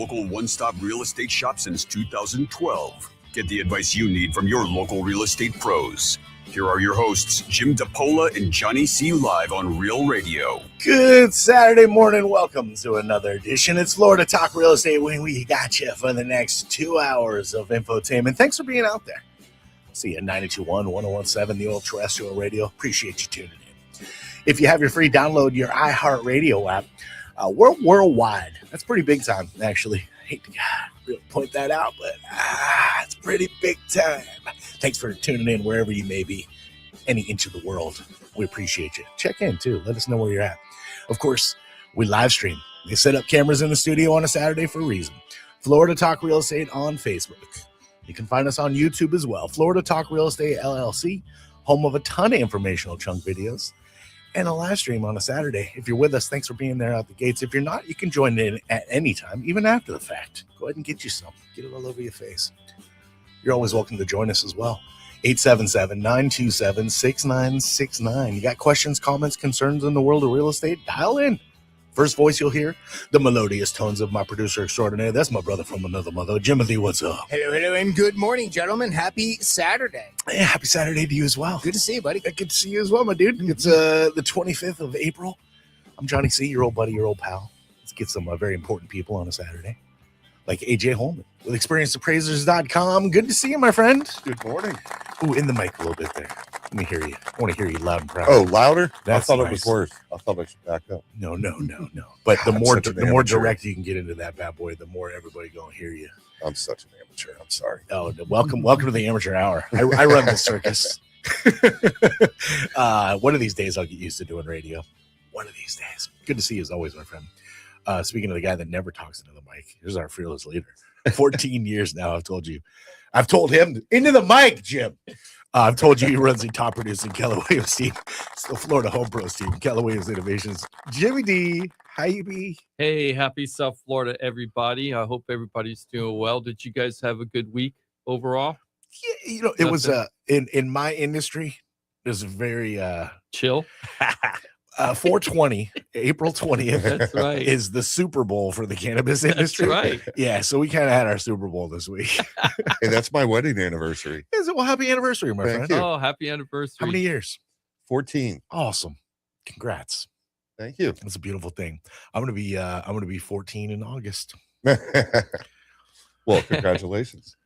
local one-stop real estate shop since 2012. Get the advice you need from your local real estate pros. Here are your hosts, Jim DePola and Johnny C. live on Real Radio. Good Saturday morning. Welcome to another edition. It's Florida Talk Real Estate. We got you for the next 2 hours of infotainment. Thanks for being out there. See you at 92.1, 101.7, the old terrestrial radio. Appreciate you tuning in. If you have your free download, your iHeartRadio app, we're worldwide. That's pretty big time, actually. I hate to really point that out, but it's pretty big time. Thanks for tuning in wherever you may be, any inch of the world. We appreciate you. Check in, too. Let us know where you're at. Of course, we live stream. They set up cameras in the studio on a Saturday for a reason. Florida Talk Real Estate on Facebook. You can find us on YouTube as well. Florida Talk Real Estate LLC, home of a ton of informational chunk videos, and a live stream on a Saturday. If you're with us, thanks for being there out the gates. If you're not, you can join in at any time, even after the fact. Go ahead and get you some. Get it all over your face. You're always welcome to join us as well. 877-927-6969. You got questions, comments, concerns in the world of real estate? Dial in. First voice you'll hear, the melodious tones of my producer extraordinaire. That's my brother from another mother. Jimothy, what's up? Hello, and good morning, gentlemen. Happy Saturday. Yeah, happy Saturday to you as well. Good to see you, buddy. Good to see you as well, my dude. It's the 25th of April. I'm Johnny C., your old buddy, your old pal. Let's get some very important people on a Saturday, like AJ Hollman with experienceappraisers.com. Good to see you, my friend. Good morning. Ooh, in the mic a little bit there. Let me hear you. I want to hear you loud and proud. Oh, louder? That's I thought nice. it was worse. I thought I should back up. No. But the I'm more such an the more amateur. direct you can get into that bad boy, the more everybody gonna hear you. I'm such an amateur. I'm sorry. Oh, welcome to the amateur hour. I run the circus. One of these days I'll get used to doing radio. One of these days. Good to see you as always, my friend. Speaking of the guy that never talks into the mic, here's our fearless leader. 14 years now, I've told him into the mic, Jim. I've told you he runs the top producing Keller Williams team. It's the Florida Home Pros team, Keller Williams Innovations. Jimmy D, how you be? Hey, happy South Florida, everybody. I hope everybody's doing well. Did you guys have a good week overall? Yeah, it was in my industry, it was very Chill. 420, April 20th. That's right. Is the Super Bowl for the cannabis industry. That's right. Yeah, so we kind of had our Super Bowl this week. Hey, that's my wedding anniversary. Is it? Well, happy anniversary, my Thank friend. you. Oh, happy anniversary. How many years? 14. Awesome. Congrats. Thank you. That's a beautiful thing. I'm gonna be 14 in August. Well, congratulations.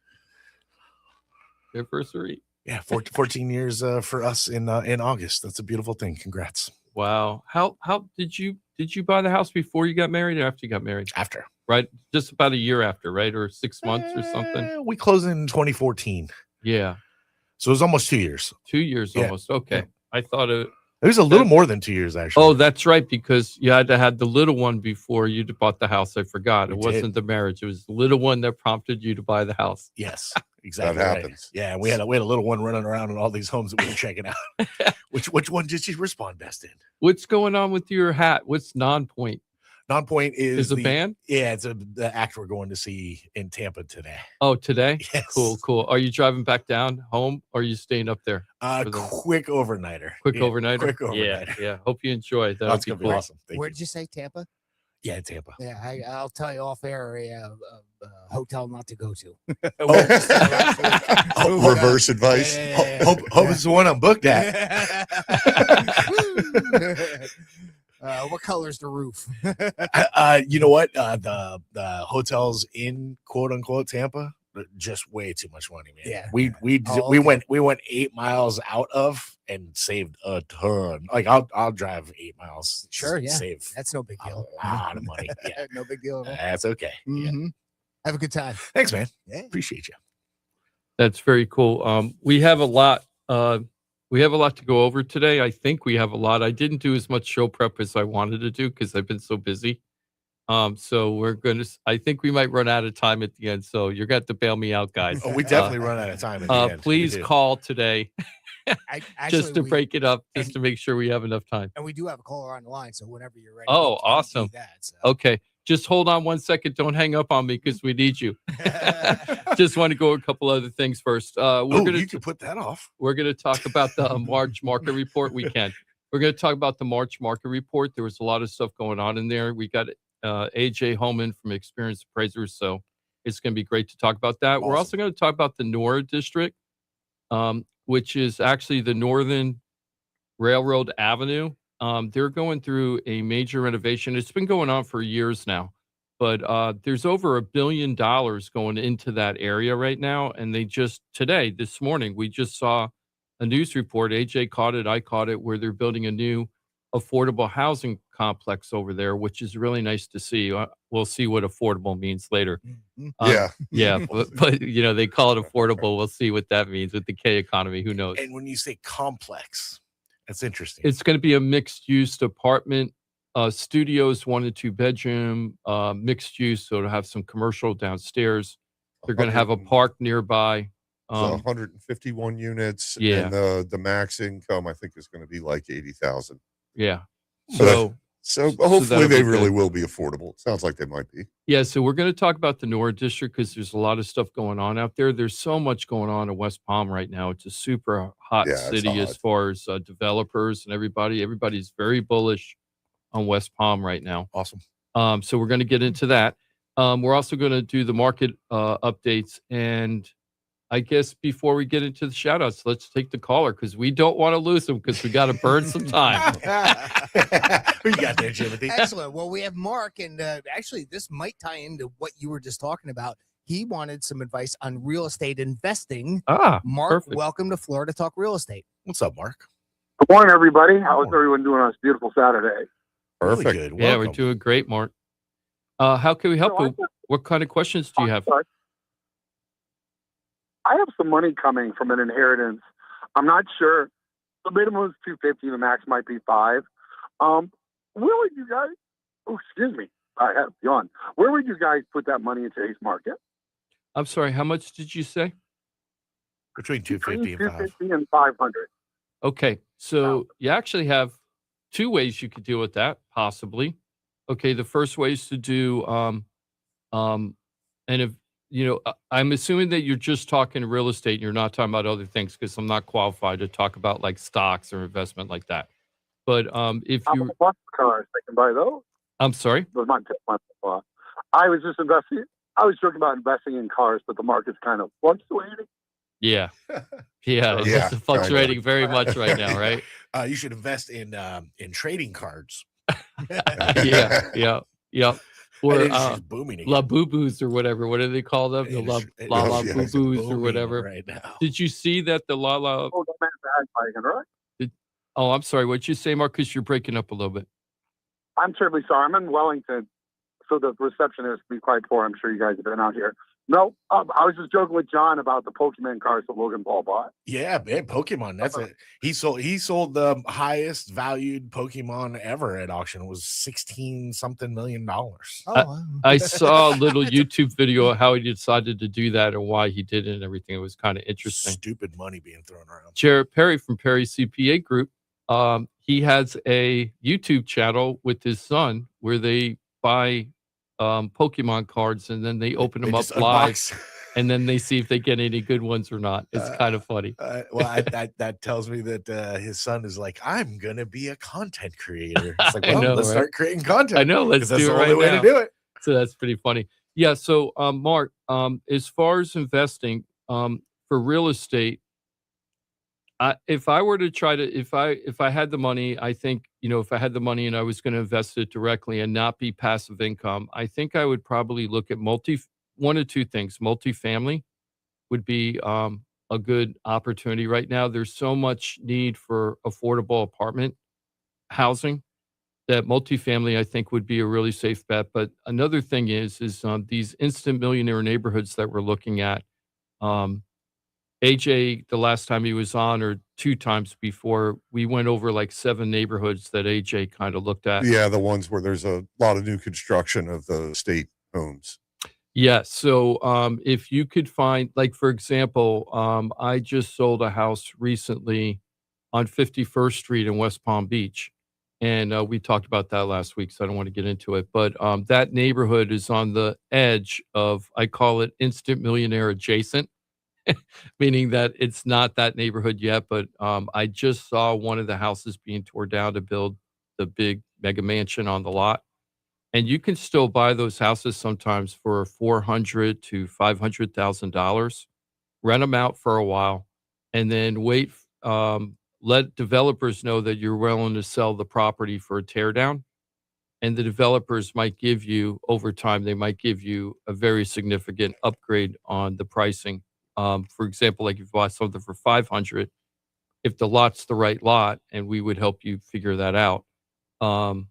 Anniversary. Yeah, 14 years for us in August. That's a beautiful thing. Congrats. Wow. How did you buy the house before you got married or after you got married? After. Right? Just about a year after, right? Or 6 months or something? We closed in 2014. Yeah. So it was almost 2 years. 2 years Yeah. almost. Okay. Yeah. I thought It was a little more than 2 years, actually. Oh, that's right, because you had to have the little one before you bought the house. I forgot. It We wasn't the marriage. It was the little one that prompted you to buy the house. Yes, exactly. That right. happens. Yeah, and we had a little one running around in all these homes that we were checking out. Which one did you respond best in? What's going on with your hat? What's Non-Point? Non-Point is a band? Yeah, it's the act we're going to see in Tampa today. Oh, today? Yes. Cool. Are you driving back down home or are you staying up there? Quick overnighter. Overnighter? Quick overnighter. Yeah. Hope you enjoy. That'll That's be gonna be cool. awesome. Thank Where you. did you say, Tampa? Yeah, Tampa. Yeah, I'll tell you off air a hotel not to go to. Reverse advice. Yeah. Hope it's the one I'm booked at. What color's the roof? You know what? The hotels in quote unquote Tampa, just way too much money, man. Yeah. We okay. went 8 miles out of and saved a ton. Like I'll drive 8 miles. Sure, yeah. Save That's no big a deal. lot of money. Yeah. No big deal at all. That's okay. Yeah. Mhm. Have a good time. Thanks, man. Yeah. Appreciate you. That's very cool. We have a lot. We have a lot to go over today. I think we have a lot. I didn't do as much show prep as I wanted to do because I've been so busy. So we're going to, I think we might run out of time at the end. So you're going to have to bail me out, guys. Oh, we definitely run out of time at the end. Please We do. call today Actually, just to break it up, just to make sure we have enough time. And we do have a caller on the line, so whenever you're ready. Oh, we can do awesome. That, so. Okay. Just hold on 1 second. Don't hang up on me because we need you. Just want to go a couple other things first. You can put that off. We're going to talk about the March market report. We're going to talk about the March market report. There was a lot of stuff going on in there. We got AJ Hollman from Experienced Appraisers. So it's going to be great to talk about that. We're Awesome. also going to talk about the NORA district, which is actually the Northern Railroad Avenue. They're going through a major renovation. It's been going on for years now, but there's over $1 billion going into that area right now. And they just this morning, we just saw a news report. AJ caught it, I caught it, where they're building a new affordable housing complex over there, which is really nice to see. We'll see what affordable means later. Yeah. Yeah, but they call it affordable. We'll see what that means with the K economy. Who knows? And when you say complex, that's interesting. It's going to be a mixed-use apartment, studios, 1 and 2 bedroom, mixed use. So it'll have some commercial downstairs. They're going to have a park nearby. So 151 units. Yeah. And the max income, I think, is going to be like 80,000. Yeah. So hopefully that'll they be really good. will be affordable. It sounds like they might be. Yeah, so we're going to talk about the NORA district because there's a lot of stuff going on out there. There's so much going on in West Palm right now. It's a super hot Yeah, it's city as hot. far as developers and everybody. Everybody's very bullish on West Palm right now. Awesome. So we're going to get into that. We're also going to do the market updates. And I guess before we get into the shout outs, let's take the caller because we don't want to lose them because we got to burn some time. Who you got there, Timothy? Excellent. Well, we have Mark, and actually, this might tie into what you were just talking about. He wanted some advice on real estate investing. Mark, perfect. welcome to Florida Talk Real Estate. What's up, Mark? Good morning, everybody. How's everyone doing on this beautiful Saturday? Really Perfect. good. Yeah, we're Welcome. doing great, Mark. How can we help So I you? What kind of questions do you have? Sorry. I have some money coming from an inheritance. I'm not sure. The minimum is $250. The max might be $5. Where would you guys? Oh, excuse me. I have yawned. Where would you guys put that money in today's market? I'm sorry, how much did you say? Between 250 and 5. 250 and 500. Okay, so you actually have 2 ways you could deal with that, possibly. Okay, the first way is to do, and if I'm assuming that you're just talking real estate and you're not talking about other things because I'm not qualified to talk about like stocks or investment like that. But if How you, about muscle cars? I can buy those. I'm sorry. Those might take my thought. I was just investing. I was joking about investing in cars, but the market's kind of fluctuating. Yeah, Yeah, it's fluctuating very much right now, right? You should invest in trading cards. Yeah. Or And it's just booming again. La Boo Boos or whatever. What do they call them? The La La yeah, Boo it's Boos or Booming whatever. right now. Did you see that the La La? Oh, don't matter the right? Oh, I'm sorry. What'd you say, Marcus? You're breaking up a little bit. I'm terribly sorry. I'm in Wellington, so the reception is be quite poor. I'm sure you guys have been out here. No, I was just joking with John about the Pokemon cards that Logan Paul bought. Yeah, man, Pokemon. That's it. He sold the highest valued Pokemon ever at auction. It was $16-something million. I saw a little YouTube video of how he decided to do that and why he did it and everything. It was kind of interesting. Stupid money being thrown around. Jared Perry from Perry CPA Group, he has a YouTube channel with his son where they buy Pokemon cards and then they open them up live and then they see if they get any good ones or not. It's kind of funny. That tells me that his son is like, I'm gonna be a content creator. It's like, I well, know, let's right? start creating content. I know. Let's 'cause that's do the it only right way now. to do it. So that's pretty funny. Yeah. So, Mark, as far as investing, for real estate, if I were to try to, if I had the money, I think, if I had the money and I was going to invest it directly and not be passive income, I think I would probably look at one of 2 things. Multifamily would be a good opportunity right now. There's so much need for affordable apartment housing that multifamily, I think, would be a really safe bet. But another thing is these instant millionaire neighborhoods that we're looking at. AJ, the last time he was on, or 2 times before, we went over like 7 neighborhoods that AJ kind of looked at. Yeah, the ones where there's a lot of new construction of the state homes. Yeah. So if you could find, like, for example, I just sold a house recently on 51st Street in West Palm Beach. And we talked about that last week, so I don't want to get into it. But that neighborhood is on the edge of, I call it instant millionaire adjacent. Meaning that it's not that neighborhood yet, but I just saw one of the houses being torn down to build the big mega mansion on the lot. And you can still buy those houses sometimes for $400 to $500,000, rent them out for a while, and then let developers know that you're willing to sell the property for a tear down. And the developers might give you, over time, they might give you a very significant upgrade on the pricing. For example, like if you bought something for 500, if the lot's the right lot, and we would help you figure that out, um,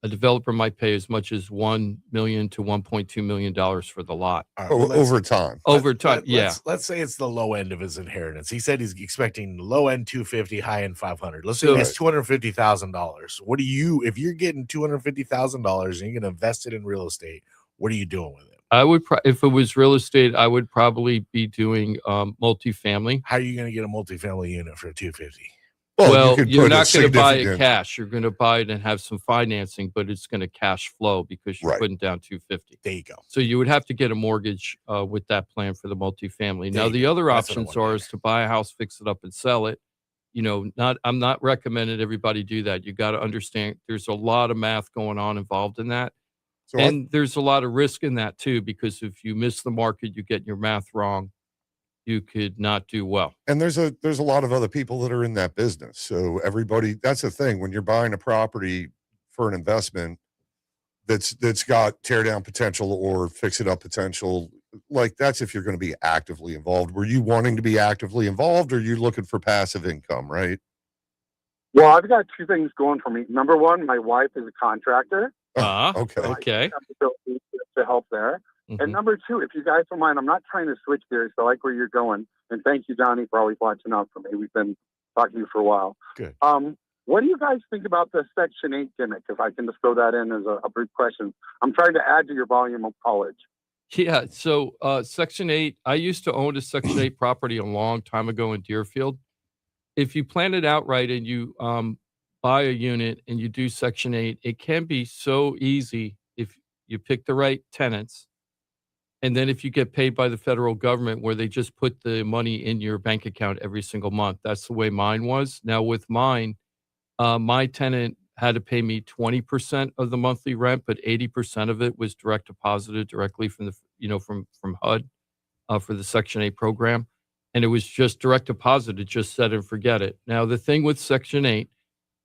a developer might pay as much as $1 million to $1.2 million for the lot. All right, well, Over time. Over time, yeah. Let's say it's the low end of his inheritance. He said he's expecting low end 250, high end 500. Let's say he has $250,000. What do you, if you're getting $250,000 and you're going to invest it in real estate, what are you doing with it? I would, if it was real estate, I would probably be doing multifamily. How are you going to get a multifamily unit for 250? Well, you're not going to buy it cash. You're going to buy it and have some financing, but it's going to cash flow because you're putting down 250. There you go. So you would have to get a mortgage with that plan for the multifamily. Now, the other options is to buy a house, fix it up, and sell it. You know, I'm not recommending everybody do that. You got to understand there's a lot of math going on involved in that. So and there's a lot of risk in that too, because if you miss the market, you get your math wrong, you could not do well. And there's a lot of other people that are in that business. So everybody, that's the thing. When you're buying a property for an investment that's got tear down potential or fix it up potential, like that's if you're going to be actively involved. Were you wanting to be actively involved, or are you looking for passive income, right? Well, I've got two things going for me. Number one, my wife is a contractor. Okay. So I have the ability to help there. Mm-hmm. And number two, if you guys don't mind, I'm not trying to switch gears. So I like where you're going. And thank you, Johnny, for always watching out for me. We've been talking to you for a while. Good. What do you guys think about the Section 8 gimmick? If I can just throw that in as a brief question. I'm trying to add to your volume of college. Yeah. So Section 8, I used to own a Section 8 property a long time ago in Deerfield. If you plan it out right and you buy a unit and you do Section 8, it can be so easy if you pick the right tenants. And then if you get paid by the federal government where they just put the money in your bank account every single month. That's the way mine was. Now with mine, my tenant had to pay me 20% of the monthly rent, but 80% of it was direct deposited directly from from HUD for the Section 8 program. And it was just direct deposit. It just set and forget it. Now, the thing with Section 8,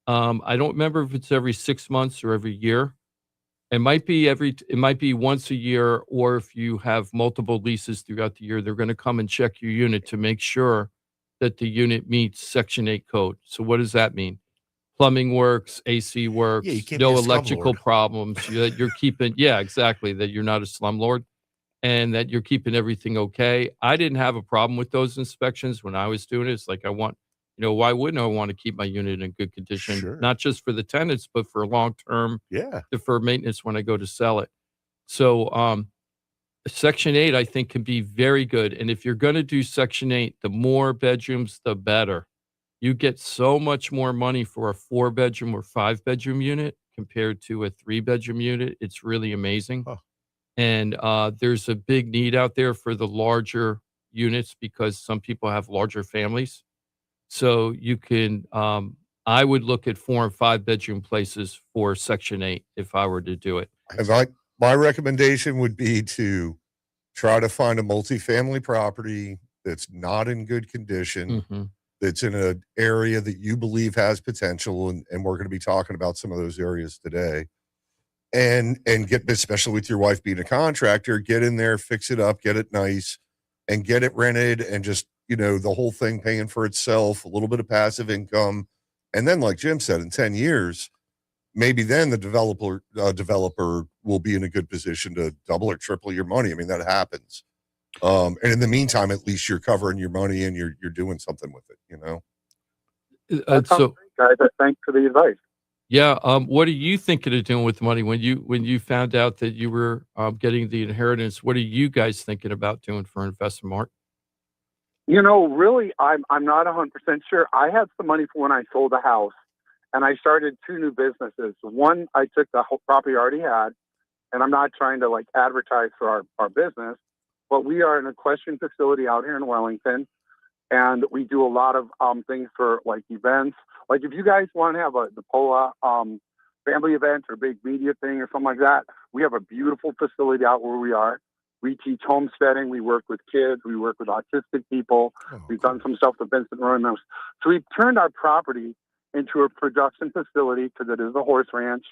I don't remember if it's every 6 months or every year. It might be once a year, or if you have multiple leases throughout the year, they're going to come and check your unit to make sure that the unit meets Section 8 code. So what does that mean? Plumbing works, AC works, no electrical problems. That you're keeping, exactly. That you're not a slumlord, and that you're keeping everything okay. I didn't have a problem with those inspections when I was doing it. It's like why wouldn't I want to keep my unit in good condition? Sure. Not just for the tenants, but for long-term deferred maintenance when I go to sell it. So Section 8, I think, can be very good. And if you're going to do Section 8, the more bedrooms, the better. You get so much more money for a 4-bedroom or 5-bedroom unit compared to a 3-bedroom unit. It's really amazing. Huh. And there's a big need out there for the larger units because some people have larger families. So you can, I would look at 4 and 5-bedroom places for Section 8 if I were to do it. My recommendation would be to try to find a multifamily property that's not in good condition, that's in an area that you believe has potential, and we're going to be talking about some of those areas today. And get, especially with your wife being a contractor, get in there, fix it up, get it nice, and get it rented, and just, the whole thing paying for itself, a little bit of passive income. And then, like Jim said, in 10 years, maybe then the developer will be in a good position to double or triple your money. I mean, that happens. And in the meantime, at least you're covering your money and you're doing something with it, So guys, thanks for the advice. Yeah. What are you thinking of doing with the money when you found out that you were getting the inheritance? What are you guys thinking about doing for investment, Mark? Really, I'm not 100% sure. I had some money for when I sold a house, and I started 2 new businesses. One, I took the whole property I already had, and I'm not trying to advertise for our business, but we are an equestrian facility out here in Wellington, and we do a lot of things for events. Like if you guys want to have the POA family event or big media thing or something like that, we have a beautiful facility out where we are. We teach homesteading. We work with kids. We work with autistic people. We've done some stuff with Vincent Royals. So we've turned our property into a production facility because it is a horse ranch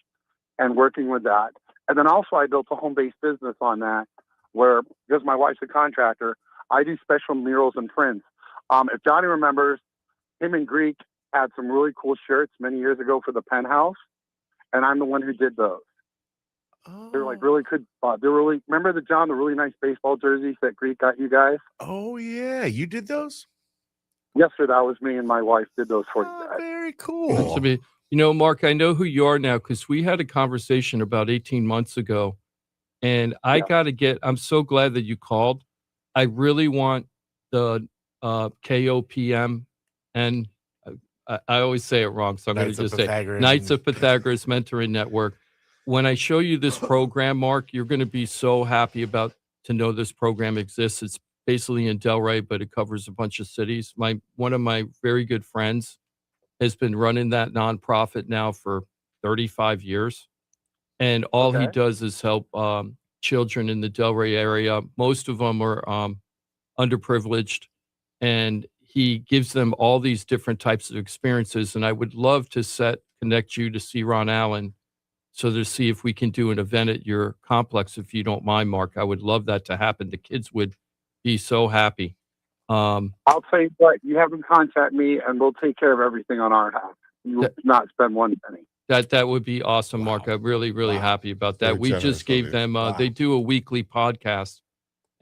and working with that. And then also I built a home-based business on that where, because my wife's a contractor, I do special murals and prints. If Johnny remembers, him and Greek had some really cool shirts many years ago for the Penthouse, and I'm the one who did those. Oh. They're like really good. They're really, remember the really nice baseball jerseys that Greek got you guys? Oh, yeah. You did those? Yes, sir. That was me and my wife did those for you guys. Very cool. That's amazing. You know, Mark, I know who you are now because we had a conversation about 18 months ago, and I'm so glad that you called. I really want the KOPM, and I always say it wrong, so I'm going to just say Knights of Pythagoras Mentoring Network. When I show you this program, Mark, you're going to be so happy to know this program exists. It's basically in Delray, but it covers a bunch of cities. One of my very good friends has been running that nonprofit now for 35 years. And all he does is help children in the Delray area. Most of them are underprivileged, and he gives them all these different types of experiences. And I would love to connect you to see Ron Allen, so to see if we can do an event at your complex, if you don't mind, Mark. I would love that to happen. The kids would be so happy. I'll tell you what, you have them contact me and we'll take care of everything on our house. You will not spend one penny. That would be awesome, Mark. I'm really, really happy about that. We just gave them, they do a weekly podcast,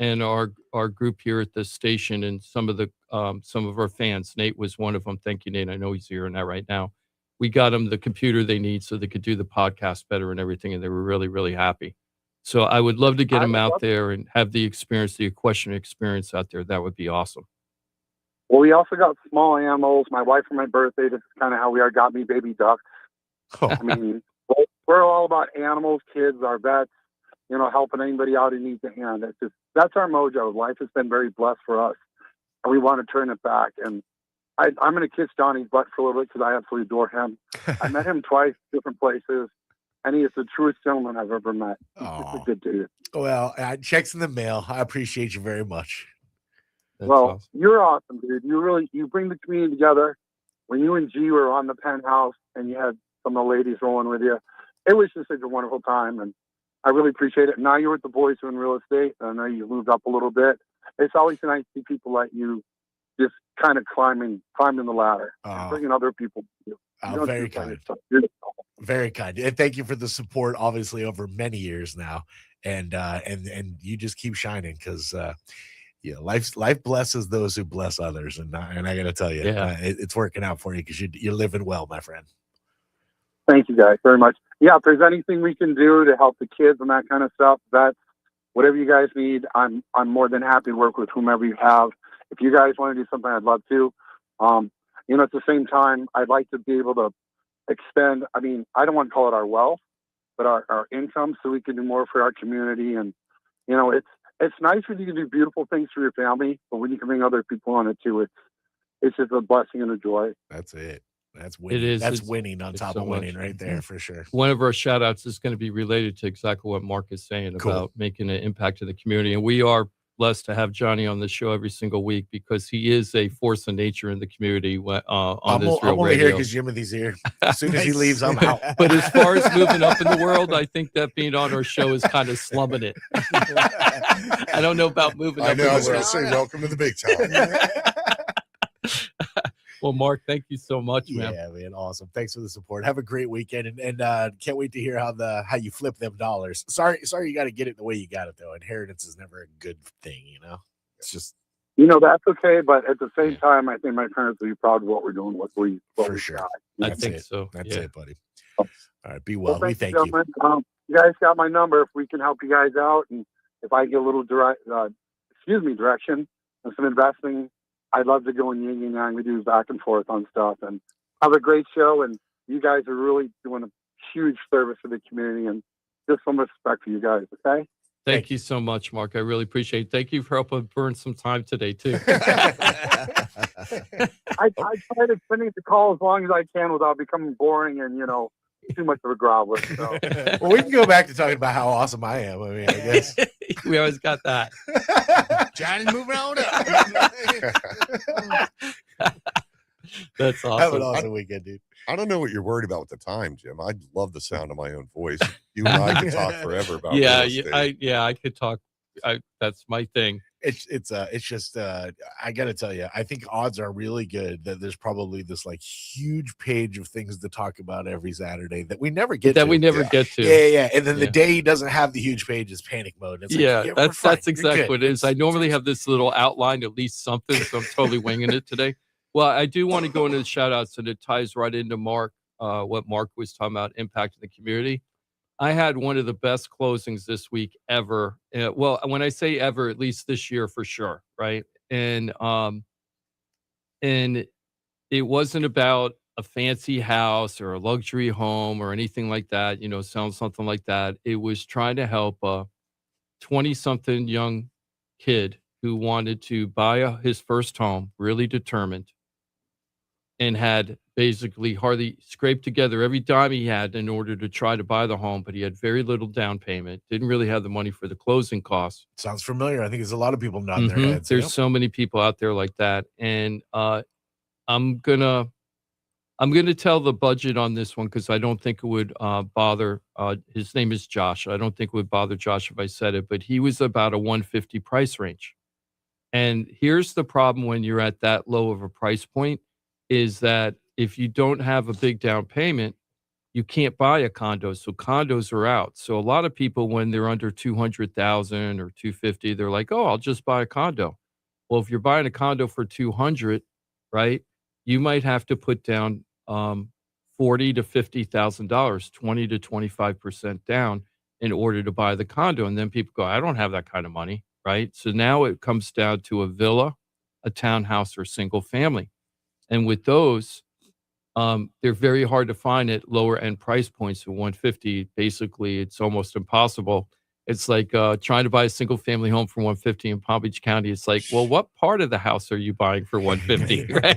and our group here at the station and some of our fans, Nate was one of them. Thank you, Nate. I know he's hearing that right now. We got them the computer they need so they could do the podcast better and everything, and they were really, really happy. So I would love to get them out there and have the equestrian experience out there. That would be awesome. Well, we also got small animals. My wife for my birthday, this is kind of how we are, got me baby ducks. I mean, we're all about animals, kids, our vets, helping anybody out who needs a hand. That's our mojo. Life has been very blessed for us, and we want to turn it back. And I'm going to kiss Johnny's butt for a little bit because I absolutely adore him. I met him twice, different places, and he is the truest gentleman I've ever met. He's just a good dude. Well, checks in the mail. I appreciate you very much. That's awesome. You're awesome, dude. You bring the community together. When you and G were on the Penthouse and you had some of the ladies rolling with you, it was just such a wonderful time, and I really appreciate it. Now you're with the boys doing real estate. I know you moved up a little bit. It's always nice to see people like you just kind of climbing the ladder, bringing other people. Very kind. Very kind. And thank you for the support, obviously, over many years now. And you just keep shining because life blesses those who bless others. And I got to tell you, it's working out for you because you're living well, my friend. Thank you guys very much. Yeah, if there's anything we can do to help the kids and that kind of stuff, whatever you guys need, I'm more than happy to work with whomever you have. If you guys want to do something, I'd love to. At the same time, I'd like to be able to extend, I don't want to call it our wealth, but our income, so we can do more for our community. And, it's nice when you can do beautiful things for your family, but when you can bring other people on it too, it's just a blessing and a joy. That's it. That's winning. It is. That's winning on top of winning right there for sure. One of our shout outs is going to be related to exactly what Mark is saying about making an impact in the community. And we are blessed to have Johnny on the show every single week because he is a force of nature in the community on this real I'm only here because Jimothy's here. As soon as he leaves, I'm out. But as far as moving up in the world, I think that being on our show is kind of slumming it. I don't know about moving up. I know. I was going to say, welcome to the big time. Well, Mark, thank you so much, man. Yeah, man, awesome. Thanks for the support. Have a great weekend, and can't wait to hear how you flip them dollars. Sorry, you got to get it the way you got it though. Inheritance is never a good thing, It's just that's okay, but at the same time, I think my parents will be proud of what we're doing. What we sure. got. I think so. That's it, buddy. All right, be well. We thank you. You guys got my number. If we can help you guys out, and if I get a little direction and some investing, I'd love to go in yin and yang. We do back and forth on stuff, and have a great show. And you guys are really doing a huge service for the community, and just some respect for you guys. Okay. Thank you so much, Mark. I really appreciate it. Thank you for helping burn some time today too. I try to finish the call as long as I can without becoming boring and too much of a groveler. So. Well, we can go back to talking about how awesome I am. I mean, I guess we always got that. Johnny's moving on up. That's awesome. Have an awesome weekend, dude. I don't know what you're worried about with the time, Jim. I love the sound of my own voice. You and I could talk forever about real estate. I could talk. That's my thing. It's just I gotta tell you, I think odds are really good that there's probably this like huge page of things to talk about every Saturday that we never get to. Get to. Yeah. And then the day he doesn't have the huge page is panic mode. It's that's exactly what it is. I normally have this little outline, at least something, so I'm totally winging it today. Well, I do want to go into the shout outs, and it ties right into Mark, what Mark was talking about, impacting the community. I had one of the best closings this week ever. Well, when I say ever, at least this year for sure, right? And it wasn't about a fancy house or a luxury home or anything like that, selling something like that. It was trying to help a 20-something young kid who wanted to buy his first home, really determined, and had basically hardly scraped together every dime he had in order to try to buy the home, but he had very little down payment, didn't really have the money for the closing costs. Sounds familiar. I think there's a lot of people nodding their heads. There's so many people out there like that. And I'm gonna tell the budget on this one because I don't think it would bother. His name is Josh. I don't think it would bother Josh if I said it, but he was about a 150 price range. And here's the problem when you're at that low of a price point is that if you don't have a big down payment, you can't buy a condo. So condos are out. So a lot of people, when they're under 200,000 or 250, they're like, oh, I'll just buy a condo. Well, if you're buying a condo for 200, right, you might have to put down $40,000 to $50,000, 20 to 25% down in order to buy the condo. And then people go, I don't have that kind of money, right? So now it comes down to a villa, a townhouse, or single family. And with those, they're very hard to find at lower end price points. At 150, basically, it's almost impossible. It's like trying to buy a single family home for 150 in Palm Beach County. It's like, well, what part of the house are you buying for 150? Right?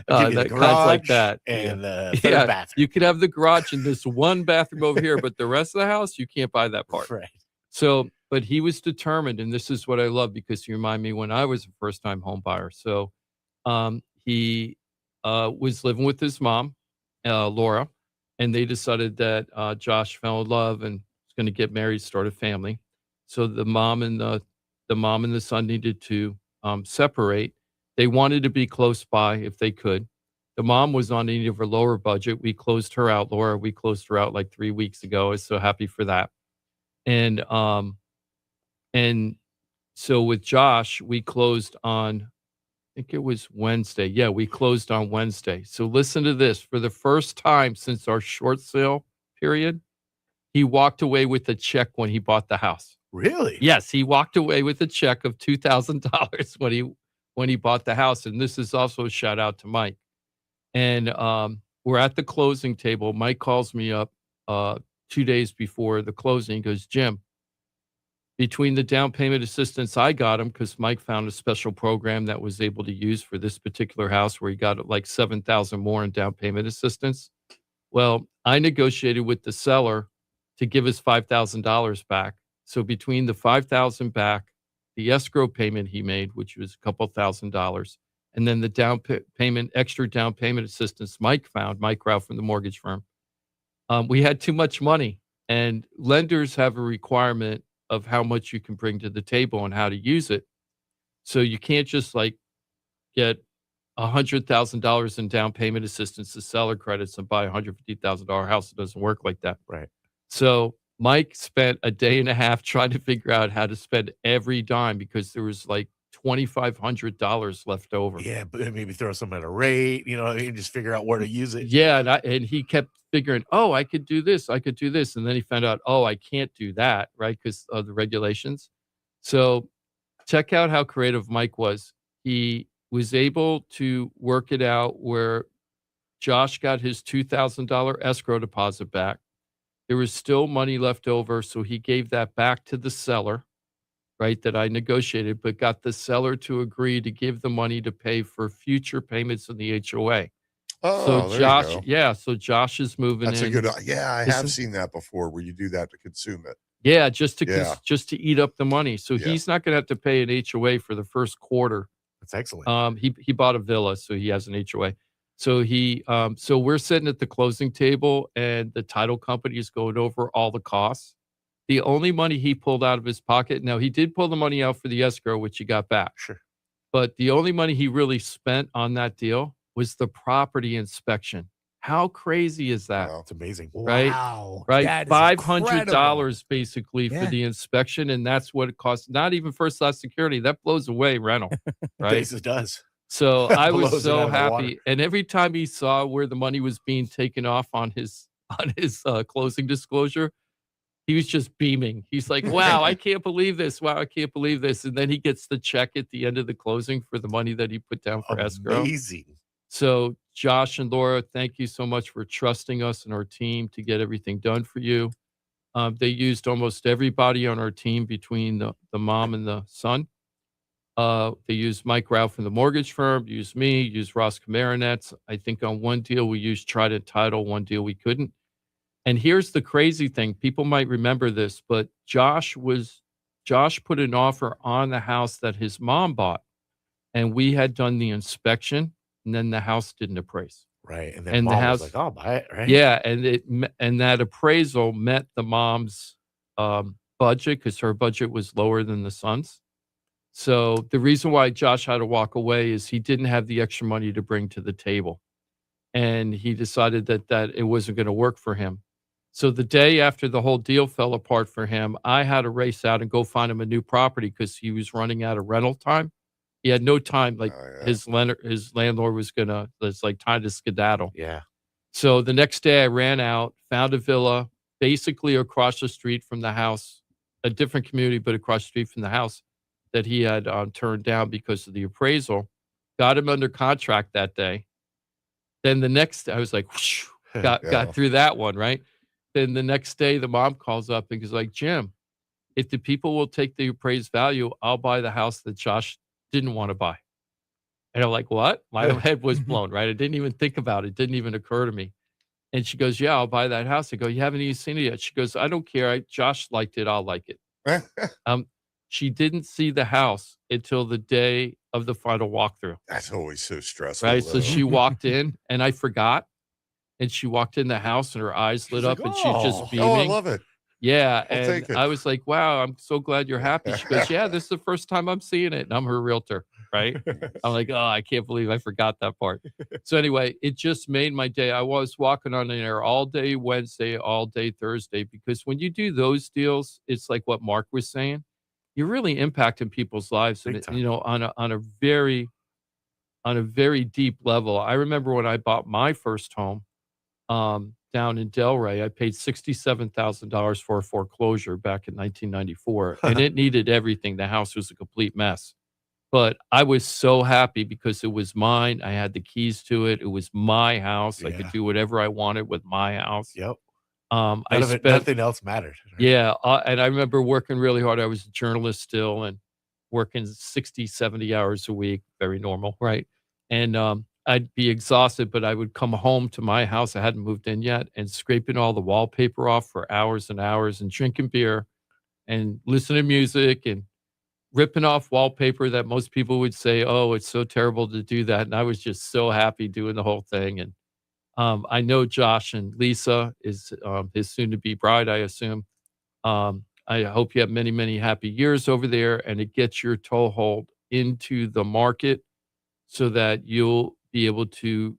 That kinds like that. And the third bathroom. You could have the garage and this one bathroom over here, but the rest of the house, you can't buy that part. Right. So, but he was determined, and this is what I love because you remind me when I was a first-time home buyer. So, he was living with his mom, Laura, and they decided that Josh fell in love and was going to get married, start a family. So the mom and the son needed to separate. They wanted to be close by if they could. The mom was on any of her lower budget. We closed her out, Laura. We closed her out like 3 weeks ago. I was so happy for that. And so with Josh, we closed on, I think it was Wednesday. Yeah, we closed on Wednesday. So listen to this. For the first time since our short sale period, he walked away with a check when he bought the house. Really? Yes, he walked away with a check of $2,000 when he bought the house. And this is also a shout out to Mike. And we're at the closing table. Mike calls me up 2 days before the closing. He goes, Jim, between the down payment assistance I got him, because Mike found a special program that was able to use for this particular house where he got like $7,000 more in down payment assistance. Well, I negotiated with the seller to give us $5,000 back. So between the $5,000 back, the escrow payment he made, which was a couple $1,000s, and then the down payment, extra down payment assistance Mike found, Mike Rao from the mortgage firm, we had too much money. And lenders have a requirement of how much you can bring to the table and how to use it. So you can't just like get $100,000 in down payment assistance to seller credits and buy a $150,000 house. It doesn't work like that. Right. So Mike spent a day and a half trying to figure out how to spend every dime because there was like $2,500 left over. Yeah, but maybe throw some at a rate, and just figure out where to use it. Yeah, and he kept figuring, oh, I could do this, and then he found out, oh, I can't do that, right, because of the regulations. So check out how creative Mike was. He was able to work it out where Josh got his $2,000 escrow deposit back. There was still money left over, so he gave that back to the seller, right, that I negotiated, but got the seller to agree to give the money to pay for future payments in the HOA. Oh, there you go. Yeah, so Josh is moving That's in. a good. Yeah, I have seen that before, where you do that to consume it. Yeah, just to eat up the money. So he's not going to have to pay an HOA for the first quarter. That's excellent. He bought a villa, so he has an HOA. So so we're sitting at the closing table, and the title company is going over all the costs. The only money he pulled out of his pocket, now he did pull the money out for the escrow, which he got back. Sure. But the only money he really spent on that deal was the property inspection. How crazy is that? Wow. It's amazing. Right? Wow. Right. That is $500 basically for Yeah. the inspection. And that's what it costs. Not even first class security. That blows away rental. Right. It does. So I Blows was it out so of the water. happy. And every time he saw where the money was being taken off on his closing disclosure, he was just beaming. He's like, wow, I can't believe this. Wow, I can't believe this. And then he gets the check at the end of the closing for the money that he put down for escrow. Amazing. So Josh and Laura, thank you so much for trusting us and our team to get everything done for you. They used almost everybody on our team between the mom and the son. They used Mike Rao from the mortgage firm, used me, used Ross Kamarinets. I think on one deal we used Trident Title, one deal we couldn't. And here's the crazy thing. People might remember this, but Josh put an offer on the house that his mom bought. And we had done the inspection, and then the house didn't appraise. Right. And then And the mom house- was like, I'll buy it, right? Yeah, and that appraisal met the mom's budget, because her budget was lower than the son's. So the reason why Josh had to walk away is he didn't have the extra money to bring to the table. And he decided that it wasn't going to work for him. So the day after the whole deal fell apart for him, I had to race out and go find him a new property because he was running out of rental time. He had no time. Like his landlord was it's like time to skedaddle. Yeah. So the next day I ran out, found a villa basically across the street from the house, a different community, but across the street from the house that he had turned down because of the appraisal. Got him under contract that day. Then the next, I was like, whoosh, got through that one, right? Then the next day, the mom calls up and goes like, Jim, if the people will take the appraised value, I'll buy the house that Josh didn't want to buy. And I'm like, what? My head was blown, right? I didn't even think about it. It didn't even occur to me. And she goes, yeah, I'll buy that house. I go, you haven't even seen it yet. She goes, I don't care. Josh liked it. I'll like it. She didn't see the house until the day of the final walkthrough. That's always so stressful. Right. So she walked in and I forgot. And she walked in the house and her eyes lit up and she's just beaming. Oh, I love it. Yeah. I'll take it. I was like, wow, I'm so glad you're happy. She goes, yeah, this is the first time I'm seeing it. And I'm her realtor. Right. I'm like, oh, I can't believe I forgot that part. So anyway, it just made my day. I was walking on the air all day Wednesday, all day Thursday, because when you do those deals, it's like what Mark was saying. You're really impacting people's lives, and on a very deep level. I remember when I bought my first home down in Delray, I paid $67,000 for a foreclosure back in 1994, and it needed everything. The house was a complete mess, but I was so happy because it was mine. I had the keys to it. It was my house. I could do whatever I wanted with my house. Yep. Nothing else mattered. Right? Yeah. And I remember working really hard. I was a journalist still and working 60, 70 hours a week. Very normal. Right. And I'd be exhausted, but I would come home to my house. I hadn't moved in yet, and scraping all the wallpaper off for hours and hours and drinking beer and listening to music and ripping off wallpaper that most people would say, oh, it's so terrible to do that. And I was just so happy doing the whole thing. And I know Josh and Lisa is his soon-to-be bride, I assume. I hope you have many, many happy years over there, and it gets your toehold into the market so that you'll be able to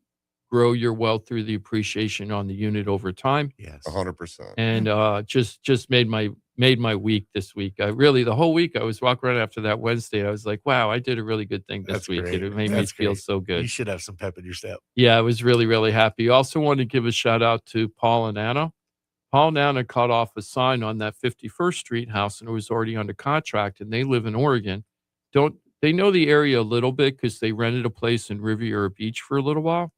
grow your wealth through the appreciation on the unit over time. Yes, 100%. And just made my week this week. The whole week I was walking around after that Wednesday. I was like, wow, I did a really good thing this week. Great. It made me feel so good. You should have some pep in your step. Yeah, I was really, really happy. Also want to give a shout out to Paul and Anna. Paul and Anna cut off a sign on that 51st Street house, and it was already under contract, and they live in Oregon. They know the area a little bit because they rented a place in Riviera Beach for a little while,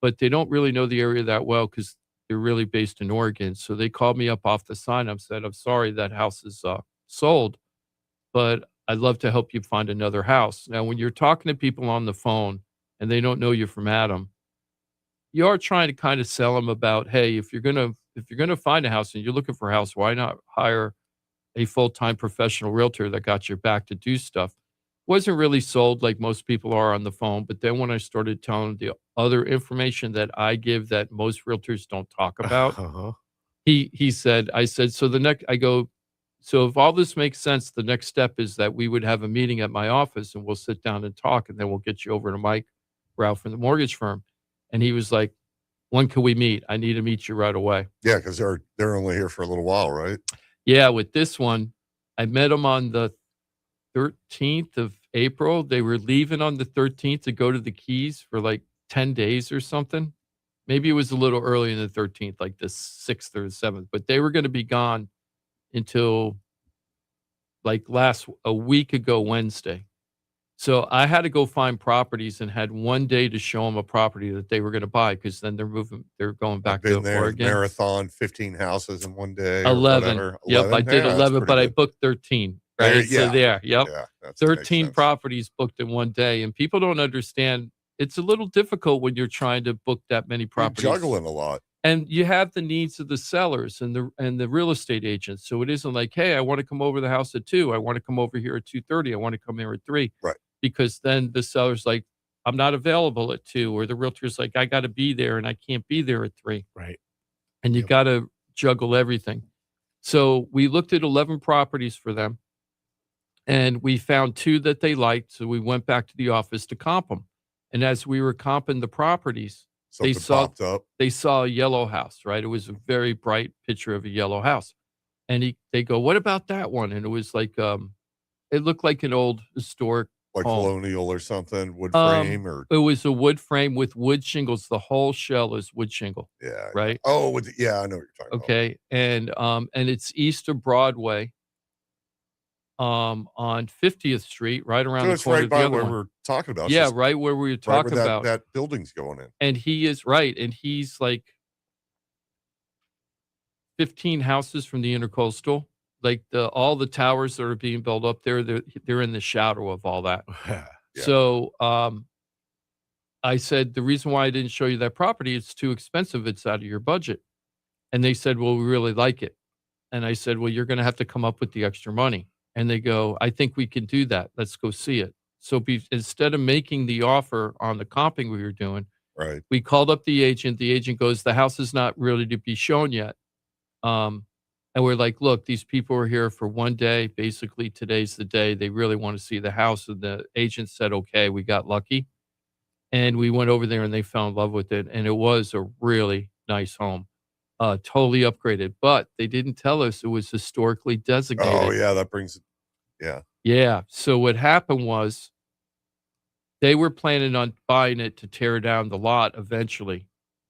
but they don't really know the area that well because they're really based in Oregon. So they called me up off the sign. I said, I'm sorry, that house is sold, but I'd love to help you find another house. Now, when you're talking to people on the phone and they don't know you're from Adam, you are trying to kind of sell them about, hey, if you're gonna find a house and you're looking for a house, why not hire a full-time professional realtor that got your back to do stuff? Wasn't really sold like most people are on the phone, but then when I started telling the other information that I give that most realtors don't talk about, he said, I said, so so if all this makes sense, the next step is that we would have a meeting at my office and we'll sit down and talk, and then we'll get you over to Mike Ralph from the mortgage firm. And he was like, when can we meet? I need to meet you right away. Yeah, because they're only here for a little while, right? Yeah, with this one, I met him on the 13th of April. They were leaving on the 13th to go to the Keys for like 10 days or something. Maybe it was a little early in the 13th, like the 6th or the 7th, but they were going to be gone until like a week ago Wednesday. So I had to go find properties and had one day to show them a property that they were going to buy, because then they're going back to Oregon. Marathon, 15 houses in one day. 11. Or whatever. Yep, I did 11, but I booked 13. Right. So yep. Yeah, 13 properties booked in one day. And people don't understand, it's a little difficult when you're trying to book that many properties. You're juggling a lot. And you have the needs of the sellers and the real estate agents. So it isn't like, hey, I want to come over the house at 2. I want to come over here at 2:30. I want to come here at 3. Right. Because then the seller's like, I'm not available at 2. Or the realtor's like, I got to be there and I can't be there at 3. Right. And you got to juggle everything. So we looked at 11 properties for them. And we found 2 that they liked. So we went back to the office to comp them. And as we were comping the properties, they saw a yellow house, right? It was a very bright picture of a yellow house. And they go, what about that one? And it was like, it looked like an old historic like home. Colonial or something, wood frame or it was a wood frame with wood shingles. The whole shell is wood shingle. Yeah. Right. Oh, I know what you're talking about. Okay. And it's east of Broadway. On 50th Street, right around the corner of the other where one. we're talking about. Yeah, right where we were talking about. That building's going in. And he is right. And he's like 15 houses from the Intercoastal. Like all the towers that are being built up there, they're in the shadow of all that. Yeah. So I said, the reason why I didn't show you that property, it's too expensive. It's out of your budget. And they said, well, we really like it. And I said, well, you're going to have to come up with the extra money. And they go, I think we can do that. Let's go see it. So instead of making the offer on the comping we were doing, right, we called up the agent. The agent goes, the house is not really to be shown yet. And we're like, look, these people are here for one day. Basically, today's the day. They really want to see the house. And the agent said, okay, we got lucky. And we went over there and they fell in love with it. And it was a really nice home. Totally upgraded, but they didn't tell us it was historically designated. Oh yeah, that brings, yeah. Yeah. So what happened was they were planning on buying it to tear down the lot eventually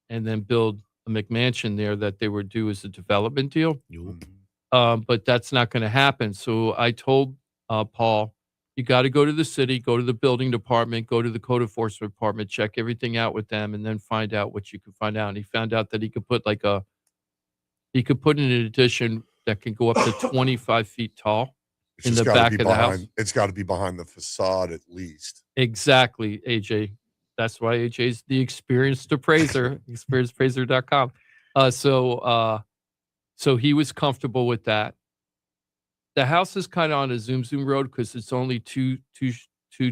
and then build a McMansion there that they would do as a development deal. But that's not going to happen. So I told Paul, you got to go to the city, go to the building department, go to the code enforcement department, check everything out with them, and then find out what you can find out. And he found out that he could put in an addition that can go up to 25 feet tall in the back of the house. It's got to be behind the facade at least. Exactly, AJ. That's why AJ's the experienced appraiser, experiencedappraiser.com. So he was comfortable with that. The house is kind of on a zoom road because it's only two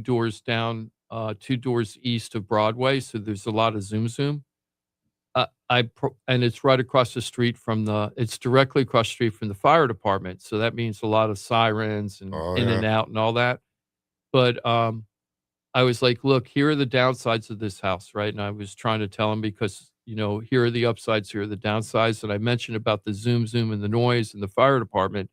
doors down, 2 doors east of Broadway. So there's a lot of zoom. And it's right across the street it's directly across the street from the fire department. So that means a lot of sirens and and out and all that. But I was like, look, here are the downsides of this house, right? And I was trying to tell him because, here are the upsides, here are the downsides. And I mentioned about the zoom and the noise and the fire department.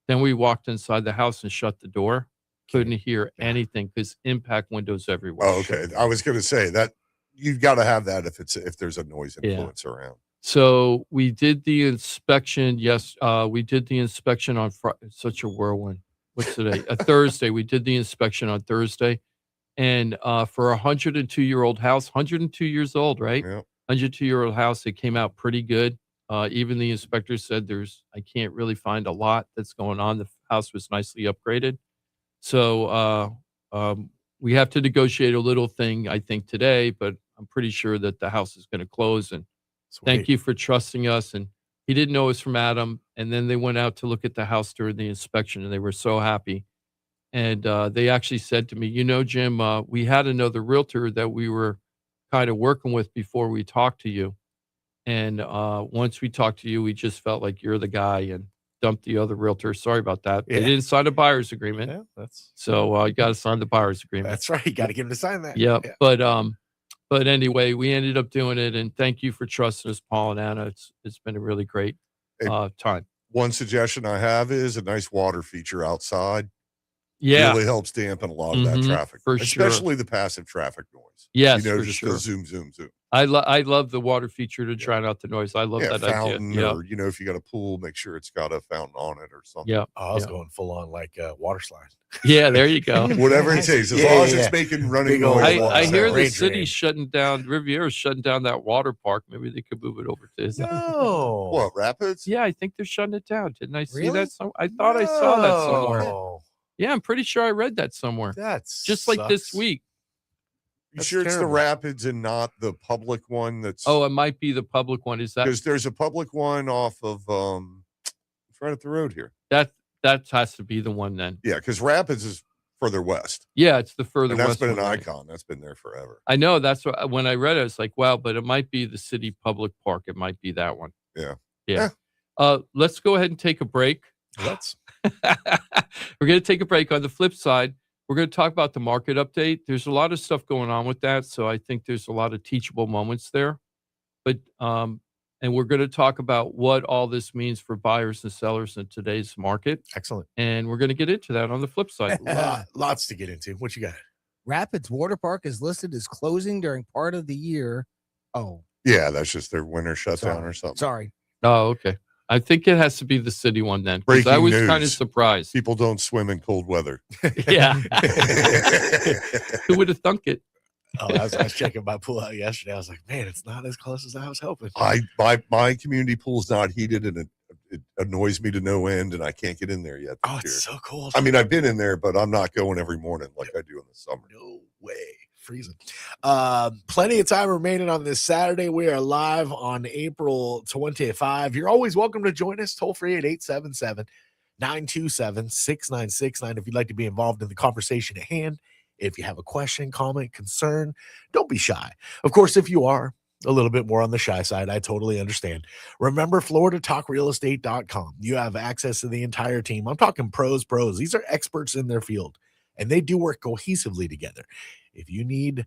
Then we walked inside the house and shut the door. Couldn't hear anything because impact windows everywhere. Oh, okay. I was going to say that you've got to have that if there's a noise influence around. So we did the inspection. Yes, we did the inspection on Friday. Such a whirlwind. What's today? A Thursday. We did the inspection on Thursday. And for a 102-year-old house, 102 years old, right? Yeah. 102-year-old house, it came out pretty good. Even the inspector said I can't really find a lot that's going on. The house was nicely upgraded. So we have to negotiate a little thing, I think, today, but I'm pretty sure that the house is going to close. And thank you for trusting us. And he didn't know it was from Adam. And then they went out to look at the house during the inspection, and they were so happy. And they actually said to me, Jim, we had another realtor that we were kind of working with before we talked to you. And once we talked to you, we just felt like you're the guy and dumped the other realtor. Sorry about that. Yeah. They didn't sign a buyer's agreement. Yeah, so you got to sign the buyer's agreement. That's right. You got to get him to sign that. Yeah. But anyway, we ended up doing it. And thank you for trusting us, Paul and Anna. It's been a really great time. One suggestion I have is a nice water feature outside. Yeah. Really helps dampen a lot of that traffic, especially the passive traffic noise. Yes, just for sure. the zoom, zoom, zoom. I love the water feature to drown out the noise. I love that fountain idea. Or, if you got a pool, make sure it's got a fountain on it or something. Yeah. I was going full on like water slide. Yeah, there you go. Whatever it takes, as long as it's making running noise. I hear the city's shutting down, Riviera's shutting down that water park. Maybe they could move it over to his. No. What, Rapids? Yeah, I think they're shutting it down. Didn't I see Really? that? I thought I saw that somewhere. No. Yeah, I'm pretty sure I read that somewhere. That's just like this week. You sure it's the Rapids and not the public one? That's it might be the public one. Is that because there's a public one off of it's right up the road here. That has to be the one then. Yeah, because Rapids is further west. Yeah, it's the further and that's west. That's been an one, icon. Right? That's been there forever. I know. That's what when I read it, I was like, wow, but it might be the city public park. It might be that one. Yeah. Let's go ahead and take a break. Let's. We're going to take a break. On the flip side, we're going to talk about the market update. There's a lot of stuff going on with that, so I think there's a lot of teachable moments there. But and we're going to talk about what all this means for buyers and sellers in today's market. Excellent. And we're going to get into that on the flip side. Lots to get into. What you got? Rapids Water Park is listed as closing during part of the year. Oh. Yeah, that's just their winter shutdown or something. Sorry. Oh, okay. I think it has to be the city one then. Because I was kind of surprised. People don't swim in cold weather. Yeah. Who would have thunk it? I was checking my pool out yesterday. I was like, man, it's not as close as I was hoping. My community pool's not heated, and it annoys me to no end, and I can't get in there yet. Oh, it's so cool. I mean, I've been in there, but I'm not going every morning like I do in the summer. No way. Freezing. Plenty of time remaining on this Saturday. We are live on April 25. You're always welcome to join us toll free at 877-927-6969 if you'd like to be involved in the conversation at hand. If you have a question, comment, concern, don't be shy. Of course, if you are a little bit more on the shy side, I totally understand. Remember, FloridaTalkRealEstate.com. You have access to the entire team. I'm talking pros. These are experts in their field, and they do work cohesively together. If you need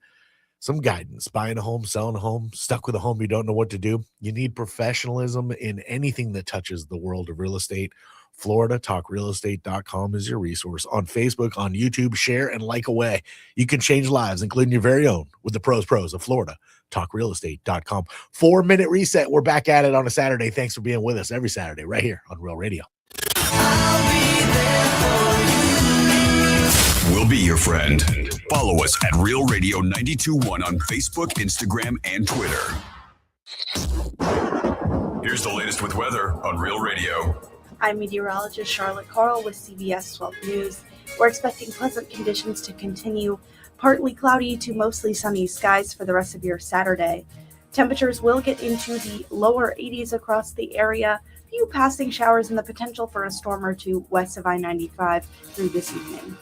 some guidance, buying a home, selling a home, stuck with a home, you don't know what to do, you need professionalism in anything that touches the world of real estate, FloridaTalkRealEstate.com is your resource. On Facebook, on YouTube, share and like away. You can change lives, including your very own, with the pros of FloridaTalkRealEstate.com. 4-minute reset. We're back at it on a Saturday. Thanks for being with us every Saturday right here on Real Radio. We'll be your friend. Follow us at Real Radio 92.1 on Facebook, Instagram, and Twitter. Here's the latest with weather on Real Radio. I'm meteorologist Charlotte Carl with CBS 12 News. We're expecting pleasant conditions to continue, partly cloudy to mostly sunny skies for the rest of your Saturday. Temperatures will get into the lower 80s across the area. Few passing showers and the potential for a storm or two west of I-95 through this evening.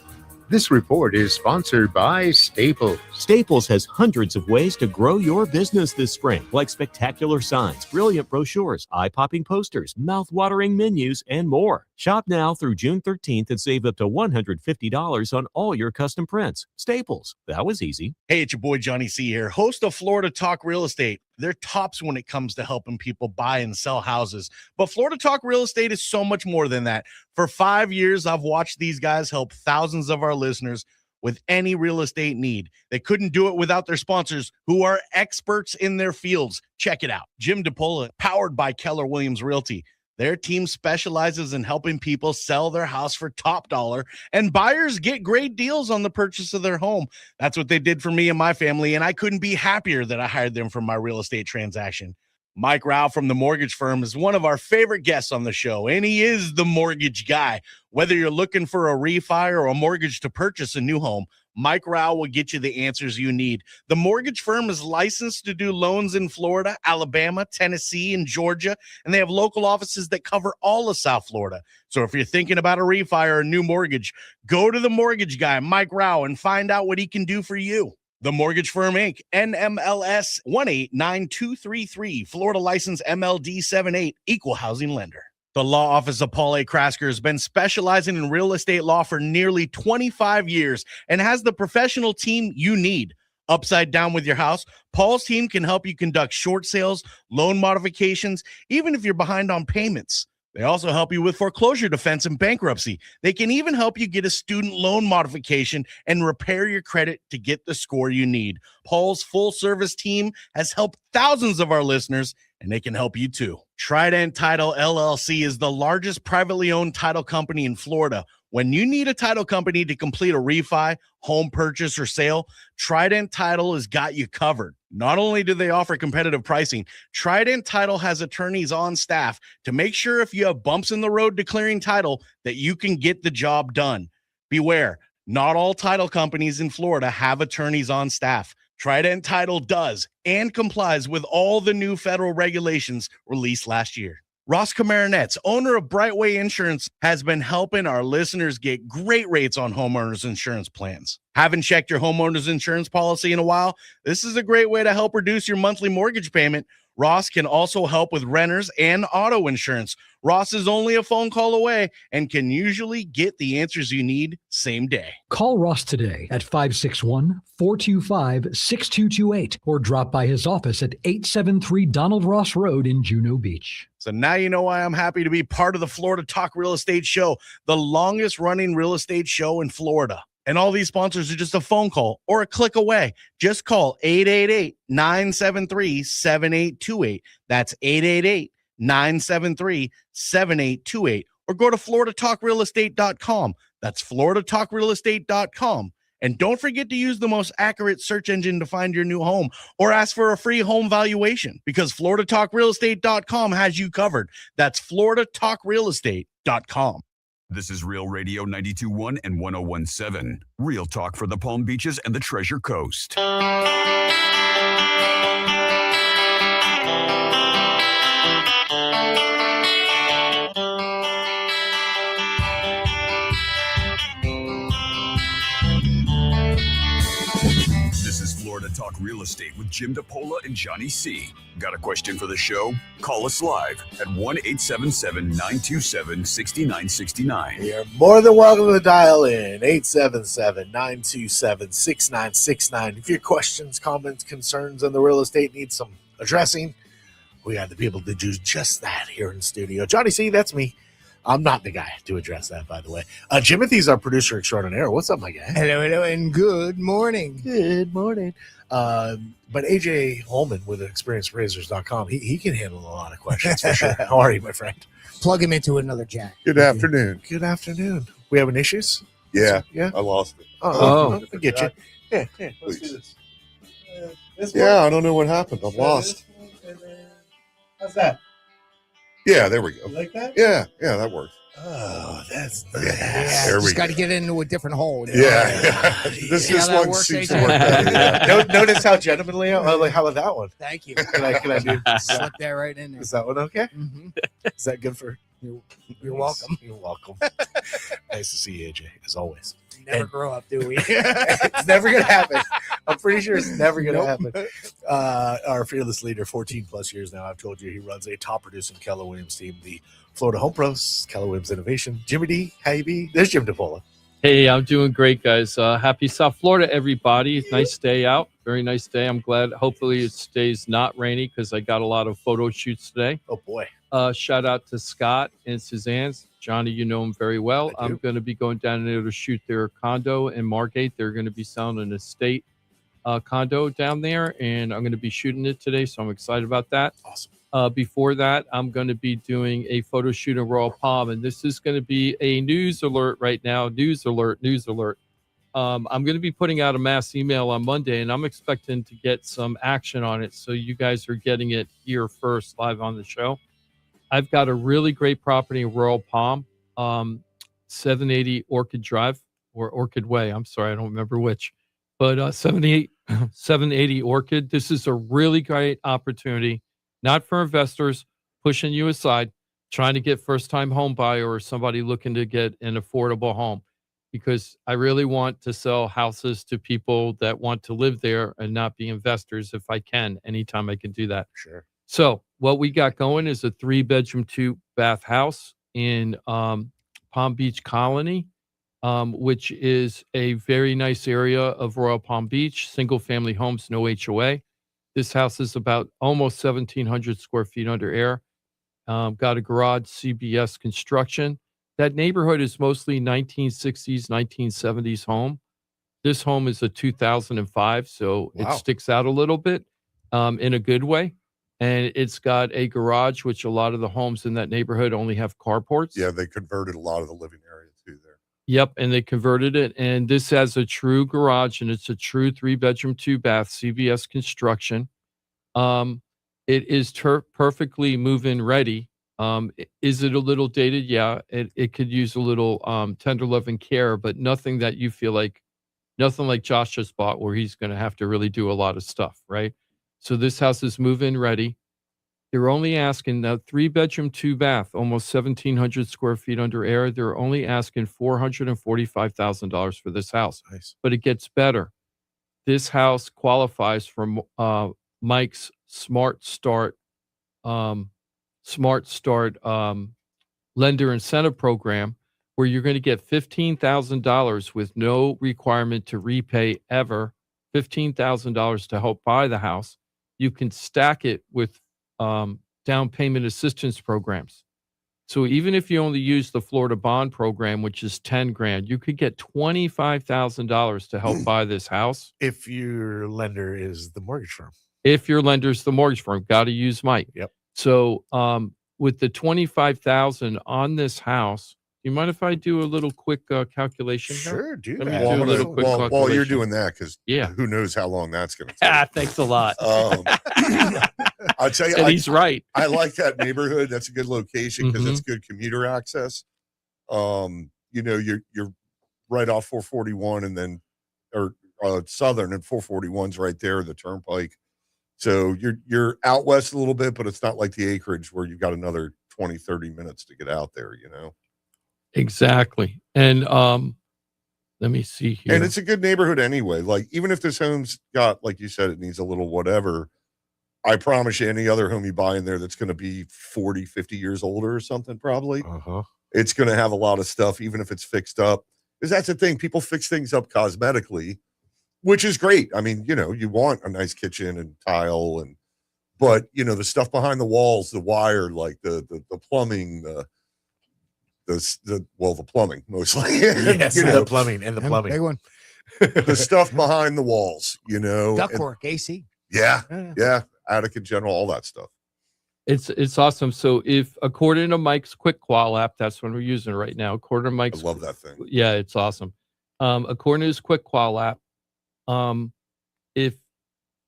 This report is sponsored by Staples. Staples has hundreds of ways to grow your business this spring, like spectacular signs, brilliant brochures, eye-popping posters, mouth-watering menus, and more. Shop now through June 13th and save up to $150 on all your custom prints. Staples. That was easy. Hey, it's your boy Johnny C here, host of Florida Talk Real Estate. They're tops when it comes to helping people buy and sell houses. But Florida Talk Real Estate is so much more than that. For 5 years, I've watched these guys help thousands of our listeners with any real estate need. They couldn't do it without their sponsors, who are experts in their fields. Check it out. Jim DePola, powered by Keller Williams Realty. Their team specializes in helping people sell their house for top dollar, and buyers get great deals on the purchase of their home. That's what they did for me and my family, and I couldn't be happier that I hired them for my real estate transaction. Mike Rao from the mortgage firm is one of our favorite guests on the show, and he is the mortgage guy. Whether you're looking for a refi or a mortgage to purchase a new home, Mike Rao will get you the answers you need. The mortgage firm is licensed to do loans in Florida, Alabama, Tennessee, and Georgia, and they have local offices that cover all of South Florida. So if you're thinking about a refi or a new mortgage, go to the mortgage guy, Mike Rao, and find out what he can do for you. The Mortgage Firm, Inc., NMLS 189233, Florida license MLD 78, equal housing lender. The law office of Paul A. Krasker has been specializing in real estate law for nearly 25 years and has the professional team you need. Upside down with your house, Paul's team can help you conduct short sales, loan modifications, even if you're behind on payments. They also help you with foreclosure defense and bankruptcy. They can even help you get a student loan modification and repair your credit to get the score you need. Paul's full-service team has helped thousands of our listeners, and they can help you too. Trident Title LLC is the largest privately owned title company in Florida. When you need a title company to complete a refi, home purchase, or sale, Trident Title has got you covered. Not only do they offer competitive pricing, Trident Title has attorneys on staff to make sure if you have bumps in the road declaring title that you can get the job done. Beware, not all title companies in Florida have attorneys on staff. Trident Title does and complies with all the new federal regulations released last year. Ross Camaronets, owner of Brightway Insurance, has been helping our listeners get great rates on homeowners insurance plans. Haven't checked your homeowners insurance policy in a while? This is a great way to help reduce your monthly mortgage payment. Ross can also help with renters and auto insurance. Ross is only a phone call away and can usually get the answers you need same day. Call Ross today at 561-425-6228 or drop by his office at 873 Donald Ross Road in Juno Beach. So now you know why I'm happy to be part of the Florida Talk Real Estate Show, the longest running real estate show in Florida. And all these sponsors are just a phone call or a click away. Just call 888-973-7828. That's 888-973-7828. Or go to floridatalkrealestate.com. That's floridatalkrealestate.com. And don't forget to use the most accurate search engine to find your new home or ask for a free home valuation because floridatalkrealestate.com has you covered. That's floridatalkrealestate.com. This is Real Radio 92.1 and 101.7. Real talk for the Palm Beaches and the Treasure Coast. This is Florida Talk Real Estate with Jim DePola and Johnny C. Got a question for the show? Call us live at 1-877-927-6969. You're more than welcome to dial in 877-927-6969. If your questions, comments, concerns on the real estate need some addressing, we got the people to do just that here in the studio. Johnny C, that's me. I'm not the guy to address that, by the way. Jimothy's our producer extraordinaire. What's up, my guy? Hello, and good morning. Good morning. But AJ Hollman with ExperiencedRazors.com, he can handle a lot of questions for sure. How are you, my friend? Plug him into another jack. Good afternoon. Good afternoon. We having issues? Yeah, Yeah. I lost it. Oh, I get you. Yeah, let's do this. Yeah, I don't know what happened. I'm lost. How's that? Yeah, there we go. You like that? Yeah, that works. Oh, that's Yeah, there we just got to go. get into a different hole. Yeah. This See how that one works, seems to AJ? work better. Yeah. Notice how gentlemanly I was like, how about that one? Thank you. Can I do? Slip that right in there. Is that one okay? Mhm. Is that good for? You're welcome. You're welcome. Nice to see you, AJ, as always. Never grow up, do we? It's never gonna happen. I'm pretty sure it's never gonna happen. Our fearless leader, 14 plus years now. I've told you he runs a top producing Keller Williams team, the Florida Home Pros, Keller Williams Innovation. Jimmy D, how you be? There's Jim DePola. Hey, I'm doing great, guys. Happy South Florida, everybody. Nice day out. Very nice day. I'm glad. Hopefully it stays not rainy because I got a lot of photo shoots today. Oh, boy. Shout out to Scott and Suzanne's. Johnny, you know him very well. I'm going to be going down there to shoot their condo in Margate. They're going to be selling an estate condo down there, and I'm going to be shooting it today, so I'm excited about that. Awesome. Before that, I'm going to be doing a photo shoot in Royal Palm, and this is going to be a news alert right now. News alert, news alert. I'm going to be putting out a mass email on Monday, and I'm expecting to get some action on it. So you guys are getting it here first, live on the show. I've got a really great property in Royal Palm, 780 Orchid Drive or Orchid Way. I'm sorry, I don't remember which, but 780 Orchid. This is a really great opportunity, not for investors pushing you aside, trying to get first-time home buyer or somebody looking to get an affordable home, because I really want to sell houses to people that want to live there and not be investors if I can, anytime I can do that. Sure. So what we got going is a 3-bedroom, 2-bath house in Palm Beach Colony, which is a very nice area of Royal Palm Beach, single-family homes, no HOA. This house is about almost 1,700 square feet under air. Got a garage, CBS construction. That neighborhood is mostly 1960s, 1970s home. This home is a 2005, so it sticks out a little bit in a good way. And it's got a garage, which a lot of the homes in that neighborhood only have carports. Yeah, they converted a lot of the living area too there. Yep, and they converted it. And this has a true garage, and it's a true 3-bedroom, 2-bath, CBS construction. It is perfectly move-in ready. Is it a little dated? Yeah, it could use a little tender love and care, but nothing that you feel like, nothing like Josh just bought where he's going to have to really do a lot of stuff, right? So this house is move-in ready. They're only asking now 3-bedroom, 2-bath, almost 1,700 square feet under air. They're only asking $445,000 for this house. Nice. But it gets better. This house qualifies for Mike's Smart Start lender incentive program, where you're going to get $15,000 with no requirement to repay ever. $15,000 to help buy the house. You can stack it with down payment assistance programs. So even if you only use the Florida bond program, which is $10,000, you could get $25,000 to help buy this house. If your lender is the mortgage firm. If your lender's the mortgage firm, got to use Mike. Yep. So with the $25,000 on this house, do you mind if I do a little quick calculation? Sure, do Let me that. do a little quick While you're calculation. doing that, because who knows how long that's going to take. Thanks a lot. I'll tell you, And he's right. I like that neighborhood. That's a good location because it's good commuter access. You know, you're right off 441 and then Southern, and 441's right there, the turnpike. So you're out west a little bit, but it's not like the acreage where you've got another 20, 30 minutes to get out there, you know? Exactly. And let me see here. And it's a good neighborhood anyway. Like, even if this home's got, like you said, it needs a little whatever, I promise you any other home you buy in there that's going to be 40, 50 years older or something, probably, it's going to have a lot of stuff, even if it's fixed up. Because that's the thing. People fix things up cosmetically, which is great. I mean, you know, you want a nice kitchen and tile, but you know, the stuff behind the walls, the wire, like the plumbing, the plumbing mostly. Yes, you know, the plumbing. Big one. the stuff behind the walls, you know, Ductwork, AC. Yeah. Attic in general, all that stuff. It's awesome. So if, according to Mike's Quick Qual app, that's what we're using right now. According to Mike's, I love that thing. Yeah, it's awesome. According to his Quick Qual app, if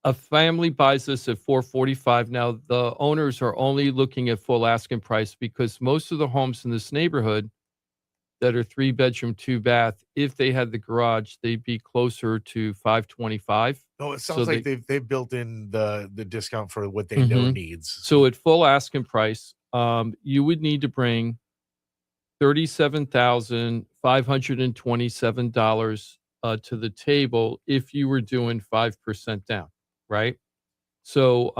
a family buys this at $445, now the owners are only looking at full asking price, because most of the homes in this neighborhood that are 3-bedroom, 2-bath, if they had the garage, they'd be closer to $525. Oh, it sounds like they've built in the discount for what they know needs. So at full asking price, you would need to bring $37,527 to the table if you were doing 5% down, right? So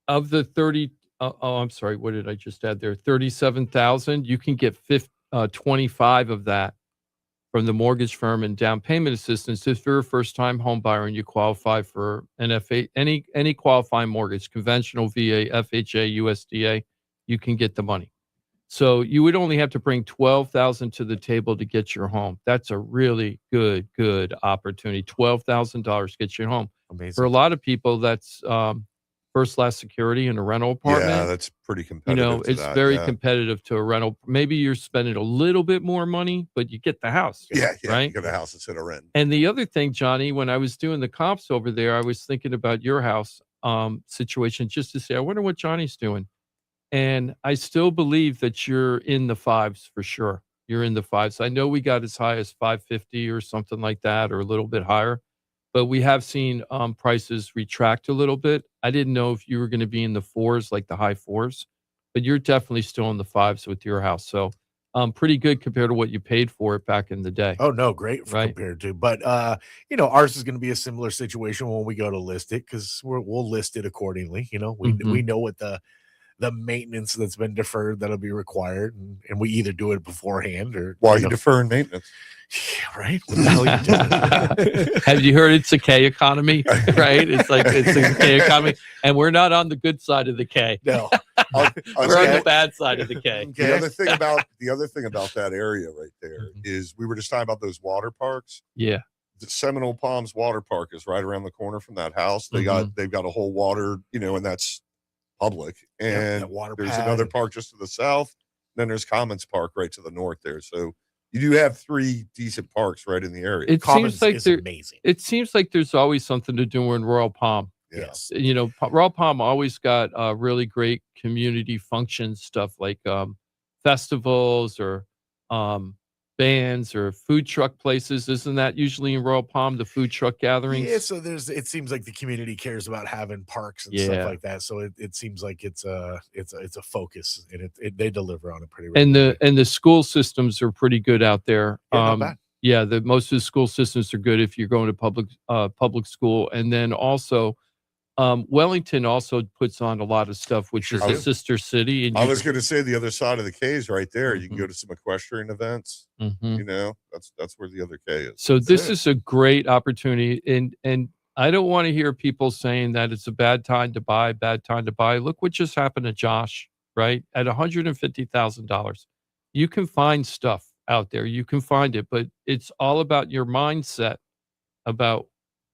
of the 30, I'm sorry, what did I just add there? 37,000, you can get 25 of that from the mortgage firm and down payment assistance if you're a first-time home buyer and you qualify for an any qualifying mortgage, conventional, VA, FHA, USDA, you can get the money. So you would only have to bring $12,000 to the table to get your home. That's a really good opportunity. $12,000 gets you home. Amazing. For a lot of people, that's first last security in a rental apartment. Yeah, that's pretty competitive. It's very competitive to a rental. Maybe you're spending a little bit more money, but you get the house. Yeah, right. You get a house that's in a rent. And the other thing, Johnny, when I was doing the comps over there, I was thinking about your house situation just to say, I wonder what Johnny's doing. And I still believe that you're in the fives for sure. You're in the fives. I know we got as high as 550 or something like that, or a little bit higher, but we have seen prices retract a little bit. I didn't know if you were going to be in the fours, like the high fours, but you're definitely still in the fives with your house. So pretty good compared to what you paid for it back in the day. Oh, no, great compared to. But, ours is going to be a similar situation when we go to list it because we'll list it accordingly. We know what the maintenance that's been deferred that'll be required, and we either do it beforehand or why you deferring maintenance. Yeah, right. What the hell are you doing? Have you heard it's a K economy? Right? It's a K economy, and we're not on the good side of the K. No, we're on the bad side of the K. The other thing about that area right there is we were just talking about those water parks. Yeah. The Seminole Palms Water Park is right around the corner from that house. They've got a whole water, and that's public. And there's another park just to the south. Then there's Commons Park right to the north there. So you do have 3 decent parks right in the area. It Commons seems like is amazing. It seems like there's always something to do in Royal Palm. Yes. Royal Palm always got really great community function stuff like festivals or bands or food truck places. Isn't that usually in Royal Palm, the food truck gatherings? Yeah, so it seems like the community cares about having parks and stuff like that. So it seems like it's a focus, and they deliver on it pretty regularly. And the school systems are pretty good out there. Yeah, not bad. Yeah, most of the school systems are good if you're going to public school. And then also Wellington also puts on a lot of stuff, which is a sister city. And I was going to say the other side of the K is right there. You can go to some equestrian events. That's where the other K is. So this is a great opportunity. And I don't want to hear people saying that it's a bad time to buy. Look what just happened to Josh, right? At $150,000. You can find stuff out there. You can find it, but it's all about your mindset about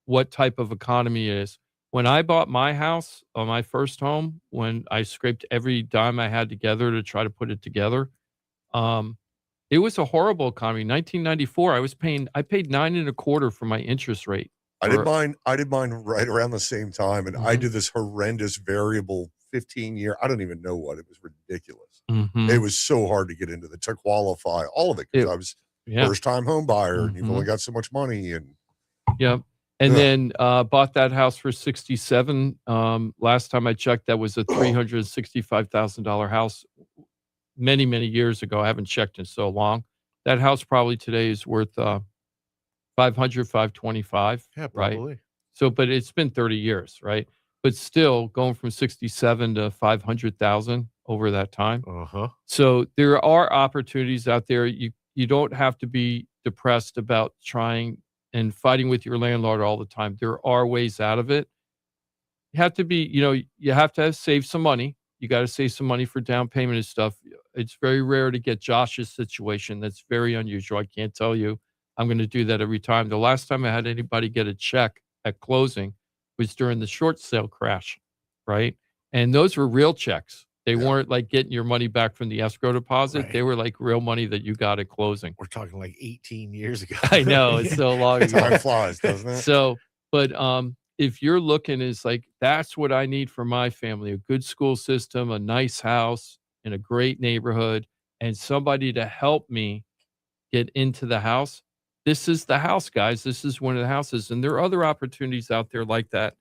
what type of economy it is. When I bought my house on my first home, when I scraped every dime I had together to try to put it together, it was a horrible economy. 1994, I paid 9.25% for my interest rate. I did mine right around the same time, and I did this horrendous variable 15-year. I don't even know what it was. Ridiculous. It was so hard to get into to qualify all of it because I was first time home buyer, and you've only got so much money. And then bought that house for $67,000. Last time I checked, that was a $365,000 house many, many years ago. I haven't checked in so long. That house probably today is worth $525,000. Yeah, probably. Right? So, but it's been 30 years, right? But still going from 67 to 500,000 over that time. So there are opportunities out there. You don't have to be depressed about trying and fighting with your landlord all the time. There are ways out of it. You have to be, you have to save some money. You got to save some money for down payment and stuff. It's very rare to get Josh's situation. That's very unusual. I can't tell you I'm going to do that every time. The last time I had anybody get a check at closing was during the short sale crash, right? And those were real checks. They weren't like getting your money back from the escrow deposit. Right. They were like real money that you got at closing. We're talking like 18 years ago. I know, it's so long ago. Time flies, doesn't it? So, but if you're looking, is like, that's what I need for my family: a good school system, a nice house in a great neighborhood, and somebody to help me get into the house. This is the house, guys. This is one of the houses. And there are other opportunities out there like that.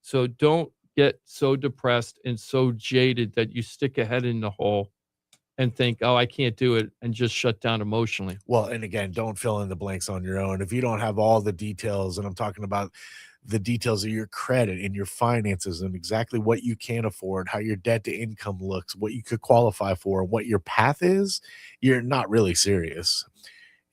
So don't get so depressed and so jaded that you stick a head in the hole and think, oh, I can't do it, and just shut down emotionally. Well, and again, don't fill in the blanks on your own. If you don't have all the details, and I'm talking about the details of your credit and your finances and exactly what you can afford, how your debt to income looks, what you could qualify for, and what your path is, you're not really serious.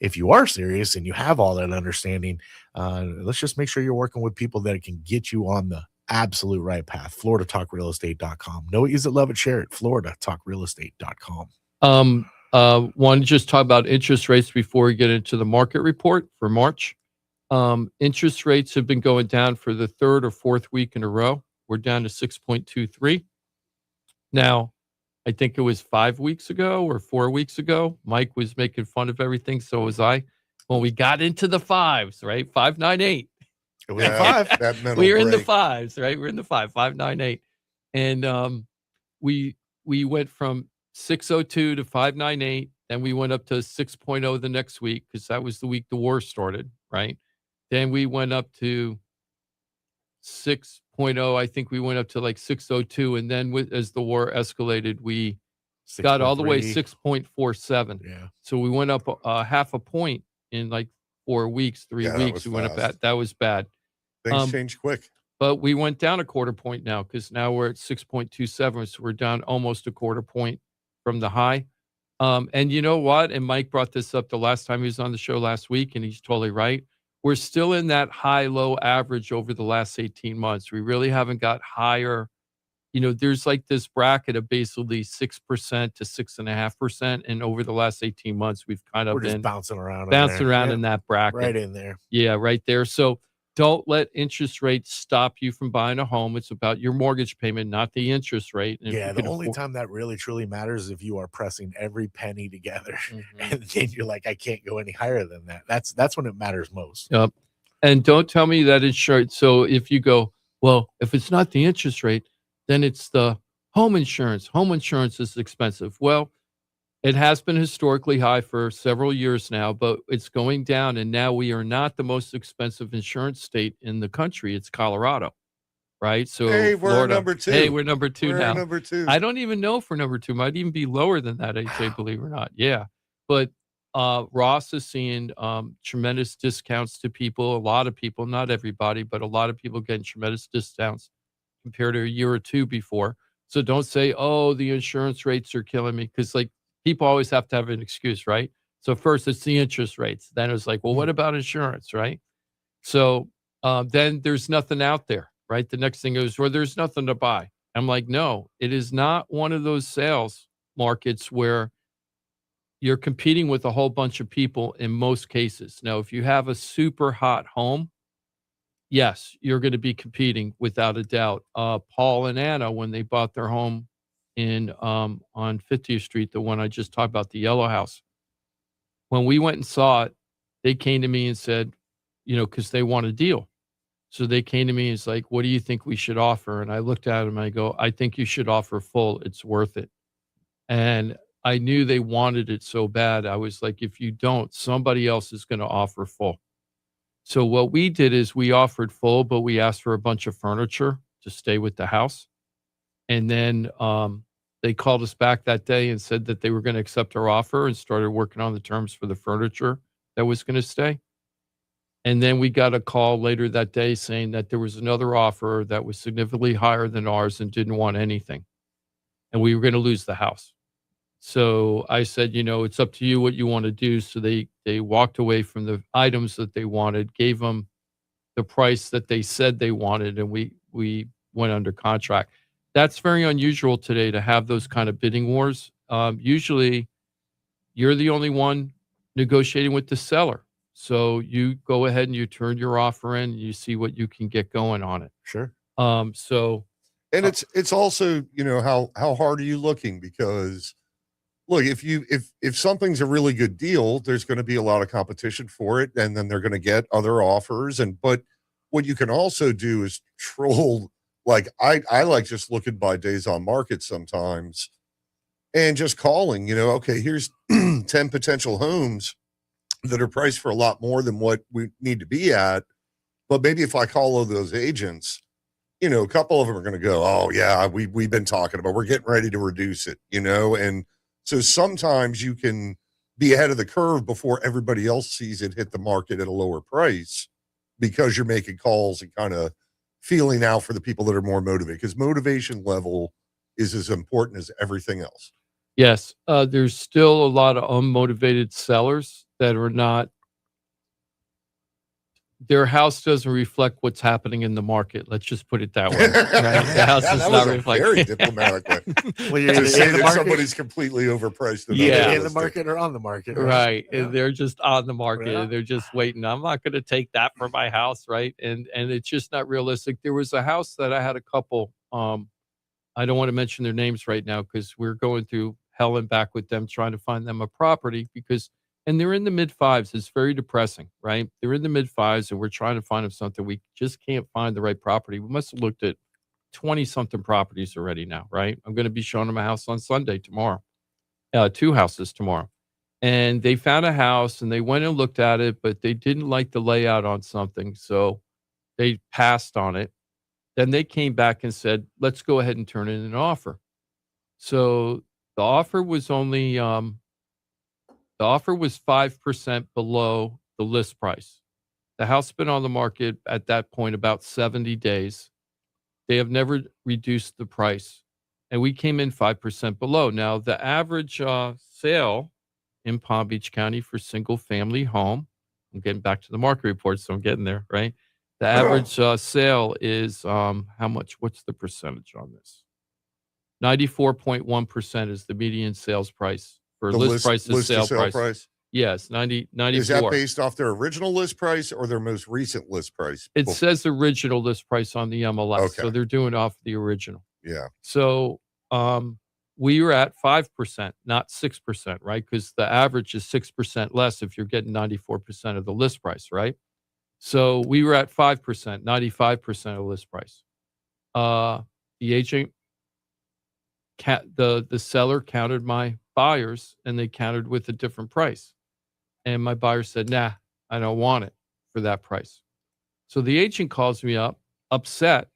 If you are serious and you have all that understanding, let's just make sure you're working with people that can get you on the absolute right path. FloridaTalkRealEstate.com. Know it, use it, love it, share it. FloridaTalkRealEstate.com. Want to just talk about interest rates before we get into the market report for March. Interest rates have been going down for the third or fourth week in a row. We're down to 6.23. Now, I think it was 5 weeks ago or 4 weeks ago, Mike was making fun of everything. So was I. When we got into the fives, right? 598. It was a 5. That mental We were in the break. fives, right? We're in the 598. And we went from 602 to 598. Then we went up to 6.0 the next week because that was the week the war started, right? Then we went up to 6.0. I think we went up to like 602. And then as the war escalated, we got all the way 6.47. Yeah. So we went up half a point in like 4 weeks, 3 weeks. We went up that was bad. Things change quick. But we went down a quarter point now because now we're at 6.27. So we're down almost a quarter point from the high. And you know what? And Mike brought this up the last time he was on the show last week, and he's totally right. We're still in that high-low average over the last 18 months. We really haven't got higher. You know, there's like this bracket of basically 6% to 6.5%. And over the last 18 months, we've kind of We're been just bouncing around in that bracket. Right in there. Yeah, right there. So don't let interest rates stop you from buying a home. It's about your mortgage payment, not the interest rate. And yeah, the only time that really truly matters is if you are pressing every penny together, and then you're like, I can't go any higher than that. That's when it matters most. Yep. And don't tell me that insurance. So if you go, well, if it's not the interest rate, then it's the home insurance. Home insurance is expensive. Well, it has been historically high for several years now, but it's going down. And now we are not the most expensive insurance state in the country. It's Colorado, right? So hey, we're Florida, number 2. Hey, we're number 2 now. Number 2. I don't even know if we're number 2. Might even be lower than that, AJ, believe it or not. Yeah. But Ross is seeing tremendous discounts to people. A lot of people, not everybody, but a lot of people getting tremendous discounts compared to a year or two before. So don't say, oh, the insurance rates are killing me. Because like people always have to have an excuse, right? So first it's the interest rates. Then it's like, well, what about insurance, right? So then there's nothing out there, right? The next thing is, well, there's nothing to buy. I'm like, no, it is not one of those sales markets where you're competing with a whole bunch of people in most cases. Now, if you have a super hot home, yes, you're going to be competing without a doubt. Paul and Anna, when they bought their home in on 50th Street, the one I just talked about, the yellow house, when we went and saw it, they came to me and said, you know, because they want a deal. So they came to me and it's like, what do you think we should offer? And I looked at them and I go, I think you should offer full. It's worth it. And I knew they wanted it so bad. I was like, if you don't, somebody else is going to offer full. So what we did is we offered full, but we asked for a bunch of furniture to stay with the house. And then they called us back that day and said that they were going to accept our offer and started working on the terms for the furniture that was going to stay. And then we got a call later that day saying that there was another offer that was significantly higher than ours and didn't want anything. And we were going to lose the house. So I said, you know, it's up to you what you want to do. So they walked away from the items that they wanted, gave them the price that they said they wanted, and we went under contract. That's very unusual today to have those kind of bidding wars. Usually you're the only one negotiating with the seller. So you go ahead and you turn your offer in and you see what you can get going on it. Sure. And it's also, you know, how hard are you looking? Because look, if something's a really good deal, there's going to be a lot of competition for it, and then they're going to get other offers. But what you can also do is troll. Like I like just looking by days on market sometimes and just calling, you know, okay, here's 10 potential homes that are priced for a lot more than what we need to be at. But maybe if I call all those agents, you know, a couple of them are going to go, oh yeah, we've been talking about, we're getting ready to reduce it, you know? And so sometimes you can be ahead of the curve before everybody else sees it hit the market at a lower price because you're making calls and kind of feeling out for the people that are more motivated, because motivation level is as important as everything else. Yes. There's still a lot of unmotivated sellers that are not their house doesn't reflect what's happening in the market. Let's just put it that way. Right? The house does that not was a reflect. very diplomatic way. Well, you're To either say in the that market, somebody's completely overpriced. Yeah. in the market or on the market. Right. Yeah. And they're just on the market. Yeah. And they're just waiting. I'm not going to take that for my house. Right. And it's just not realistic. There was a house that I had a couple, I don't want to mention their names right now because we're going through hell and back with them trying to find them a property and they're in the mid fives. It's very depressing, right? They're in the mid fives and we're trying to find them something. We just can't find the right property. We must have looked at 20 something properties already now, right? I'm going to be showing them a house on Sunday tomorrow, 2 houses tomorrow. And they found a house and they went and looked at it, but they didn't like the layout on something. So they passed on it. Then they came back and said, let's go ahead and turn in an offer. So the offer was only, the offer was 5% below the list price. The house been on the market at that point about 70 days. They have never reduced the price. And we came in 5% below. Now, the average sale in Palm Beach County for single family home, I'm getting back to the market report, so I'm getting there, right? The average sale is how much? What's the percentage on this? 94.1% is the median sales price for The list price to sale price. Yes, 94. Is that based off their original list price or their most recent list price? It says original list price on the MLS, so they're doing off the original. Yeah. So we were at 5%, not 6%, right? Because the average is 6% less if you're getting 94% of the list price, right? So we were at 5%, 95% of list price. The agent, the seller countered my buyers, and they countered with a different price. And my buyer said, nah, I don't want it for that price. So the agent calls me up, upset.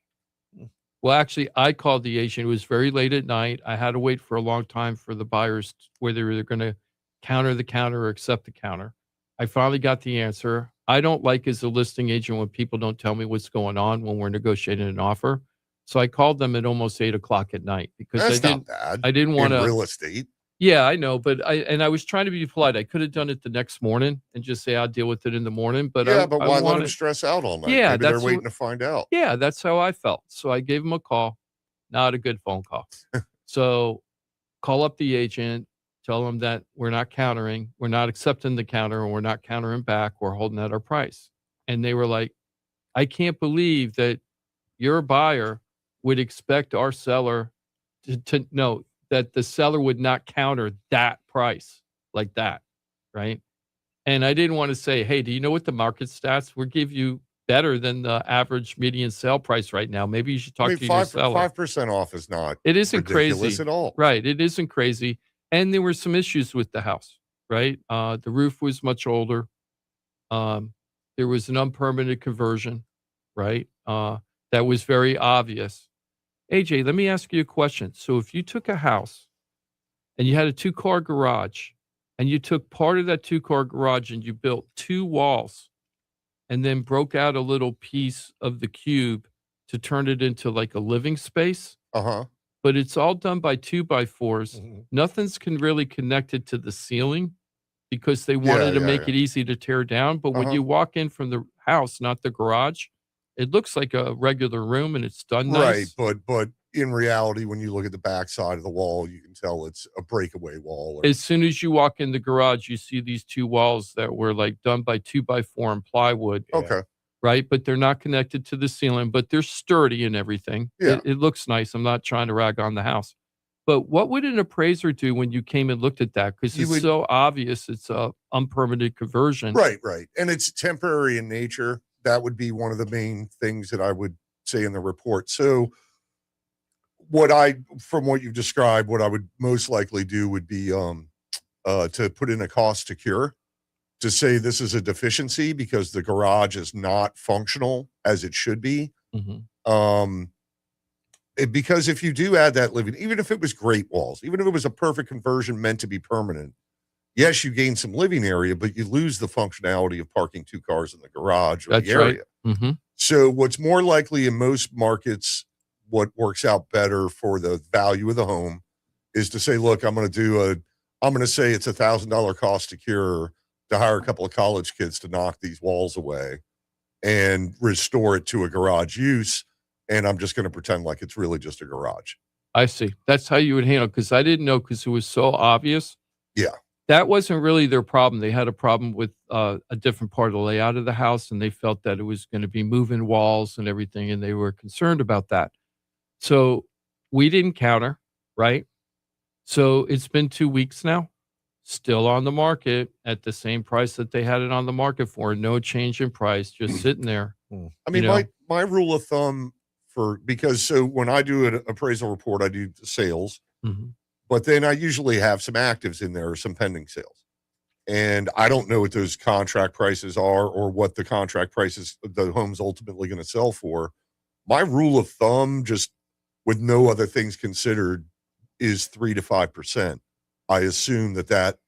Well, actually, I called the agent. It was very late at night. I had to wait for a long time for the buyers, whether they're going to counter the counter or accept the counter. I finally got the answer. I don't like as a listing agent when people don't tell me what's going on when we're negotiating an offer. So I called them at almost 8:00 at night because That's not bad. I didn't want to real estate. Yeah, I know, but I was trying to be polite. I could have done it the next morning and just say I'll deal with it in the morning. But yeah, I but why let them stress out all night? Yeah, Maybe they're waiting to find out. Yeah, that's how I felt. So I gave him a call. Not a good phone call. So call up the agent, tell them that we're not countering, we're not accepting the counter, and we're not countering back. We're holding at our price. And they were like, I can't believe that your buyer would expect our seller to know that the seller would not counter that price like that, right? And I didn't want to say, hey, do you know what the market stats will give you better than the average median sale price right now? Maybe you should talk to your seller. 5% off is not It isn't ridiculous crazy at all. Right, it isn't crazy. And there were some issues with the house, right? The roof was much older. There was an unpermitted conversion, right? That was very obvious. AJ, let me ask you a question. So if you took a house and you had a 2-car garage and you took part of that 2-car garage and you built 2 walls and then broke out a little piece of the cube to turn it into like a living space, but it's all done by 2x4s. Nothing's really connected to the ceiling because they wanted to make it easy to tear down. But when you walk in from the house, not the garage, it looks like a regular room and it's done nice. Right, but in reality, when you look at the back side of the wall, you can tell it's a breakaway wall. As soon as you walk in the garage, you see these 2 walls that were like done by 2x4 and plywood. Okay. Right, but they're not connected to the ceiling, but they're sturdy and everything. Yeah. It looks nice. I'm not trying to rag on the house. But what would an appraiser do when you came and looked at that? Because it's so obvious it's a unpermitted conversion. Right. And it's temporary in nature. That would be one of the main things that I would say in the report. So from what you've described, what I would most likely do would be to put in a cost to cure, to say this is a deficiency because the garage is not functional as it should be. Because if you do add that living, even if it was great walls, even if it was a perfect conversion meant to be permanent, yes, you gain some living area, but you lose the functionality of parking 2 cars in the garage or the area. Right. So what's more likely in most markets, what works out better for the value of the home is to say, look, I'm going to say it's $1,000 cost to cure, to hire a couple of college kids to knock these walls away. and restore it to a garage use. And I'm just going to pretend like it's really just a garage. I see. That's how you would handle it, because I didn't know, because it was so obvious. Yeah. That wasn't really their problem. They had a problem with a different part of the layout of the house, and they felt that it was going to be moving walls and everything, and they were concerned about that. So we didn't counter, right? So it's been 2 weeks now, still on the market at the same price that they had it on the market for. No change in price, just sitting there. I mean, my rule of thumb because when I do an appraisal report, I do sales, but then I usually have some actives in there or some pending sales. And I don't know what those contract prices are or what the contract prices the home's ultimately going to sell for. My rule of thumb, just with no other things considered, is 3 to 5%. I assume that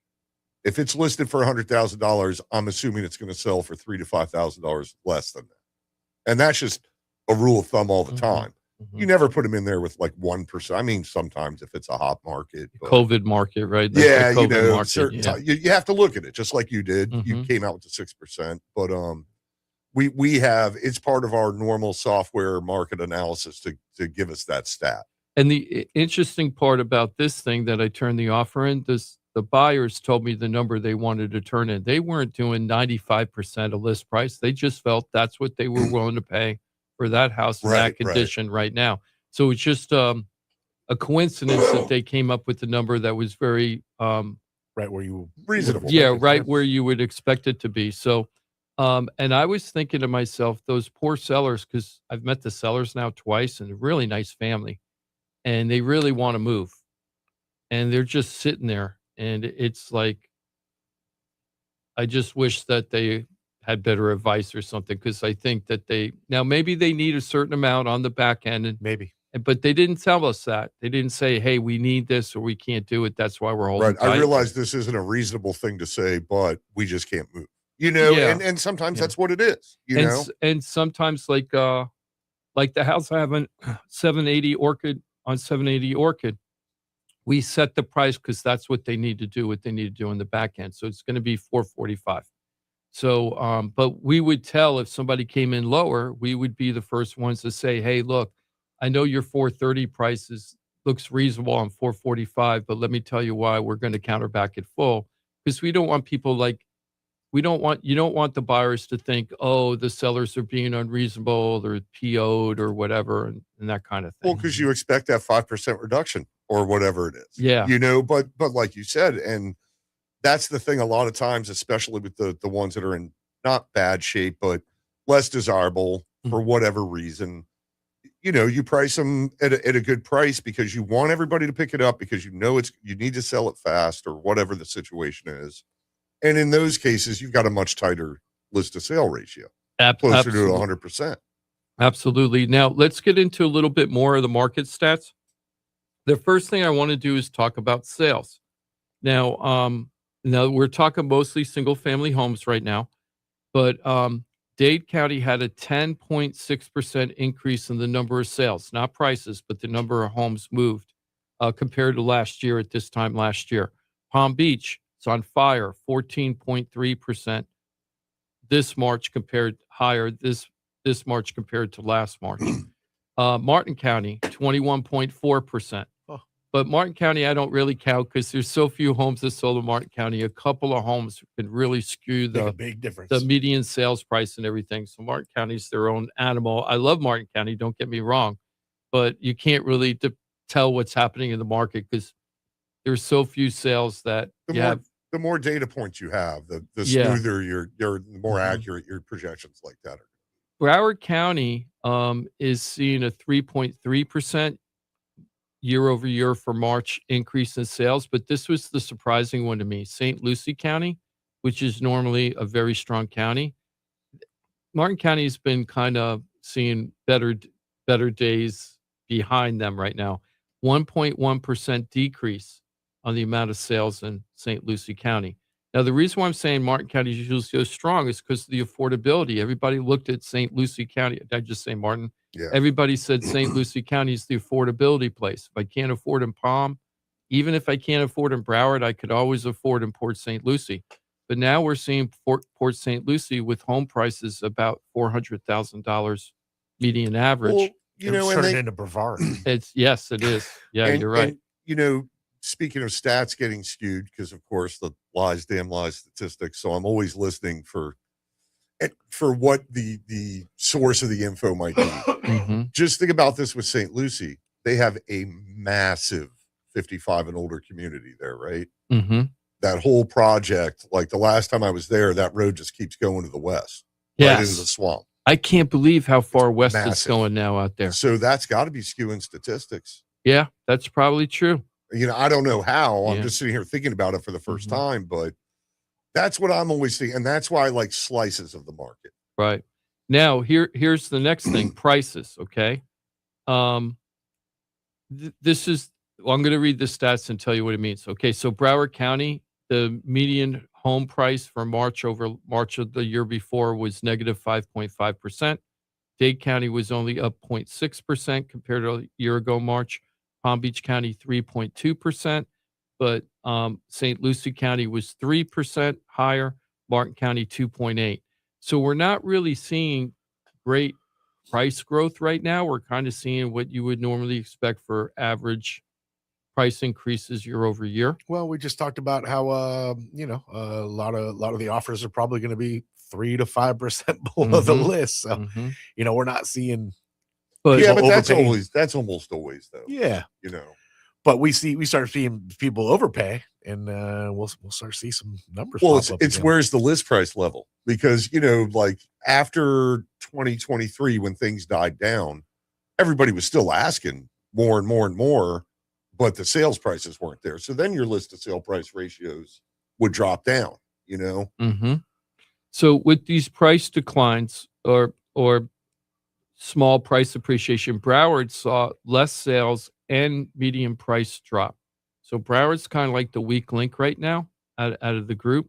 if it's listed for $100,000, I'm assuming it's going to sell for $3,000 to $5,000 less than that. And that's just a rule of thumb all the time. You never put them in there with like 1%. I mean, sometimes if it's a hot market, COVID market, right? That's the COVID market, you have to look at it just like you did. You came out with the 6%, but we have, it's part of our normal software market analysis to give us that stat. And the interesting part about this thing that I turned the offer in, the buyers told me the number they wanted to turn in. They weren't doing 95% of list price. They just felt that's what they were willing to pay for that house in that condition right now. So it's just a coincidence that they came up with the number that was very right where you reasonable. Yeah, right where you would expect it to be. So and I was thinking to myself, those poor sellers, because I've met the sellers now twice, and a really nice family, and they really want to move, and they're just sitting there, and it's like, I just wish that they had better advice or something, because I think that maybe they need a certain amount on the back end, and but they didn't tell us that. They didn't say, hey, we need this or we can't do it. That's why we're holding tight. I realize this isn't a reasonable thing to say, but we just can't move. And sometimes that's what it is. And sometimes like the house I have on 780 Orchid, we set the price because that's what they need to do, in the back end. So it's going to be $445. So, but we would tell if somebody came in lower, we would be the first ones to say, hey, look, I know your 430 prices looks reasonable on 445, but let me tell you why we're going to counter back at full, because we don't want people you don't want the buyers to think, oh, the sellers are being unreasonable or PO'd or whatever, and that kind of thing. Well, because you expect that 5% reduction or whatever it is. Yeah. But like you said, and that's the thing a lot of times, especially with the ones that are in not bad shape, but less desirable for whatever reason, you price them at a good price because you want everybody to pick it up, because you need to sell it fast or whatever the situation is. And in those cases, you've got a much tighter list to sale ratio, closer to 100%. Absolutely. Now let's get into a little bit more of the market stats. The first thing I want to do is talk about sales. Now we're talking mostly single family homes right now, but Dade County had a 10.6% increase in the number of sales, not prices, but the number of homes moved compared to last year at this time last year. Palm Beach, it's on fire, 14.3% this March this March compared to last March. Martin County, 21.4%. But Martin County, I don't really count because there's so few homes that sold in Martin County. A couple of homes can really skew a big difference, the median sales price and everything. So Martin County's their own animal. I love Martin County, don't get me wrong, but you can't really tell what's happening in the market because there's so few sales that the more data points you have, the smoother the more accurate your projections like that are. Broward County is seeing a 3.3% year over year for March increase in sales, but this was the surprising one to me. St. Lucie County, which is normally a very strong county, Martin County has been kind of seeing better days behind them right now. 1.1% decrease on the amount of sales in St. Lucie County. Now, the reason why I'm saying Martin County is usually so strong is because of the affordability. Everybody looked at St. Lucie County. Did I just say Martin? Yeah. Everybody said St. Lucie County is the affordability place. If I can't afford in Palm, even if I can't afford in Broward, I could always afford in Port St. Lucie. But now we're seeing Port St. Lucie with home prices about $400,000 median average. Well, you know, and turning into Brevard. Yes, it is. Yeah, you're right. And, you know, speaking of stats getting skewed, because of course the damn lies statistics. So I'm always listening for what the source of the info might be. Just think about this with St. Lucie. They have a massive 55 and older community there, right? That whole project, like the last time I was there, that road just keeps going to the west, right into the swamp. I can't believe how far west it's going now out there. So that's got to be skewing statistics. Yeah, that's probably true. You know, I don't know how. I'm just sitting here thinking about it for the first time, but that's what I'm always seeing. And that's why I like slices of the market. Right. Now, here's the next thing, prices, okay? This is, I'm going to read the stats and tell you what it means. Okay, so Broward County, the median home price for March over March of the year before was negative 5.5%. Dade County was only up 0.6% compared to a year ago March. Palm Beach County 3.2%, but St. Lucie County was 3% higher. Martin County 2.8%. So we're not really seeing great price growth right now. We're kind of seeing what you would normally expect for average price increases year over year. Well, we just talked about how you know, a lot of the offers are probably going to be 3 to 5% below the list. So you know, we're not seeing. But that's almost always though. Yeah, you know. But we start seeing people overpay, and we'll start to see some numbers. Well, it's where's the list price level? Because, you know, like after 2023, when things died down, everybody was still asking more and more and more, but the sales prices weren't there. So then your list to sale price ratios would drop down, you know? So with these price declines or small price appreciation, Broward saw less sales and median price drop. So Broward's kind of like the weak link right now out of the group,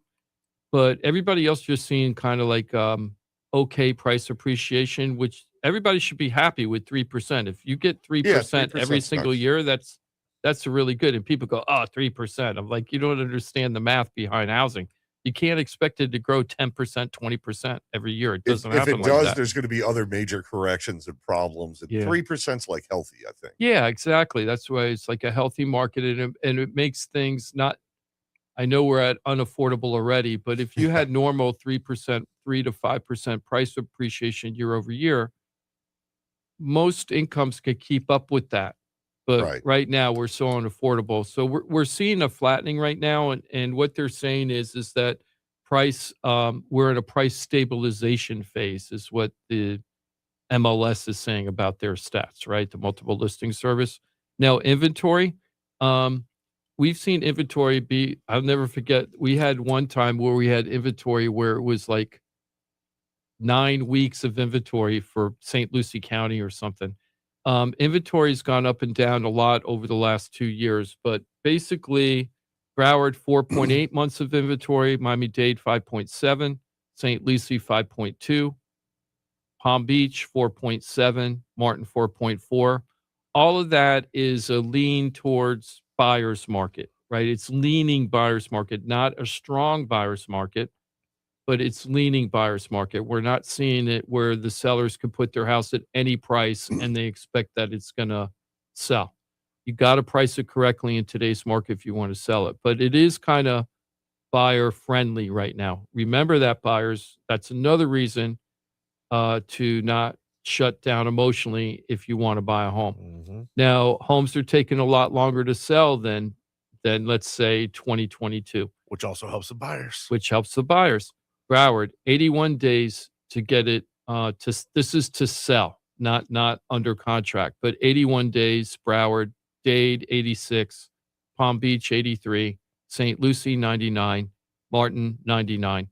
but everybody else you're seeing kind of like okay price appreciation, which everybody should be happy with 3%. If you get 3% every single year, that's really good. And people go, oh, 3%. I'm like, you don't understand the math behind housing. You can't expect it to grow 10%, 20% every year. It doesn't happen like that. If it does, there's going to be other major corrections and problems. And 3% is like healthy, I think. Yeah, exactly. That's why it's like a healthy market, and it makes things not. I know we're at unaffordable already, but if you had normal 3%, 3 to 5% price appreciation year over year, most incomes could keep up with that. But right now we're so unaffordable. So we're seeing a flattening right now. And what they're saying is that price, we're in a price stabilization phase is what the MLS is saying about their stats, right? The multiple listing service. Now inventory, we've seen inventory be, I'll never forget, we had one time where we had inventory where it was like 9 weeks of inventory for St. Lucie County or something. Inventory's gone up and down a lot over the last 2 years, but basically Broward 4.8 months of inventory, Miami-Dade 5.7, St. Lucie 5.2, Palm Beach 4.7, Martin 4.4. All of that is a lean towards buyer's market, right? It's leaning buyer's market, not a strong buyer's market, but it's leaning buyer's market. We're not seeing it where the sellers can put their house at any price and they expect that it's going to sell. You got to price it correctly in today's market if you want to sell it. But it is kind of buyer friendly right now. Remember that, buyers. That's another reason to not shut down emotionally if you want to buy a home. Now, homes are taking a lot longer to sell than let's say 2022. Which also helps the buyers. Broward, 81 days to get it this is to sell, not under contract, but 81 days. Broward, Dade 86, Palm Beach 83, St. Lucie 99, Martin 99.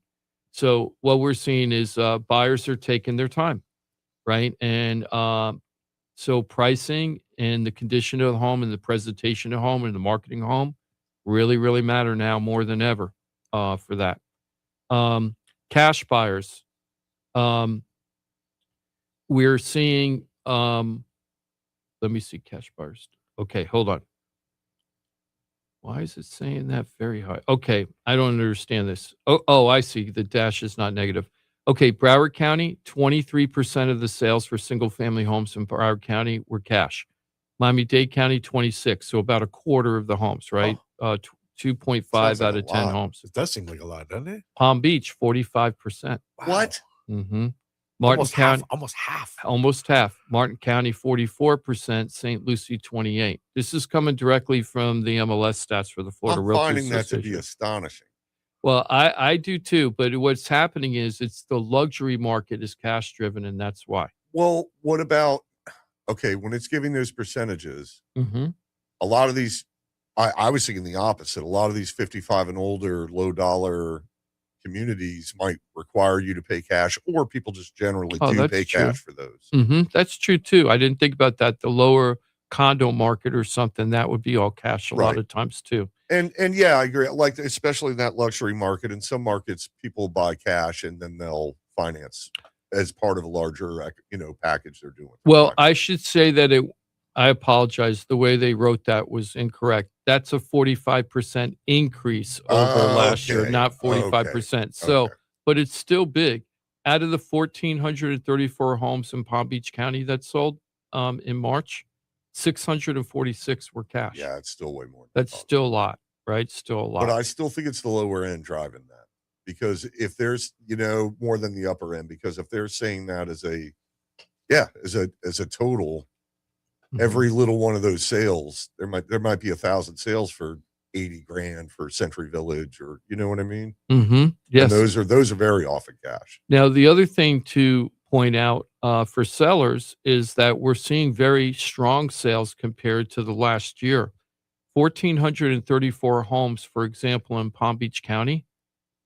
So what we're seeing is buyers are taking their time, right? And so pricing and the condition of the home and the presentation of the home and the marketing of the home really, really matter now more than ever for that. Cash buyers. We're seeing, let me see cash buyers. Okay, hold on. Why is it saying that very high? Okay, I don't understand this. Oh, I see. The dash is not negative. Okay, Broward County, 23% of the sales for single-family homes in Broward County were cash. Miami-Dade County, 26, so about a quarter of the homes, right? 2.5 out of 10 homes. It does seem like a lot, doesn't it? Palm Beach, 45%. Wow. What? Mm-hmm. Martin Almost County, half. Almost half. almost half. Martin County, 44%. St. Lucie, 28. This is coming directly from the MLS stats for the Florida I'm Realtors finding that to be Association. astonishing. Well, I do too, but what's happening is it's the luxury market is cash driven, and that's why. Well, what about, okay, when it's giving those percentages, Mm-hmm. a lot of these, I was thinking the opposite. A lot of these 55 and older, low dollar communities might require you to pay cash, or people just generally do pay cash for those. Mm-hmm. That's true too. I didn't think about that. The lower condo market or something, that would be all cash a lot of times too. And yeah, I agree. Like, especially in that luxury market, in some markets, people buy cash and then they'll finance as part of a larger, package they're doing. Well, I should say that I apologize. The way they wrote that was incorrect. That's a 45% increase over last year, not 45%. So, but it's still big. Out of the 1,434 homes in Palm Beach County that sold in March, 646 were cash. Yeah, it's still way more. That's still a lot, right? Still a lot. But I still think it's the lower end driving that, because if there's, more than the upper end, because if they're saying that as a total, every little one of those sales, there might be 1,000 sales for 80 grand for Century Village, or you know what I mean? Mm-hmm. Yes. And those are very often cash. Now, the other thing to point out for sellers is that we're seeing very strong sales compared to the last year. 1,434 homes, for example, in Palm Beach County.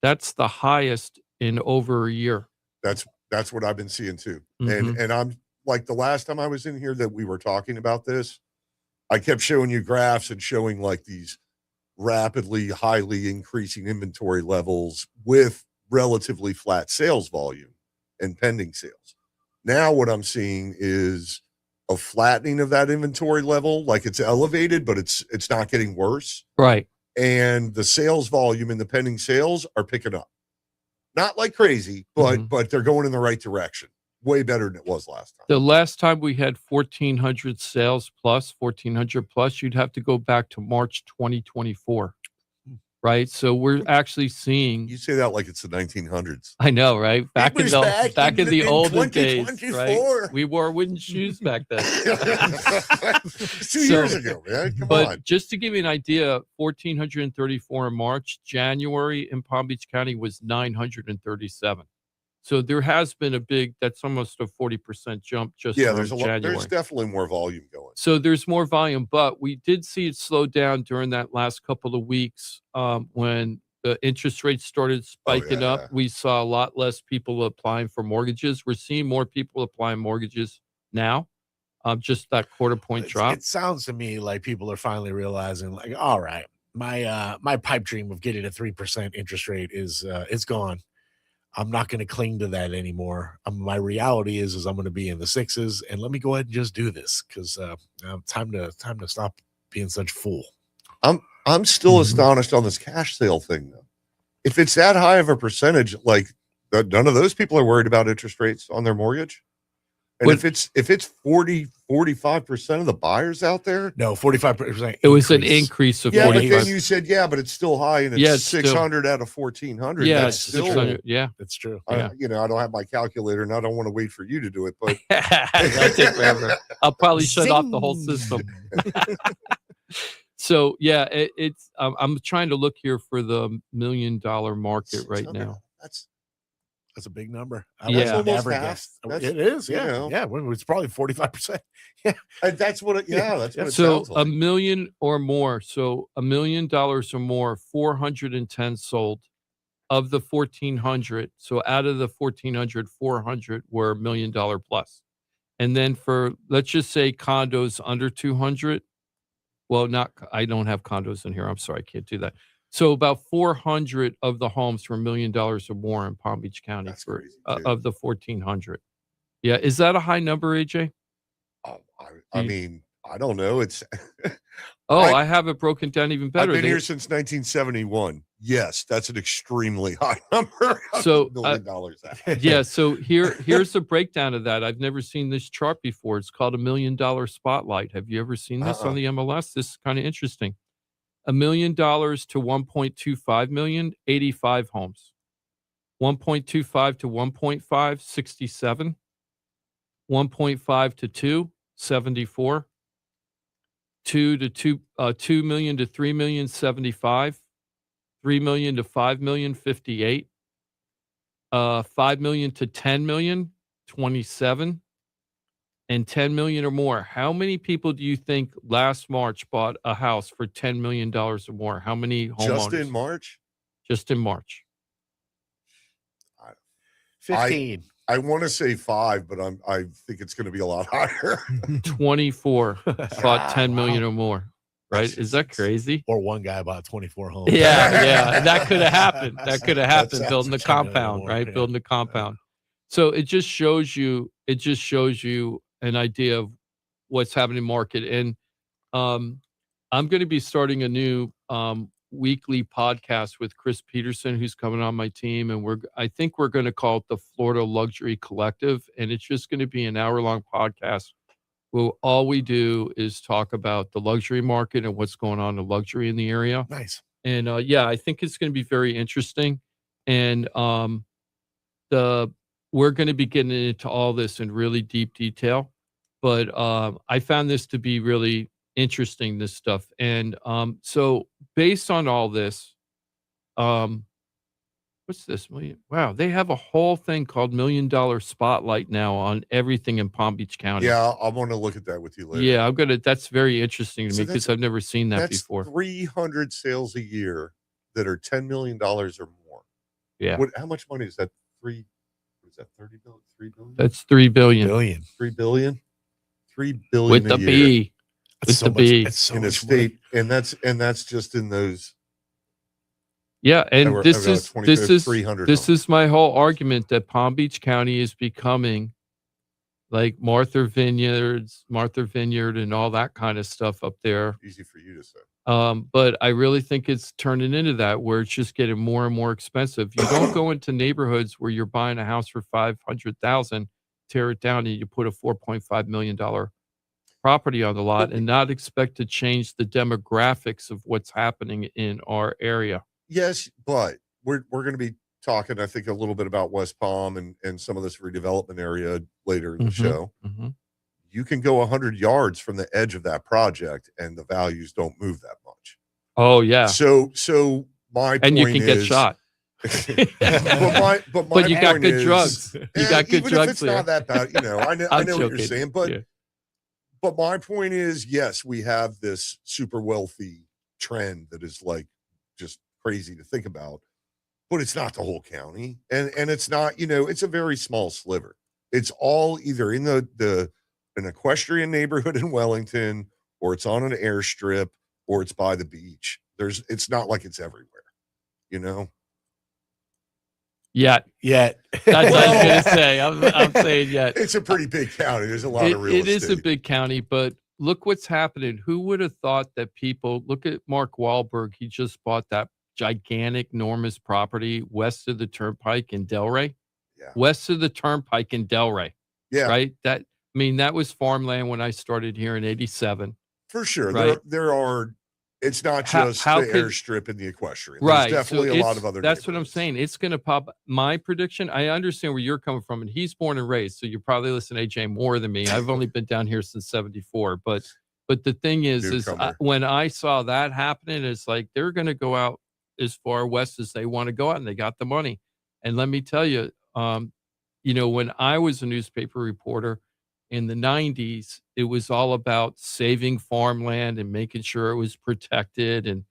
That's the highest in over a year. That's what I've been seeing too. Mm-hmm. And I'm like, the last time I was in here that we were talking about this, I kept showing you graphs and showing like these rapidly, highly increasing inventory levels with relatively flat sales volume and pending sales. Now what I'm seeing is a flattening of that inventory level. Like, it's elevated, but it's not getting worse. Right. And the sales volume and the pending sales are picking up. Not like crazy, but they're going in the right direction. Way better than it was last time. The last time we had 1,400 sales plus, 1,400 plus, you'd have to go back to March 2024. Right. So we're actually seeing. You say that like it's the 1900s. I know, right? Back in the olden days, 2024. right? We wore wooden shoes back then. 2 years ago, man. Come on. Just to give you an idea, 1,434 in March. January in Palm Beach County was 937. So there has been that's almost a 40% jump just from January. There's definitely more volume going. So there's more volume, but we did see it slow down during that last couple of weeks when the interest rates started spiking up. We saw a lot less people applying for mortgages. We're seeing more people applying mortgages now. Just that quarter point drop. It sounds to me like people are finally realizing, like, all right, my pipe dream of getting a 3% interest rate is it's gone. I'm not going to cling to that anymore. My reality is I'm going to be in the sixes, and let me go ahead and just do this, because time to stop being such a fool. I'm still astonished on this cash sale thing, though. If it's that high of a percentage, like, none of those people are worried about interest rates on their mortgage. And if it's 45% of the buyers out there, no, 45%. It was an increase of 45. But then you said, but it's still high, and it's 600 out of 1,400. Yeah, that's still 600. Yeah, that's true. I don't have my calculator, and I don't want to wait for you to do it, but that'll take forever. I'll probably shut off the whole system. So it's. I'm trying to look here for the $1 million market right now. That's a big number. I never guessed. It is, yeah. It's probably 45%. Yeah, that's what it. Yeah, that's what it so sounds like. $1 million or more. So $1 million or more, 410 sold of the 1,400. So out of the 1,400, 400 were $1 million plus. And then for, let's just say, condos under 200. Well, I don't have condos in here. I'm sorry, I can't do that. So about 400 of the homes were $1 million or more in Palm Beach County. That's crazy, of the 1,400. Yeah, is that a high number, AJ? I mean, I don't know. It's I have it broken down even better. I've been here since 1971. Yes, that's an extremely high number. So $1 million. Yeah, so here's a breakdown of that. I've never seen this chart before. It's called $1 million spotlight. Have you ever seen this on the MLS? This is kind of interesting. $1 million to 1.25 million, 85 homes. 1.25 to 1.5, 67. 1.5 to 2, 74. 2 million to 3 million, 75. 3 million to 5 million, 58. 5 million to 10 million, 27. And 10 million or more. How many people do you think last March bought a house for $10 million or more? How many homeowners? Just in March? Just in March. 15. I want to say 5, but I think it's going to be a lot higher. 24 bought 10 million or more. Right? Is that crazy? Or one guy bought 24 homes. Yeah. And that could have happened. That could have happened building the 10 million compound, more, right? yeah. Building the compound. So it just shows you an idea of what's happening in the market. And I'm going to be starting a new weekly podcast with Chris Peterson, who's coming on my team. And I think we're going to call it the Florida Luxury Collective. And it's just going to be an hour-long podcast. Well, all we do is talk about the luxury market and what's going on in luxury in the area. Nice. And I think it's going to be very interesting. And we're going to be getting into all this in really deep detail. But I found this to be really interesting, this stuff. And so based on all this, what's this? Wow, they have a whole thing called $1 Million Spotlight now on everything in Palm Beach County. Yeah, I want to look at that with you later. Yeah, that's very interesting to me because I've never seen that before. 300 sales a year that are $10 million or more. Yeah. How much money is that? What is that? 30 billion? 3 billion? That's 3 billion. 3 billion? 3 billion with the B. With the B. In a state, and that's just in those. Yeah, and this is my whole argument that Palm Beach County is becoming like Martha Vineyard and all that kind of stuff up there. Easy for you to say. But I really think it's turning into that where it's just getting more and more expensive. You don't go into neighborhoods where you're buying a house for $500,000, tear it down, and you put a $4.5 million property on the lot and not expect to change the demographics of what's happening in our area. Yes, but we're going to be talking, I think, a little bit about West Palm and some of this redevelopment area later in the show. Mm-hmm. You can go 100 yards from the edge of that project and the values don't move that much. Oh, yeah. So my point is... And you can get shot. but you got good drugs. You got good even drugs if it's there. not that bad, I know what you're saying, but my point is, yes, we have this super wealthy trend that is like just crazy to think about, but it's not the whole county, and it's not, it's a very small sliver. It's all either in an equestrian neighborhood in Wellington, or it's on an airstrip, or it's by the beach. It's not like it's everywhere, Yet. That's what I was going to say. I'm saying yet. It's a pretty big county. There's a lot of real estate. It is a big county, but look what's happening. Who would have thought that look at Mark Wahlberg. He just bought that gigantic, enormous property west of the Turnpike in Delray. Yeah. West of the Turnpike in Delray. Yeah. Right? That was farmland when I started here in 87. For sure. Right? There are, it's not just the airstrip and the equestrian. Right. There's definitely a lot of other That's what I'm saying. It's going to pop. My prediction, I understand where you're coming from, and he's born and raised, so you're probably listening to AJ more than me. I've only been down here since 74. But the thing is when I saw that happening, it's like they're going to go out as far west as they want to go out, and they got the money. And let me tell you, when I was a newspaper reporter in the 90s, it was all about saving farmland and making sure it was protected and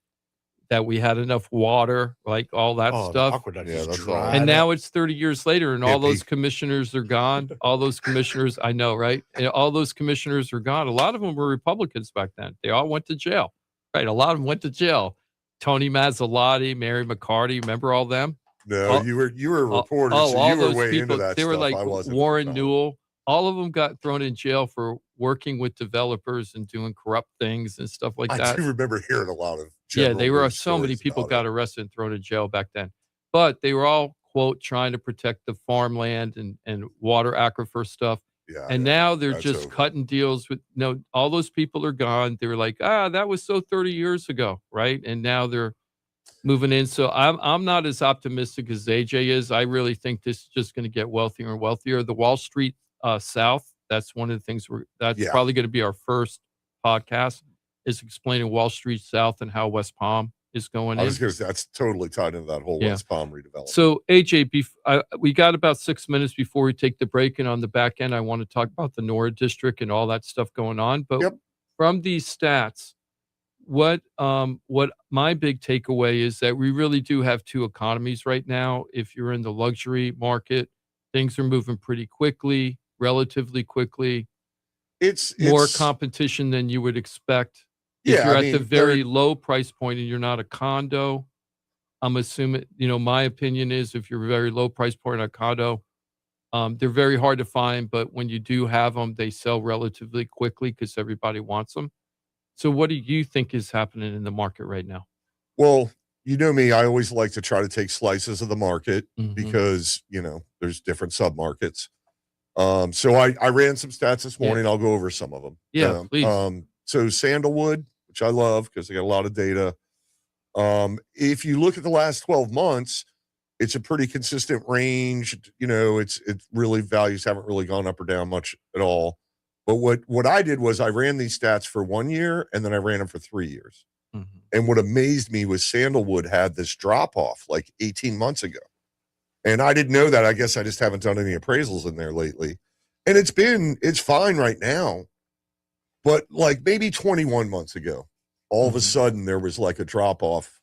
that we had enough water, like all that stuff. And now it's 30 years later, and all those commissioners are gone. All those commissioners, I know, right? And all those commissioners are gone. A lot of them were Republicans back then. They all went to jail, right? A lot of them went to jail. Tony Mazzalotti, Mary McCarty, remember all them? No, you were a reporter, so you were way into that. They were like Warren Newell. all of them got thrown in jail for working with developers and doing corrupt things and stuff like that. I do remember hearing a lot of They were news so many stories people about got it. arrested and thrown in jail back then. But they were all, quote, trying to protect the farmland and water aquifer stuff. Yeah, And yeah, now they're that's just over. cutting deals with all those people are gone. They were like, that was so 30 years ago, right? And now they're moving in. So I'm not as optimistic as AJ is. I really think this is just going to get wealthier and wealthier. The Wall Street South, that's one of the things that's Yeah. probably going to be our first podcast, is explaining Wall Street South and how West Palm is going I was in. going to say that's totally tied into that whole Yeah. West Palm redevelopment. So AJ, we got about 6 minutes before we take the break, and on the back end, I want to talk about the NORA district and all that stuff going on. But Yep. from these stats, what my big takeaway is that we really do have two economies right now. If you're in the luxury market, things are moving pretty quickly, relatively quickly. It's more competition than you would expect. If Yeah, you're I at the mean, very low price point and you're not a condo, I'm assuming, my opinion is if you're a very low price point on a condo, they're very hard to find, but when you do have them, they sell relatively quickly because everybody wants them. So what do you think is happening in the market right now? Well, you know me, I always like to try to take slices of the market Mhm. because, there's different submarkets. So I ran some stats this morning. I'll go over some of them. Yeah, please. So Sandalwood, which I love because they got a lot of data. If you look at the last 12 months, it's a pretty consistent range. It's really values haven't really gone up or down much at all. But what I did was I ran these stats for 1 year and then I ran them for 3 years. Mhm. And what amazed me was Sandalwood had this drop off like 18 months ago. And I didn't know that. I guess I just haven't done any appraisals in there lately. And it's fine right now. But like maybe 21 months ago, all of a sudden there was like a drop off.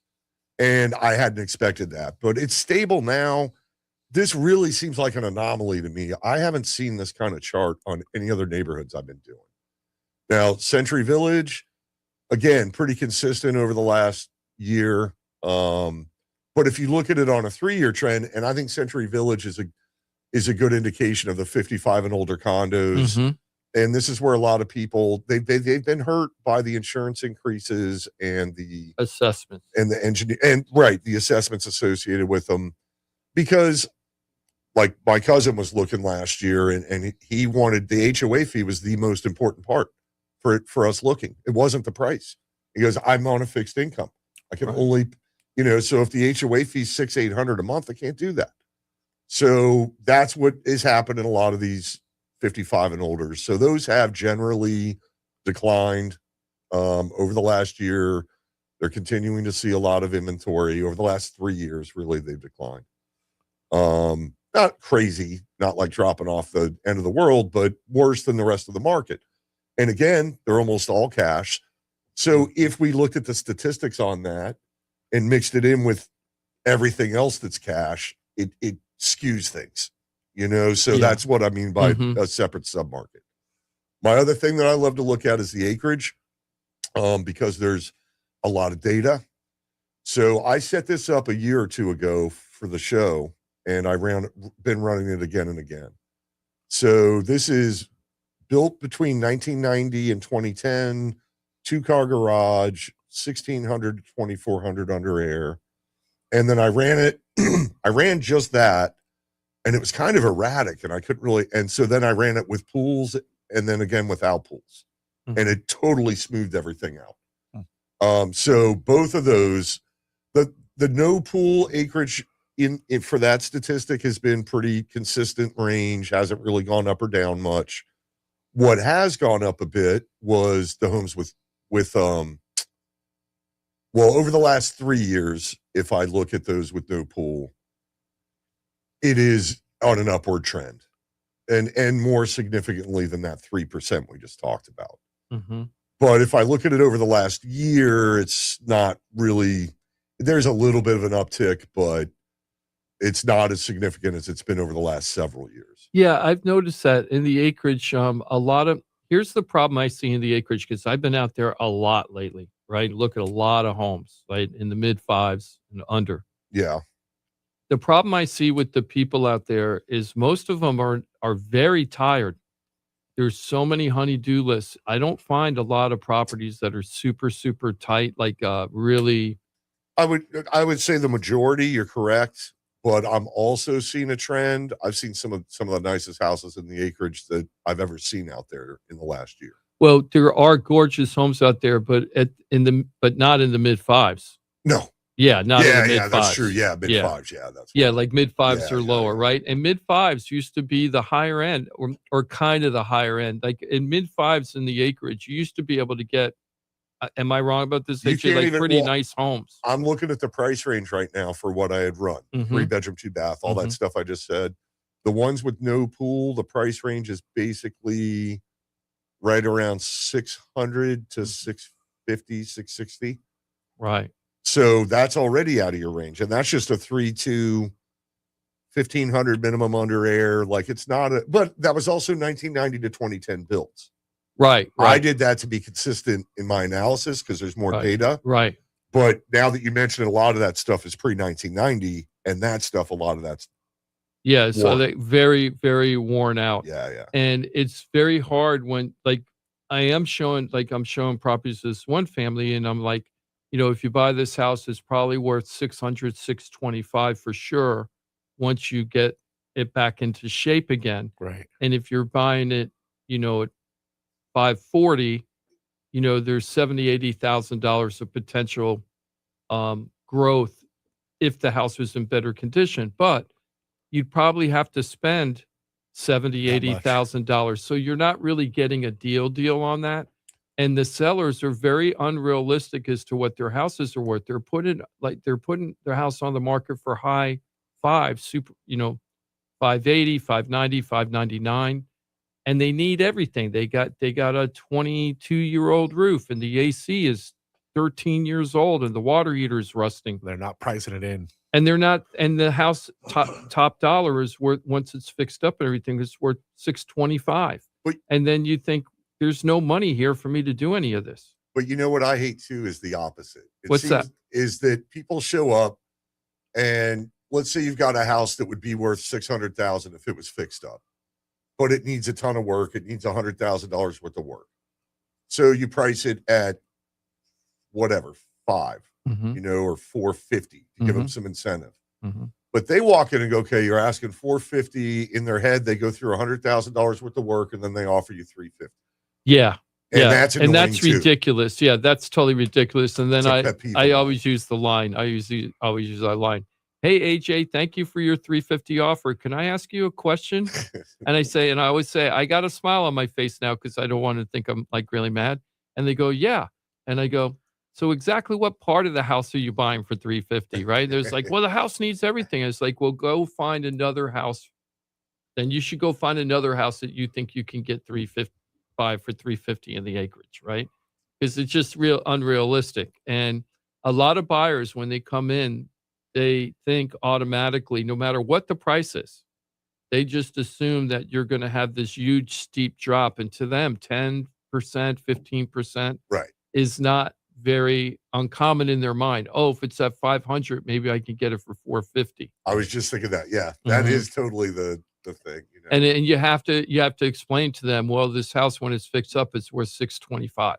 And I hadn't expected that. But it's stable now. This really seems like an anomaly to me. I haven't seen this kind of chart on any other neighborhoods I've been doing. Now, Century Village, again, pretty consistent over the last year. But if you look at it on a 3-year trend, and I think Century Village is a good indication of the 55 and older condos. Mhm. And this is where a lot of people they've been hurt by the insurance increases and the Assessment. and the engineer and right, the assessments associated with them. Because like my cousin was looking last year and he wanted the HOA fee was the most important part for us looking. It wasn't the price. He goes, I'm on a fixed income. I can only, so if the HOA fee is $600-800 a month, I can't do that. So that's what is happening in a lot of these 55 and older. So those have generally declined over the last year. They're continuing to see a lot of inventory over the last 3 years. Really, they've declined. Not crazy, not like dropping off the end of the world, but worse than the rest of the market. And again, they're almost all cash. So if we looked at the statistics on that and mixed it in with everything else that's cash, it skews things, so that's what I mean by a separate submarket. My other thing that I love to look at is the acreage, because there's a lot of data. So I set this up a year or two ago for the show, and been running it again and again. So this is built between 1990 and 2010, 2-car garage, 1,600 to 2,400 under air. And then I ran it. I ran just that, and it was kind of erratic, and I couldn't really. And so then I ran it with pools, and then again without pools, and it totally smoothed everything out. So both of those, the no pool acreage in for that statistic has been pretty consistent range, hasn't really gone up or down much. What has gone up a bit was the homes with over the last 3 years, if I look at those with no pool, it is on an upward trend, and more significantly than that 3% we just talked about. But if I look at it over the last year, it's not really. There's a little bit of an uptick, but it's not as significant as it's been over the last several years. Yeah, I've noticed that in the acreage, here's the problem I see in the acreage, because I've been out there a lot lately, right? Look at a lot of homes, right? In the mid 5s and under. Yeah. The problem I see with the people out there is most of them are very tired there's so many honey-do lists. I don't find a lot of properties that are super, super tight, like really. I would say the majority, you're correct, but I'm also seeing a trend. I've seen some of the nicest houses in the acreage that I've ever seen out there in the last year. Well, there are gorgeous homes out there, but not in the mid fives. No. Yeah, not in the mid fives. That's true. Yeah, mid fives. Yeah, that's like mid fives or lower, right? And mid fives used to be the higher end, or kind of the higher end. Like in mid fives in the acreage, you used to be able to get. Am I wrong about this? Like pretty nice homes. I'm looking at the price range right now for what I had run: 3-bedroom, 2-bath, all that stuff I just said. The ones with no pool, the price range is basically right around 600 to 650, 660. Right. So that's already out of your range. And that's just a 3-2, 1,500 minimum under air. Like it's not but that was also 1990 to 2010 builds. Right. I did that to be consistent in my analysis because there's more data. Right. But now that you mentioned it, a lot of that stuff is pre-1990, and that stuff, a lot of that's so they very, very worn out. Yeah. And it's very hard when I'm showing properties to this one family, and I'm like, if you buy this house, it's probably worth 600, 625 for sure once you get it back into shape again. Right. And if you're buying it, at 540, there's $70,000, $80,000 of potential growth if the house was in better condition. But you'd probably have to spend $70,000, $80,000. So you're not really getting a deal on that. And the sellers are very unrealistic as to what their houses are worth. They're putting their house on the market for high fives, 580, 590, 599. And they need everything. They got a 22-year-old roof, and the AC is 13 years old, and the water heater's rusting. They're not pricing it in. And they're not, and the house top dollar is worth, once it's fixed up and everything, it's worth $625. And then you think, there's no money here for me to do any of this. But you know what I hate too is the opposite. What's that? Is that people show up, and let's say you've got a house that would be worth $600,000 if it was fixed up, but it needs a ton of work. It needs $100,000 worth of work. So you price it at whatever, $5, or $450 to give them some incentive. But they walk in and go, okay, you're asking $450. In their head, they go through $100,000 worth of work, and then they offer you $350. Yeah. And that's ridiculous. Yeah, that's totally ridiculous. And then I always use the line. I always use that line. Hey, AJ, thank you for your $350 offer. Can I ask you a question? And I always say, I got a smile on my face now because I don't want to think I'm like really mad. And they go, yeah. And I go, so exactly what part of the house are you buying for $350? Right? There's like, well, the house needs everything. It's like, well, go find another house. Then you should go find another house that you think you can get $350 for $350 in the acreage, right? Because it's just real unrealistic. And a lot of buyers, when they come in, they think automatically, no matter what the price is, they just assume that you're going to have this huge steep drop. And to them, 10%, 15% is not very uncommon in their mind. Oh, if it's at 500, maybe I can get it for 450. I was just thinking that. Yeah, that is totally the thing. And you have to explain to them, well, this house, when it's fixed up, it's worth 625,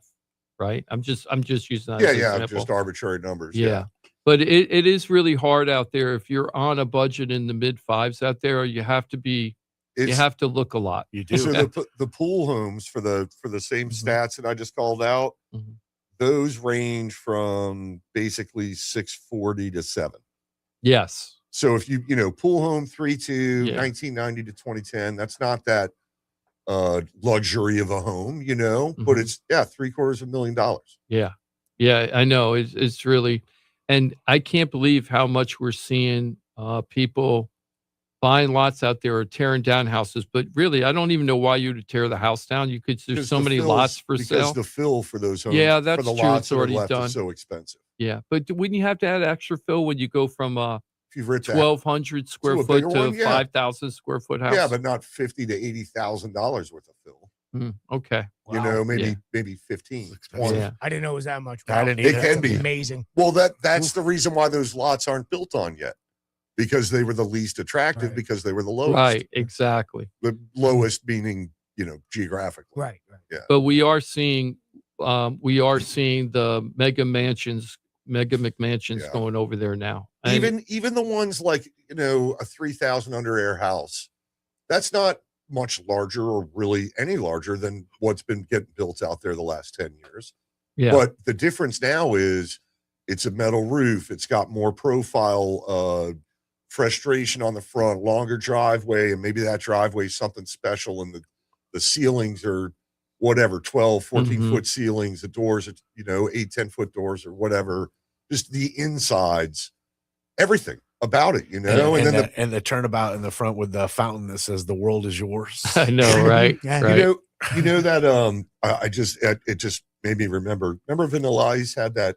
right? I'm just using that as an example. Just arbitrary numbers. Yeah. But it is really hard out there. If you're on a budget in the mid fives out there, you have to look a lot. You do. So the pool homes for the same stats that I just called out, those range from basically 640 to 7. Yes. So if you pool home 3.2, 1990 to 2010, that's not that luxury of a home, but it's $750,000. Yeah. Yeah, I know. It's really, and I can't believe how much we're seeing people buying lots out there or tearing down houses. But really, I don't even know why you would tear the house down. There's so many lots for sale. Because the fill for those homes, that's for the true. lots It's already left done. is so expensive. Yeah, but wouldn't you have to add extra fill when you go from 1,200 square foot to 5,000 square foot house? Yeah, but not $50,000 to $80,000 worth of fill. Okay. Wow. Maybe 15. Yeah. I didn't know it was that much. I didn't either. It can be amazing. Well, that's the reason why those lots aren't built on yet, because they were the least attractive, because they were the lowest. Right. Exactly. The lowest meaning geographically. Right. Yeah. But we are seeing the mega McMansions going over there now. And Even the ones like, a 3,000 under air house, that's not much larger or really any larger than what's been getting built out there the last 10 years. yeah. But the difference now is it's a metal roof. It's got more profile, frustration on the front, longer driveway, and maybe that driveway is something special, and the ceilings are whatever, 12, 14 foot ceilings, the doors are, 8, 10 foot doors or whatever, just the insides, everything about it, and then the turnabout in the front with the fountain that says "The world is yours." I know, right? Right. You know that it just made me remember. Remember Vanilla Ice had that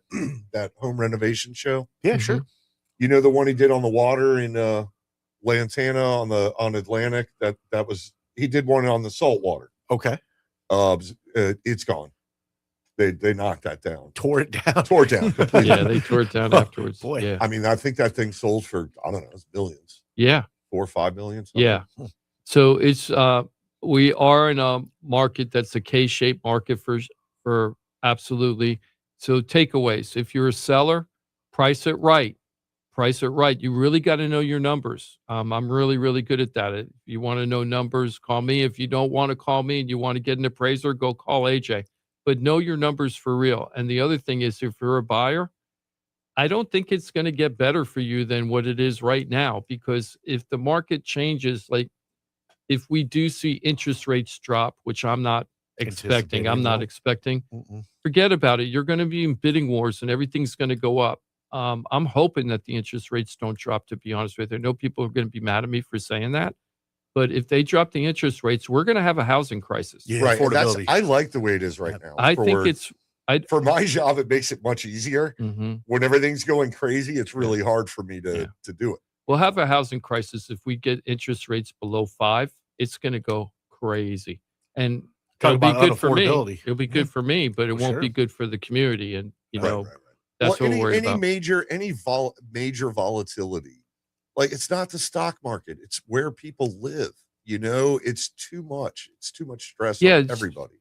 that home renovation show? Yeah, sure. You know the one he did on the water in Lantana on Atlantic. That was he did one on the saltwater. Okay. It's gone. They knocked that down. Tore it down completely. Yeah, they tore it down afterwards. Boy. Yeah. I mean, I think that thing sold for, I don't know, it's billions. Yeah. 4 or 5 million. Something. Yeah. So it's we are in a market that's a K-shaped market for absolutely. So takeaways. If you're a seller, price it right. Price it right. You really got to know your numbers. I'm really, really good at that. If you want to know numbers, call me. If you don't want to call me and you want to get an appraiser, go call AJ. But know your numbers for real. And the other thing is, if you're a buyer, I don't think it's going to get better for you than what it is right now, because if the market changes, like if we do see interest rates drop, which I'm not expecting, forget about it. You're going to be in bidding wars and everything's going to go up. I'm hoping that the interest rates don't drop, to be honest with you. I know people are going to be mad at me for saying that. But if they drop the interest rates, we're going to have a housing crisis. Yeah, right. Affordability. I like the way it is right now. I think for my job, it makes it much easier. When everything's going crazy, it's really hard for me to do it. We'll have a housing crisis if we get interest rates below 5. It's going to go crazy, and it'll be good for me. It'll be good for me, but it won't be good for the community. And that's what we're worried about. Any major volatility. Like, it's not the stock market. It's where people live. It's too much. It's too much stress on everybody.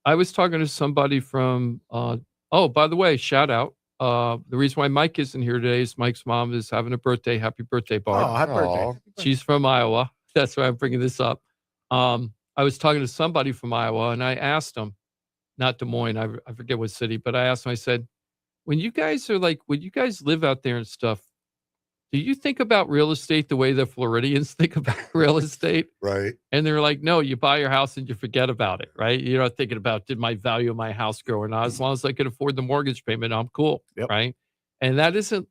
I was talking to somebody from, by the way, shout out. The reason why Mike isn't here today is Mike's mom is having a birthday. Happy birthday, Barb. Oh, happy birthday. She's from Iowa. That's why I'm bringing this up. I was talking to somebody from Iowa, and I asked them, not Des Moines, I forget what city, but I asked them, I said, when you guys live out there and stuff, do you think about real estate the way the Floridians think about real estate? Right. And they're like, no, you buy your house and you forget about it, right? You're not thinking about, did my value of my house grow or not? As long as I can afford the mortgage payment, I'm cool, right? And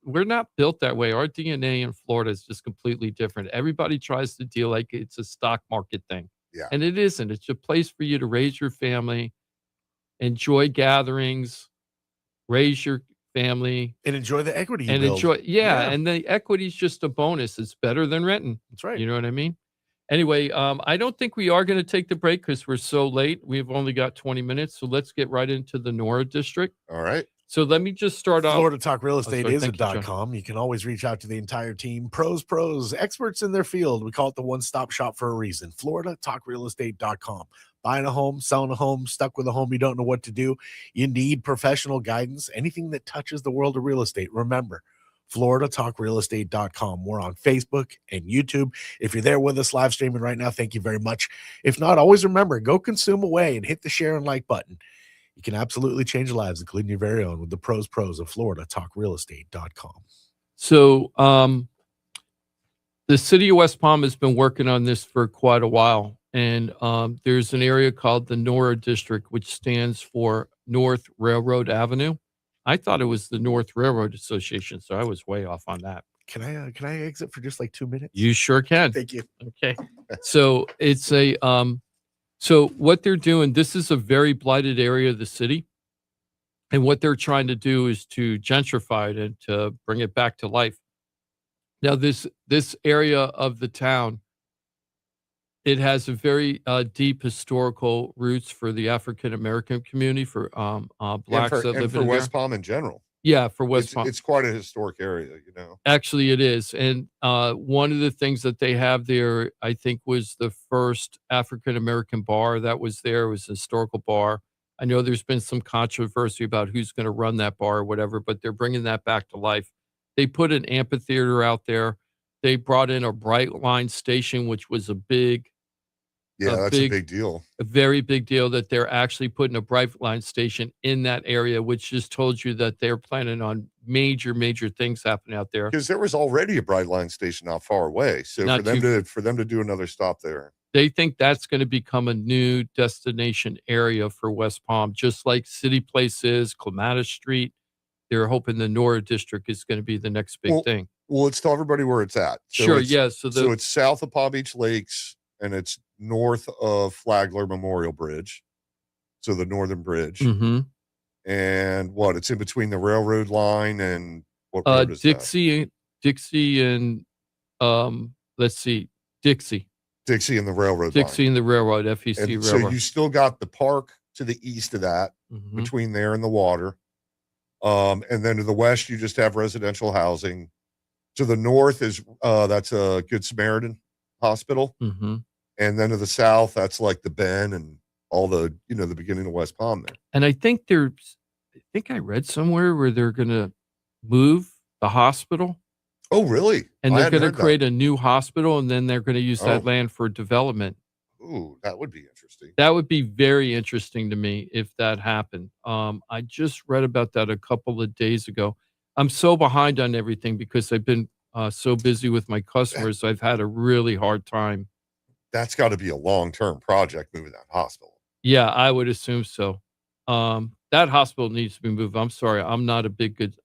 we're not built that way. Our DNA in Florida is just completely different. Everybody tries to deal like it's a stock market thing. Yeah. And it isn't. It's a place for you to raise your family, enjoy gatherings, raise your family, and enjoy the equity and and the equity is just a bonus. It's better than renting. That's right. You know what I mean? Anyway, I don't think we are going to take the break because we're so late. We've only got 20 minutes, so let's get right into the NORA district. All right. So let me just start off. Florida Talk Real Estate is a .com. You can always reach out to the entire team. Pros, experts in their field. We call it the one-stop shop for a reason. FloridaTalkRealEstate.com. Buying a home, selling a home, stuck with a home, you don't know what to do. You need professional guidance. Anything that touches the world of real estate. Remember, FloridaTalkRealEstate.com. We're on Facebook and YouTube. If you're there with us live streaming right now, thank you very much. If not, always remember, go consume away and hit the share and like button. You can absolutely change lives, including your very own, with the pros of FloridaTalkRealEstate.com. So the city of West Palm has been working on this for quite a while. And there's an area called the NORA district, which stands for North Railroad Avenue. I thought it was the North Railroad Association, so I was way off on that. Can I exit for just like 2 minutes? You sure can. Thank you. Okay. So it's so what they're doing, this is a very blighted area of the city. And what they're trying to do is to gentrify it and to bring it back to life. Now, this area of the town, it has a very deep historical roots for the African-American community, for blacks that live in West Palm in general. Yeah, for West Palm. It's quite a historic area, you know. Actually, it is. And one of the things that they have there, I think, was the first African-American bar that was there. It was a historical bar. I know there's been some controversy about who's going to run that bar or whatever, but they're bringing that back to life. They put an amphitheater out there. They brought in a bright line station, which was a big, that's a big deal. a very big deal that they're actually putting a bright line station in that area, which just told you that they're planning on major, major things happening out there. Because there was already a bright line station not far away. So for them to do another stop there. They think that's going to become a new destination area for West Palm, just like City Place is, Clematis Street. They're hoping the NORA district is going to be the next big thing. Well, let's tell everybody where it's at. So So it's south of Palm Beach Lakes, and it's north of Flagler Memorial Bridge. So the Northern Bridge. Mm-hmm. And it's in between the railroad line and what road is Dixie and let's see, Dixie and the railroad Dixie line. and the railroad, FEC and railroad. So you still got the park to the east of that, between there and the water. And then to the west, you just have residential housing. To the north is that's a Good Samaritan Hospital. Mm-hmm. And then to the south, that's like the Ben and all the, the beginning of West Palm there. And I think I read somewhere where they're going to move the hospital. Oh, really? And they're going to create a new hospital, and then they're going to use that land for development. Ooh, that would be interesting. That would be very interesting to me if that happened. I just read about that a couple of days ago. I'm so behind on everything because I've been so busy with my customers. I've had a really hard time. That's got to be a long-term project, moving that hospital. Yeah, I would assume so. That hospital needs to be moved. I'm sorry. I'm not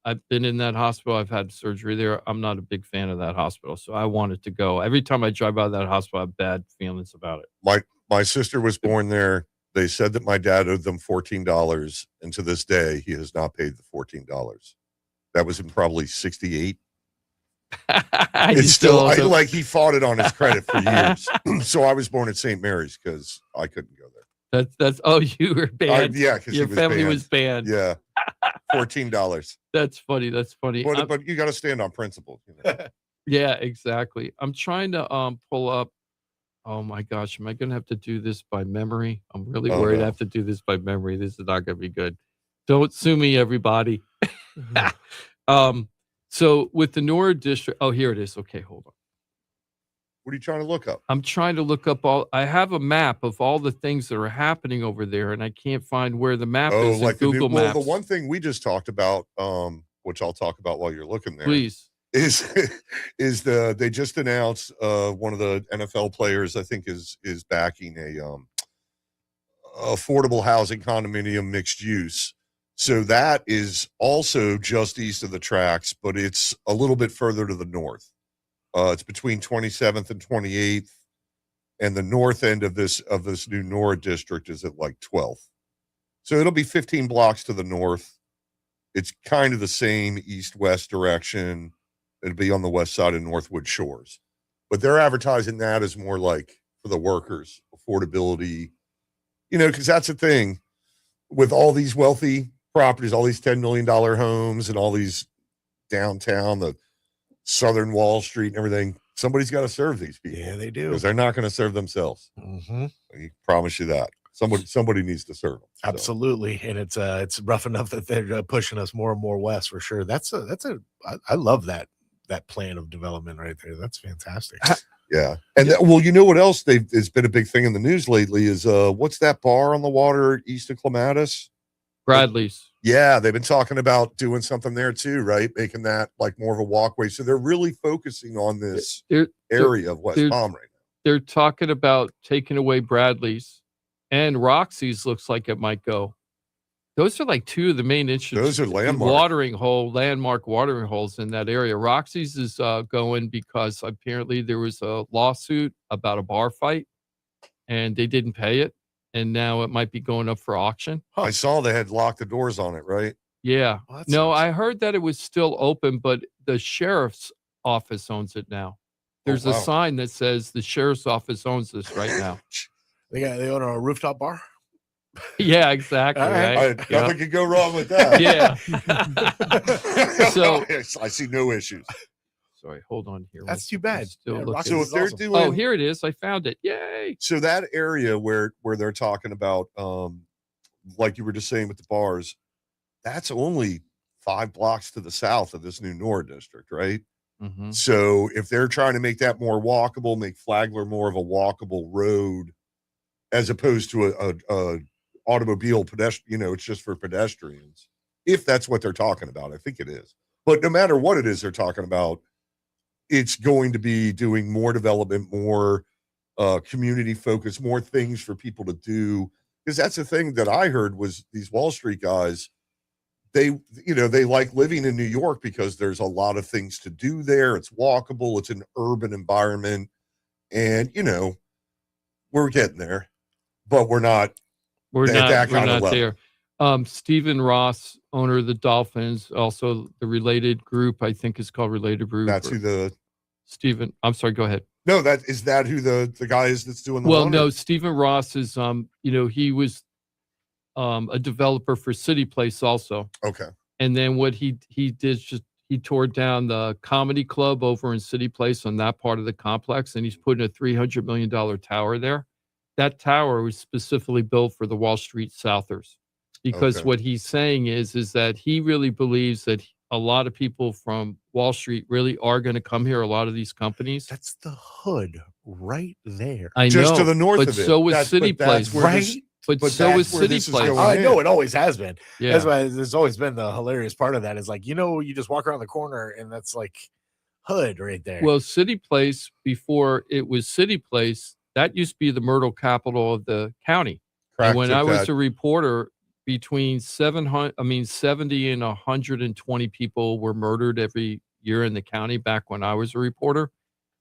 I've been in that hospital. I've had surgery there. I'm not a big fan of that hospital. So I want it to go. Every time I drive by that hospital, I have bad feelings about it. My sister was born there. They said that my dad owed them $14. And to this day, he has not paid the $14. That was in probably 68. It's still, he fought it on his credit for years. So I was born at St. Mary's because I couldn't go there. You were banned. Yeah, because your family was banned. Yeah, $14. That's funny. But you got to stand on principle. Yeah, exactly. I'm trying to pull up. Oh my gosh, am I going to have to do this by memory? I'm really worried I have to do this by memory. This is not going to be good. Don't sue me, everybody. So with the NORA district, here it is. Okay, hold on. What are you trying to look up? I'm trying to look up I have a map of all the things that are happening over there, and I can't find where the map is in Google Maps. Well, the one thing we just talked about, which I'll talk about while you're looking there, please, is they just announced one of the NFL players, I think, is backing a affordable housing condominium mixed use. So that is also just east of the tracks, but it's a little bit further to the north. It's between 27th and 28th, and the north end of this new NORA district is at like 12th. So it'll be 15 blocks to the north. It's kind of the same east-west direction. It'll be on the west side of Northwood Shores. But they're advertising that as more like for the workers, affordability, because that's the thing with all these wealthy properties, all these $10 million homes and all these downtown, the Southern Wall Street and everything. Somebody's got to serve these people. Yeah, they do. Because they're not going to serve themselves. Mm-hmm. I promise you that. Somebody needs to serve them. So. Absolutely. And it's rough enough that they're pushing us more and more west for sure. I love that plan of development right there. That's fantastic. Yeah. And you know what else it's been a big thing in the news lately is what's that bar on the water east of Clematis? Bradley's. Yeah, they've been talking about doing something there too, right? Making that like more of a walkway. So they're really focusing on this area of West Palm right now. They're talking about taking away Bradley's, and Roxy's looks like it might go. Those are like two of the main Those are landmark watering holes in that area. Roxy's is going because apparently there was a lawsuit about a bar fight, and they didn't pay it. And now it might be going up for auction. I saw they had locked the doors on it, right? Yeah. No, I heard that it was still open, but the sheriff's office owns it now. There's a sign that says the sheriff's office owns this right now. They own a rooftop bar? Yeah, exactly. All right. Right. Nothing could go wrong with that. Yeah. So I see no issues. sorry, hold on here. That's too bad. Still Yeah, looking. Rocky So is if they're awesome. doing, Oh, here it is. I found it. Yay. so that area where they're talking about, like you were just saying with the bars, that's only 5 blocks to the south of this new NORA district, right? Mm-hmm. So if they're trying to make that more walkable, make Flagler more of a walkable road, as opposed to a automobile pedestrian, it's just for pedestrians. If that's what they're talking about, I think it is. But no matter what it is they're talking about, it's going to be doing more development, more community focus, more things for people to do. Because that's the thing that I heard was these Wall Street guys, they like living in New York because there's a lot of things to do there. It's walkable. It's an urban environment. And, we're getting there, but we're not. We're at not, that we're kind of not level. there. Stephen Ross, owner of the Dolphins, also the Related Group, I think is called Related Group. That's who the Stephen. I'm sorry. Go ahead. No, is that who the guy is that's doing the Well, one, no, or? Stephen Ross is he was a developer for City Place also. Okay. And then what he did he tore down the comedy club over in City Place on that part of the complex, and he's putting a $300 million tower there. That tower was specifically built for the Wall Street Southers, because Okay. what he's saying is that he really believes that a lot of people from Wall Street really are going to come here. A lot of these companies. That's the hood right there. I Just know, to the north but of it. so is That's- City but that's Place, where right? this- But but so that's is where City this is Place. going. I know in. it always has been. Yeah. That's why there's always been the hilarious part of that is like, you just walk around the corner and that's like hood right there. Well, City Place, before it was City Place, that used to be the myrtle capital of the county. Crack And when took I was that. a reporter, between 70 and 120 people were murdered every year in the county back when I was a reporter.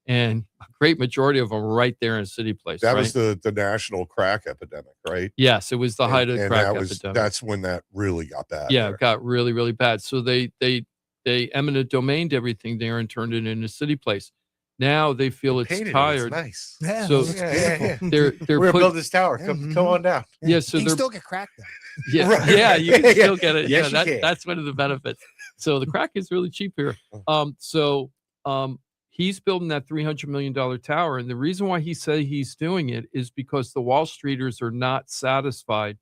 And a great majority of them were right there in City Place. That right? was the national crack epidemic, right? Yes, it was the height of the crack that was, epidemic. that's when that really got bad. Yeah, there. it got really, really bad. So they eminent domained everything there and turned it into City Place. Now they feel it's Painted it. tired. It's nice. Yeah, So Yeah. they're We're gonna build this tower. Come on down. yeah, so you can they're still get cracked though. yeah, Right. yeah, you can Yeah. still get it. Yes, Yeah, you can. that's one of the benefits. So the crack is really cheap here. He's building that $300 million tower, and the reason why he say he's doing it is because the Wall Streeters are not satisfied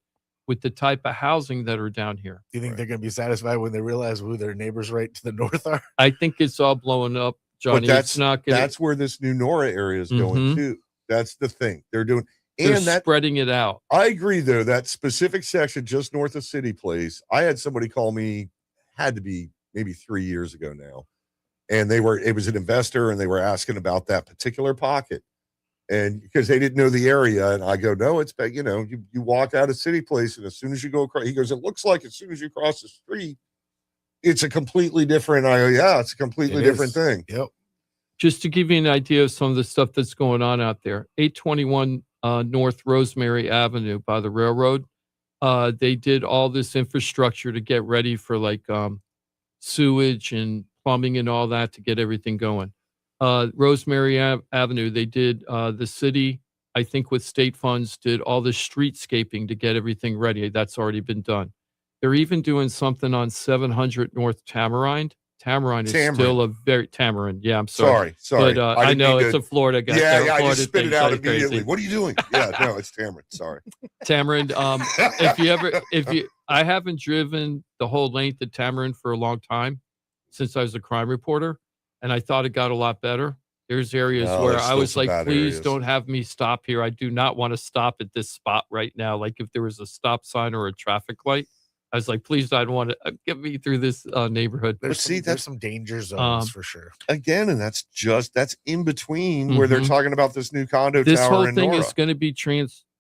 with the type of housing that are down here. Do you think they're gonna be satisfied when they realize who their neighbors right to the north are? I think it's all blowing up, Johnny. But It's not gonna. that's where this new NORA area is going Mhm. to. That's the thing they're doing. They're And that spreading it out. I agree, though, that specific section just north of City Place, I had somebody call me, had to be maybe 3 years ago now. And it was an investor and they were asking about that particular pocket. And because they didn't know the area. And I go, no, it's, you walk out of City Place and as soon as you go across, he goes, it looks like as soon as you cross the street, it's a completely different. I go, yeah, it's a completely different thing. Yep. Just to give you an idea of some of the stuff that's going on out there, 821 North Rosemary Avenue by the railroad. They did all this infrastructure to get ready for like sewage and plumbing and all that to get everything going. Rosemary Avenue, they did the city, I think with state funds, did all the streetscaping to get everything ready. That's already been done. They're even doing something on 700 North Tamarind. Tamarind is still a very Tamarind. Yeah, I'm sorry. Sorry. But I know it's a Florida guy. Yeah, I Florida just spit thing, it out so immediately. crazy. What are you doing? Yeah, no, it's Tamarind. Sorry. Tamarind. I haven't driven the whole length of Tamarind for a long time since I was a crime reporter, and I thought it got a lot better. There's areas where there's I still was some like, bad please areas. don't have me stop here. I do not want to stop at this spot right now. Like if there was a stop sign or a traffic light, I was like, please don't want to get me through this neighborhood. There's some danger zones for sure. Again, and that's in between where they're Mhm. talking about this new condo This tower whole in thing NORA. is going to be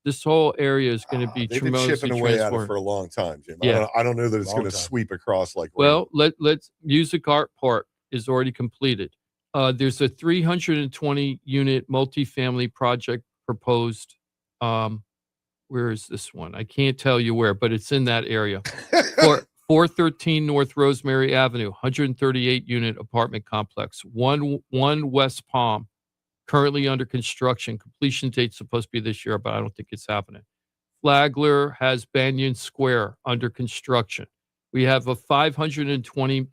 this whole area is going to be They've been tremendously chipping away at it transformed. for a long time, Jim. Yeah. I don't know that it's Long going to time. sweep across like Well, let's Music Art Park is already completed. There's a 320 unit multifamily project proposed. Where is this one? I can't tell you where, but it's in that area. 413 North Rosemary Avenue, 138 unit apartment complex. One West Palm, currently under construction. Completion date's supposed to be this year, but I don't think it's happening. Flagler has Banyan Square under construction. We have a 520,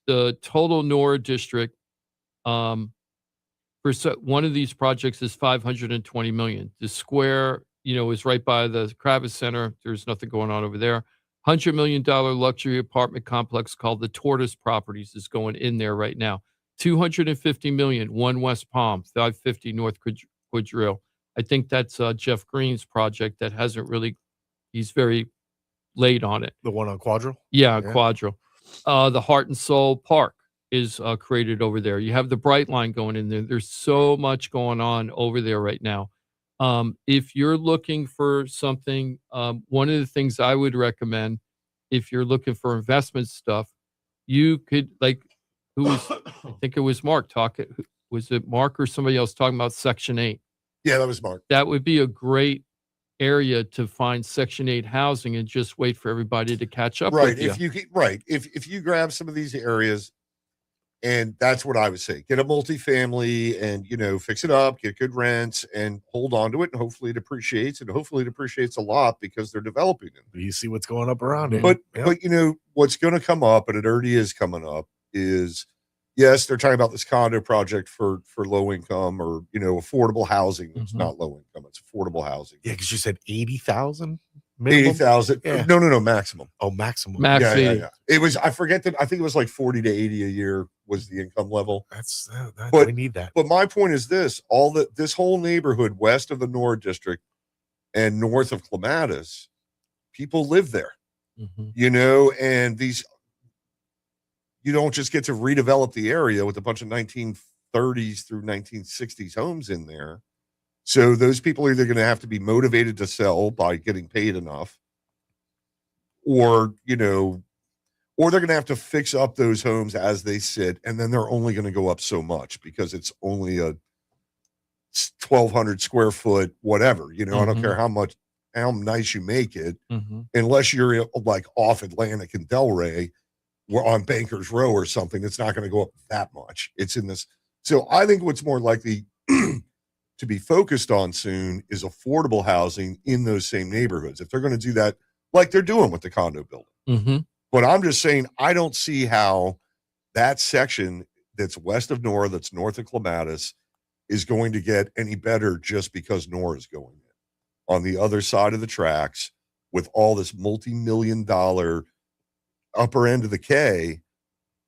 the total NORA district for one of these projects is 520 million. The square, is right by the Kravis Center. There's nothing going on over there. $100 million luxury apartment complex called the Tortoise Properties is going in there right now. 250 million, One West Palm, 550 North Quadrille. I think that's Jeff Green's project that hasn't really, he's very late on it. The one on Quadrille? Yeah, Quadrille. The Heart and Soul Park is created over there. You have the Bright Line going in there. There's so much going on over there right now. If you're looking for something, one of the things I would recommend, if you're looking for investment stuff, you could I think it was Mark talking. Was it Mark or somebody else talking about Section 8? Yeah, that was Mark. That would be a great area to find Section 8 housing and just wait for everybody to catch up. Right. With you. If you grab some of these areas, and that's what I would say, get a multifamily and, fix it up, get good rents and hold on to it. And hopefully it appreciates, a lot because they're developing it. You see what's going up around it. But what's going to come up, and it already is coming up, is yes, they're talking about this condo project for low income or, affordable housing. It's not low income. It's affordable housing. Yeah. Cause you said 80,000. 80,000. Yeah. No, maximum. Oh, maximum. Max 80. Yeah. It was, I forget that. I think it was like 40 to 80 a year was the income level. We need that. But my point is this, this whole neighborhood west of the NORA district and north of Clematis, people live there, and these, you don't just get to redevelop the area with a bunch of 1930s through 1960s homes in there. So those people are either going to have to be motivated to sell by getting paid enough, or they're going to have to fix up those homes as they sit, and then they're only going to go up so much because it's only a 1,200 square foot, whatever, I don't care how nice you make it, unless you're like off Atlantic and Delray, we're on Bankers Row or something, it's not going to go up that much. It's in this. So I think what's more likely to be focused on soon is affordable housing in those same neighborhoods. If they're going to do that, like they're doing with the condo building. But I'm just saying, I don't see how that section that's west of NORA, that's north of Clematis, is going to get any better just because NORA is going in on the other side of the tracks with all this multi-million-dollar upper end of the K.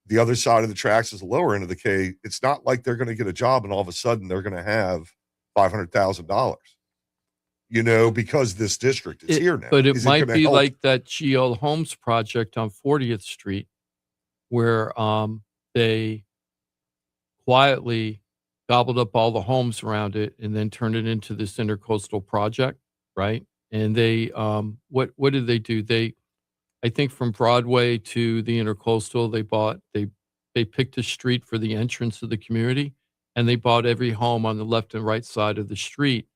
The other side of the tracks is the lower end of the K. It's not like they're going to get a job and all of a sudden they're going to have $500,000, because this district is here now. But it might be like that GL Homes project on 40th Street where they quietly gobbled up all the homes around it and then turned it into this intercoastal project, right? And they, what did they do? I think from Broadway to the intercoastal, they picked a street for the entrance of the community, and they bought every home on the left and right side of the street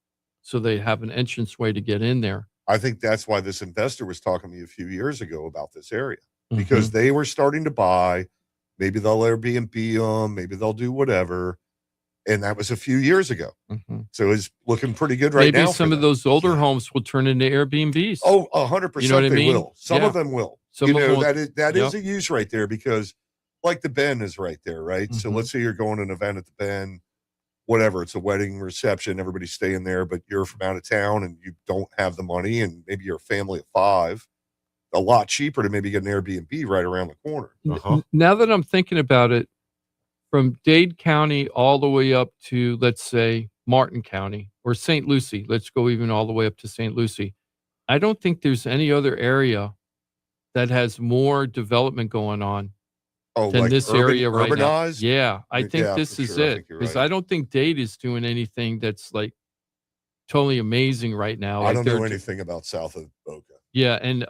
so they have an entranceway to get in there. I think that's why this investor was talking to me a few years ago about this area, because they were starting to buy. Maybe they'll Airbnb them, maybe they'll do whatever. And that was a few years ago. So it's looking pretty good right now. Maybe some of those older homes will turn into Airbnbs. Oh, 100%. You know what I mean? Will. Some of them will. That is a use right there, because like the Bend is right there, right? So let's say you're going to an event at the Bend, whatever, it's a wedding reception, everybody's staying there, but you're from out of town and you don't have the money, and maybe you're a family of 5, a lot cheaper to maybe get an Airbnb right around the corner. Now that I'm thinking about it, from Dade County all the way up to, let's say, Martin County or St. Lucie, let's go even all the way up to St. Lucie, I don't think there's any other area that has more development going on than like this area right urbanized? now. Yeah, I think this is it, because I don't think Dade is doing anything that's like totally amazing right now. I like don't know anything about south of Boca. Yeah, and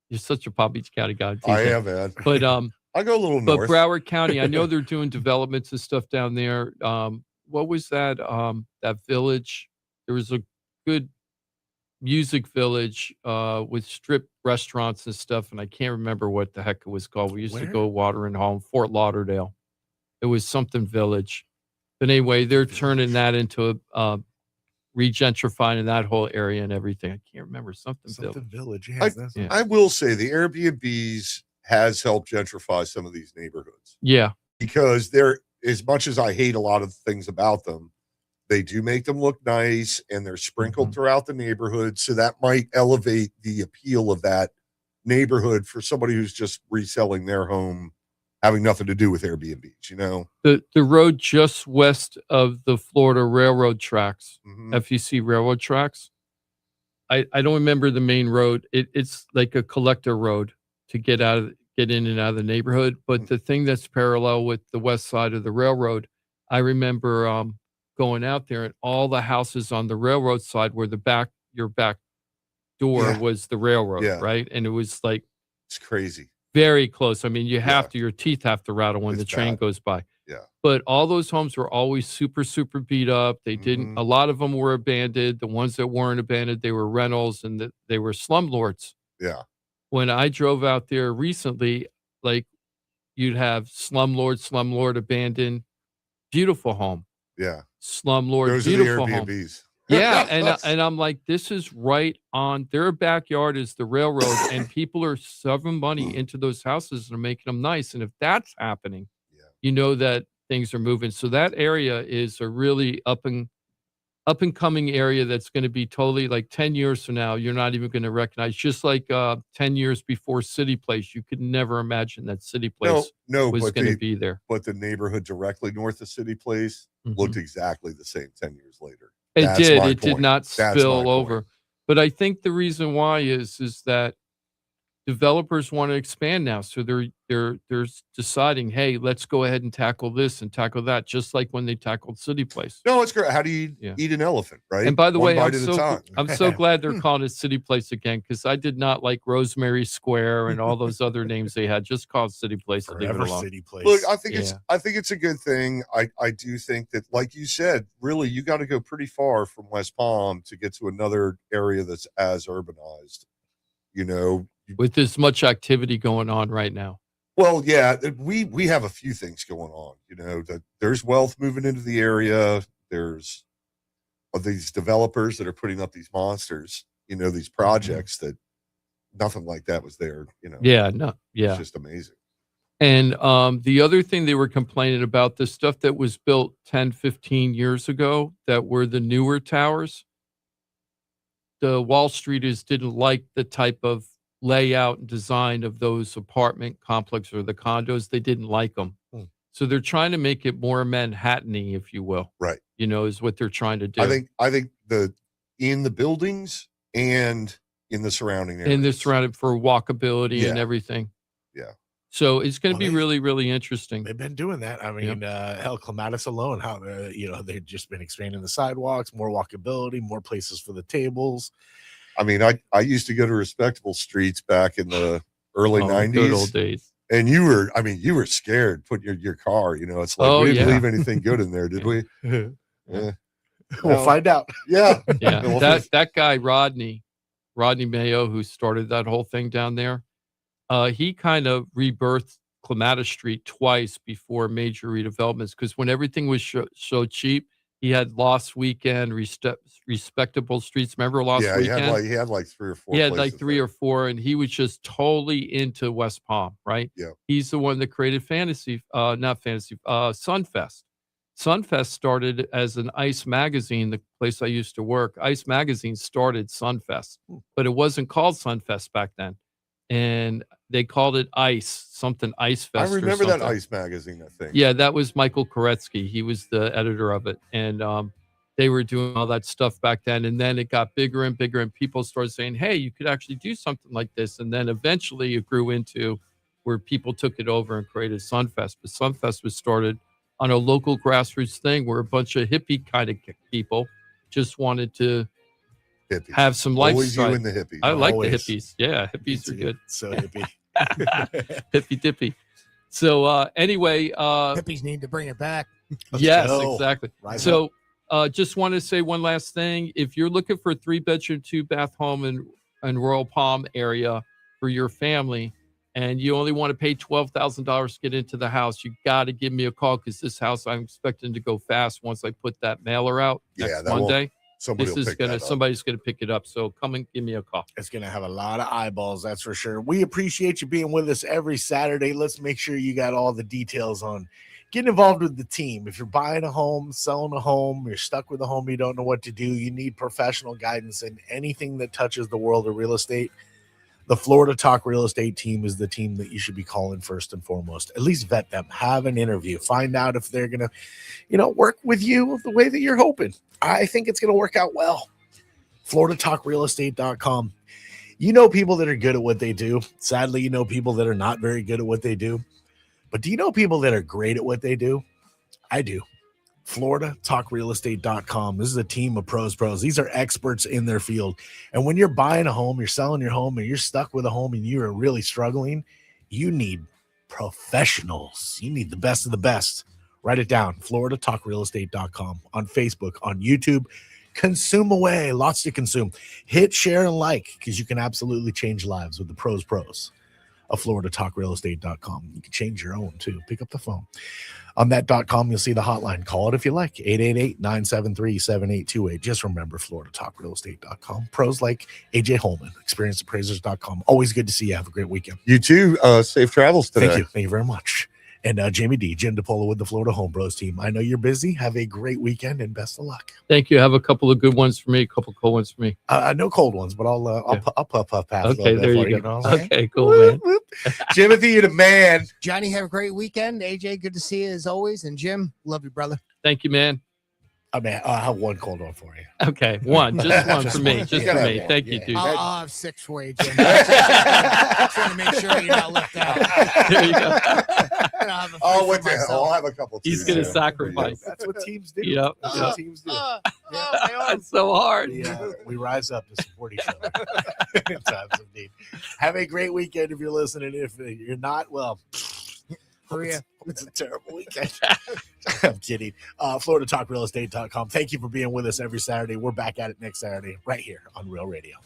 you're such a Palm Beach County guy. I am, man. But I go a little north. But Broward County, I know they're doing developments and stuff down there. What was that? That village? There was a good music village with strip restaurants and stuff, and I can't remember what the heck it was called. We used to go watering home, Fort Lauderdale. It was something village. But anyway, they're turning that into regentrifying in that whole area and everything. I can't remember something village. Yeah. I will say the Airbnbs has helped gentrify some of these neighborhoods. Yeah. Because they're, as much as I hate a lot of things about them, they do make them look nice and they're sprinkled throughout the neighborhood. So that might elevate the appeal of that neighborhood for somebody who's just reselling their home, having nothing to do with Airbnbs, you know? The road just west of the Florida Railroad tracks, FEC Railroad tracks. I don't remember the main road. It's like a collector road to get in and out of the neighborhood. But the thing that's parallel with the west side of the railroad, I remember going out there and all the houses on the railroad side were your back door was the railroad, right? And it was like, it's crazy. Very close. I mean, your teeth have to rattle when the train goes by. Yeah. But all those homes were always super, super beat up. They didn't, a lot of them were abandoned. The ones that weren't abandoned, they were rentals and they were slumlords. Yeah. When I drove out there recently, like you'd have slumlord abandoned, beautiful home. Yeah. Slumlord, those beautiful are the home. Airbnbs. Yeah, and I'm like, this is right on their backyard is the railroad, and people are shoving money into those houses and are making them nice. And if that's happening, you know that things are moving. So that area is a really up and coming area that's going to be totally like 10 years from now, you're not even going to recognize. Just like 10 years before City Place, you could never imagine that City Place was going to be there. But the neighborhood directly north of City Place looked exactly the same 10 years later. It did not spill over. But I think the reason why is that developers want to expand now. So they're deciding, hey, let's go ahead and tackle this and tackle that, just like when they tackled City Place. No, it's great. How do you eat an elephant, right? And by the way, I'm I'm so glad they're calling it City Place again, because I did not like Rosemary Square and all those other names they had. Just call it City Place and leave it alone. City Place. Look, I think it's a good thing. I do think that, like you said, really you got to go pretty far from West Palm to get to another area that's as urbanized. You know, with as much activity going on right now. Well, yeah, we have a few things going on. You know, that there's wealth moving into the area. There's these developers that are putting up these monsters. You know, these projects that nothing like that was there. You know, it's just amazing. And the other thing they were complaining about, the stuff that was built 10, 15 years ago that were the newer towers. The Wall Streeters didn't like the type of layout and design of those apartment complexes or the condos. They didn't like them. So they're trying to make it more Manhattan-y, if you will. Right. You know, is what they're trying to do. I think in the buildings and in the surrounding areas. And they're surrounded for walkability and everything. Yeah. So it's going to be really, really interesting. They've been doing that. I mean, hell, Clematis alone, how they've just been expanding the sidewalks, more walkability, more places for the tables. I mean, I used to go to respectable streets back in the early 90s. Good old days. And you were scared putting your car, you know, it's like we didn't leave anything good in there, did we? Yeah. We'll find out. Yeah. Yeah. That guy, Rodney Mayo, who started that whole thing down there, he kind of rebirthed Clematis Street twice before major redevelopments, because when everything was so cheap, he had Lost Weekend, Respectable Streets. Remember Lost Weekend? He had like 3 or 4. He had like 3 or 4, and he was just totally into West Palm, right? Yeah. He's the one that created Sunfest. Sunfest started as an Ice magazine, the place I used to work. Ice magazine started Sunfest, but it wasn't called Sunfest back then. And they called it something Ice Fest. I remember that Ice magazine, I think. Yeah, that was Michael Koretsky. He was the editor of it. And they were doing all that stuff back then. And then it got bigger and bigger, and people started saying, hey, you could actually do something like this. And then eventually it grew into where people took it over and created Sunfest. But Sunfest was started on a local grassroots thing where a bunch of hippie kind of people just wanted to have some lifestyle. Always you and the hippies. I like the hippies. Yeah, hippies are good. So hippie. Hippy dippy. So anyway, hippies need to bring it back. Yes, exactly. So just want to say one last thing. If you're looking for a 3-bedroom, 2-bath home in Royal Palm area for your family, and you only want to pay $12,000 to get into the house, you got to give me a call, because this house I'm expecting to go fast once I put that mailer out next Monday. Somebody's gonna pick it up. So come and give me a call. It's gonna have a lot of eyeballs, that's for sure. We appreciate you being with us every Saturday. Let's make sure you got all the details on getting involved with the team. If you're buying a home, selling a home, you're stuck with a home, you don't know what to do, you need professional guidance in anything that touches the world of real estate. The Florida Talk Real Estate team is the team that you should be calling first and foremost. At least vet them, have an interview, find out if they're going to, work with you the way that you're hoping. I think it's going to work out well. FloridaTalkRealEstate.com. You know people that are good at what they do. Sadly, you know people that are not very good at what they do. But do you know people that are great at what they do? I do. FloridaTalkRealEstate.com. This is a team of pros. These are experts in their field. And when you're buying a home, you're selling your home, and you're stuck with a home and you are really struggling, you need professionals. You need the best of the best. Write it down. FloridaTalkRealEstate.com. On Facebook, on YouTube. Consume away. Lots to consume. Hit, share, and like, because you can absolutely change lives with the pros of FloridaTalkRealEstate.com. You can change your own too. Pick up the phone. On that .com, you'll see the hotline. Call it if you like. 888-973-7828. Just remember, FloridaTalkRealEstate.com. Pros like AJ Hollman, ExperienceAppraisers.com. Always good to see you. Have a great weekend. You too. Safe travels today. Thank you. Thank you very much. And Jamie D, Jim DePola with the Florida Home Bros team. I know you're busy. Have a great weekend and best of luck. Thank you. Have a couple of good ones for me, a couple cold ones for me. No cold ones, but I'll puff past. Okay, there you go. Okay, cool, man. Timothy, you're the man. Johnny, have a great weekend. AJ, good to see you as always. And Jim, love you, brother. Thank you, man. I mean, I'll have one cold one for you. Okay, one. Just one for me. Just for me. Thank you, dude. I'll have 6 for you, Jim. I just want to make sure you're not left out. There you go. What the hell? I'll have a couple. He's going to sacrifice. That's what teams do. Yep. That's what teams do. It's so hard. We rise up to support each other in times of need. Have a great weekend if you're listening. If you're not, well, it's a terrible weekend. I'm kidding. FloridaTalkRealEstate.com. Thank you for being with us every Saturday. We're back at it next Saturday right here on Real Radio.